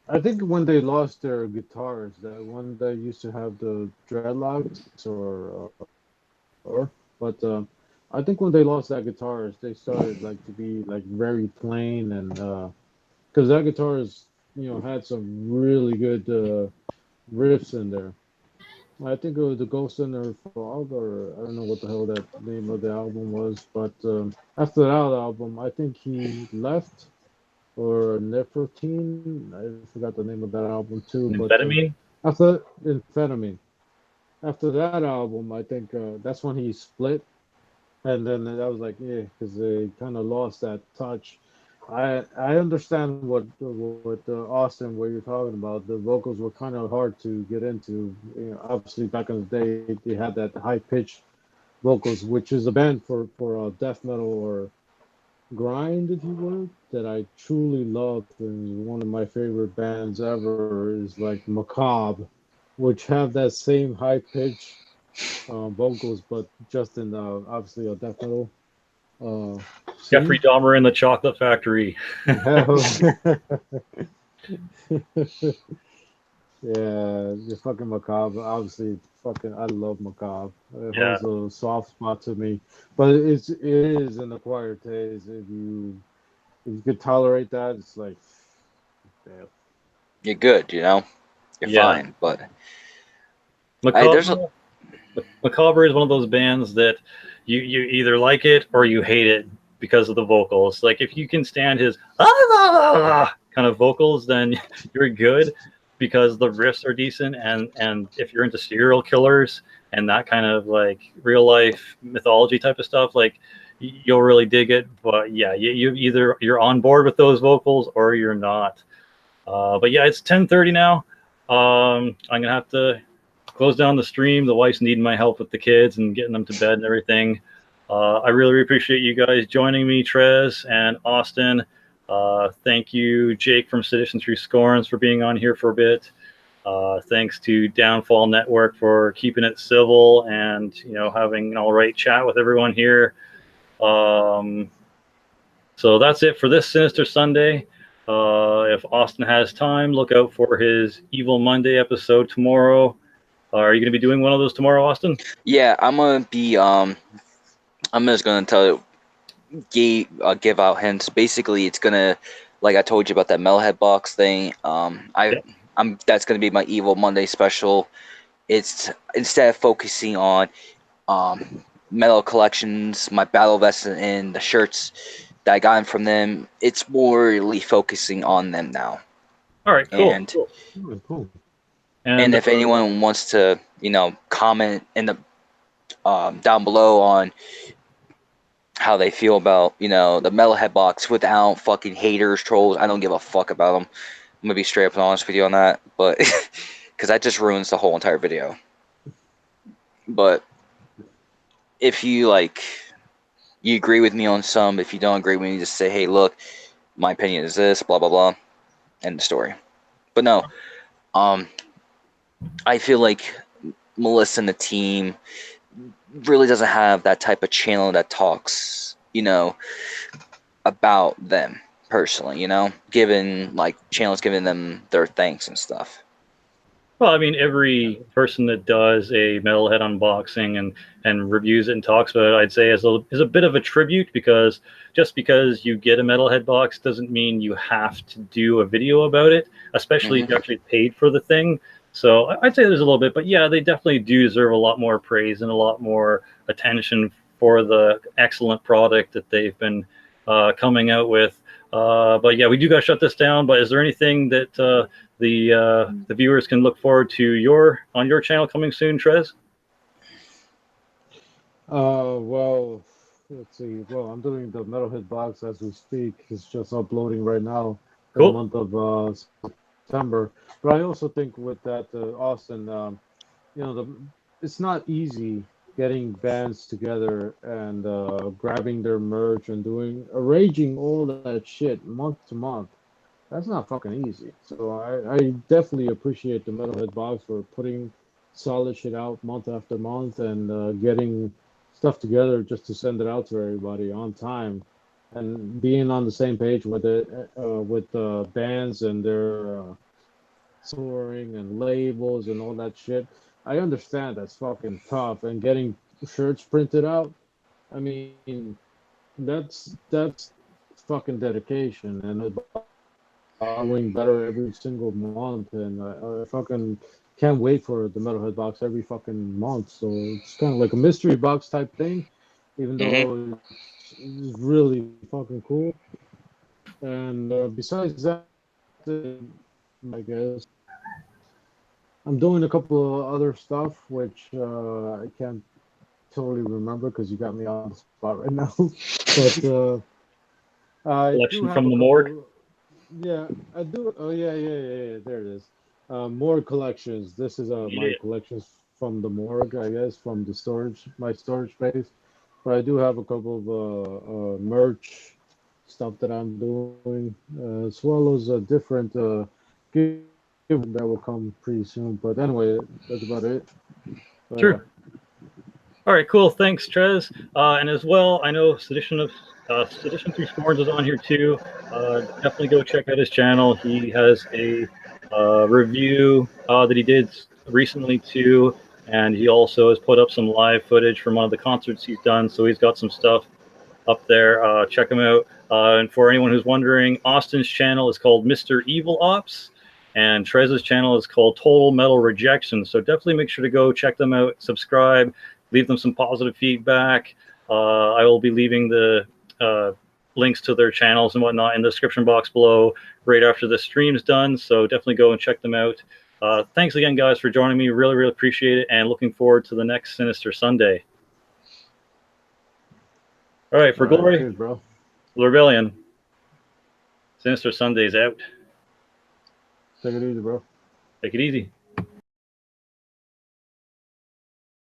I think when they lost their guitars, that one that used to have the dreadlocks, but I think when they lost that guitarist, they started like to be like very plain and because that guitarist, had some really good riffs in there. I think it was the Ghost in the Fog, or I don't know what the hell that name of the album was, but after that album, I think he left. Or Nefertine, I forgot the name of that album too. Amphetamine? But after Amphetamine, after that album, I think that's when he split, and then I was like, yeah, because they kind of lost that touch. I understand what Austin, what you're talking about. The vocals were kind of hard to get into. Obviously, back in the day, they had that high pitched vocals, which is a band for death metal or grind, if you will, that I truly love, and one of my favorite bands ever is like Macabre, which have that same high pitch vocals, but just in obviously a death metal. Jeffrey Dahmer in the Chocolate Factory. Yeah, the fucking Macabre. Obviously, fucking, I love Macabre. It holds a soft spot to me, but it is an acquired taste. If you could tolerate that, it's like, damn. You're good, you're fine. But Macabre is one of those bands that you either like it or you hate it because of the vocals. Like if you can stand his kind of vocals, then you're good because the riffs are decent. And if you're into serial killers and that kind of like real life mythology type of stuff, like you'll really dig it. But yeah, you either you're on board with those vocals or you're not. But yeah, it's 10:30 now. I'm gonna have to close down the stream. The wife's needing my help with the kids and getting them to bed and everything. I really appreciate you guys joining me, Trez and Austin. Thank you, Jake from Sedition Through Scorns, for being on here for a bit. Thanks to Downfall Network for keeping it civil and having an all right chat with everyone here. So that's it for this Sinister Sunday. If Austin has time, look out for his Evil Monday episode tomorrow. Are you going to be doing one of those tomorrow, Austin? Yeah, I'm gonna be. I'm just gonna give out hints. Basically, it's gonna, like I told you about that Metalhead box thing. That's gonna be my Evil Monday special. It's instead of focusing on metal collections, my battle vests, and the shirts that I got from them. It's more really focusing on them now. All right, cool. Cool. And if anyone wants to, comment in the down below on how they feel about, the Metalhead box without fucking haters, trolls, I don't give a fuck about them. I'm gonna be straight up and honest with you on that, but because that just ruins the whole entire video. But if you you agree with me on some, if you don't agree with me, just say, hey, look, my opinion is this, blah blah blah, end the story. But no, I feel like Melissa and the team really doesn't have that type of channel that talks, about them personally, channels giving them their thanks and stuff. Well, I mean, every person that does a metalhead unboxing and reviews it and talks about it, I'd say is a bit of a tribute, because just because you get a metalhead box doesn't mean you have to do a video about it, especially if you actually paid for the thing. So I'd say there's a little bit, but yeah, they definitely do deserve a lot more praise and a lot more attention for the excellent product that they've been coming out with. But yeah, we do got to shut this down. But is there anything that the viewers can look forward to on your channel coming soon, Trez? Well, let's see. Well, I'm doing the Metalhead box as we speak. It's just uploading right now for the Cool. month of September. But I also think with that, Austin, you know, it's not easy getting bands together and grabbing their merch and arranging all that shit month to month. That's not fucking easy. So I definitely appreciate the Metalhead box for putting solid shit out month after month and getting stuff together just to send it out to everybody on time and being on the same page with it with bands and their touring and labels and all that shit. I understand that's fucking tough, and getting shirts printed out. I mean, that's fucking dedication, and doing better every single month, and I fucking can't wait for the Metalhead box every fucking month. So it's kind of like a mystery box type thing, even though it's really fucking cool. And besides that, I guess I'm doing a couple of other stuff which I can't totally remember because you got me on the spot right now. But I do Collection have from a the morgue. couple. Yeah, I do. Oh yeah. There it is. More collections. This is my Yeah. collections from the morgue, I guess, from the my storage space. But I do have a couple of merch stuff that I'm doing, as well as a different giveaway that will come pretty soon. But anyway, that's about it. But, True. All right, cool. Thanks, Trez. And as well, I know Sedition Through Scorns is on here too. Definitely go check out his channel. He has a review that he did recently too, and he also has put up some live footage from one of the concerts he's done. So he's got some stuff up there. Check him out. And for anyone who's wondering, Austin's channel is called Mr. Evil Ops, and Trez's channel is called Total Metal Rejection. So definitely make sure to go check them out, subscribe, leave them some positive feedback. I will be leaving the links to their channels and whatnot in the description box below right after the stream's done. So definitely go and check them out. Thanks again, guys, for joining me. Really, really appreciate it, and looking forward to the next Sinister Sunday. All right, for Glory, cheers, bro. Rebellion, Sinister Sunday's out. Take it easy, bro. Take it easy.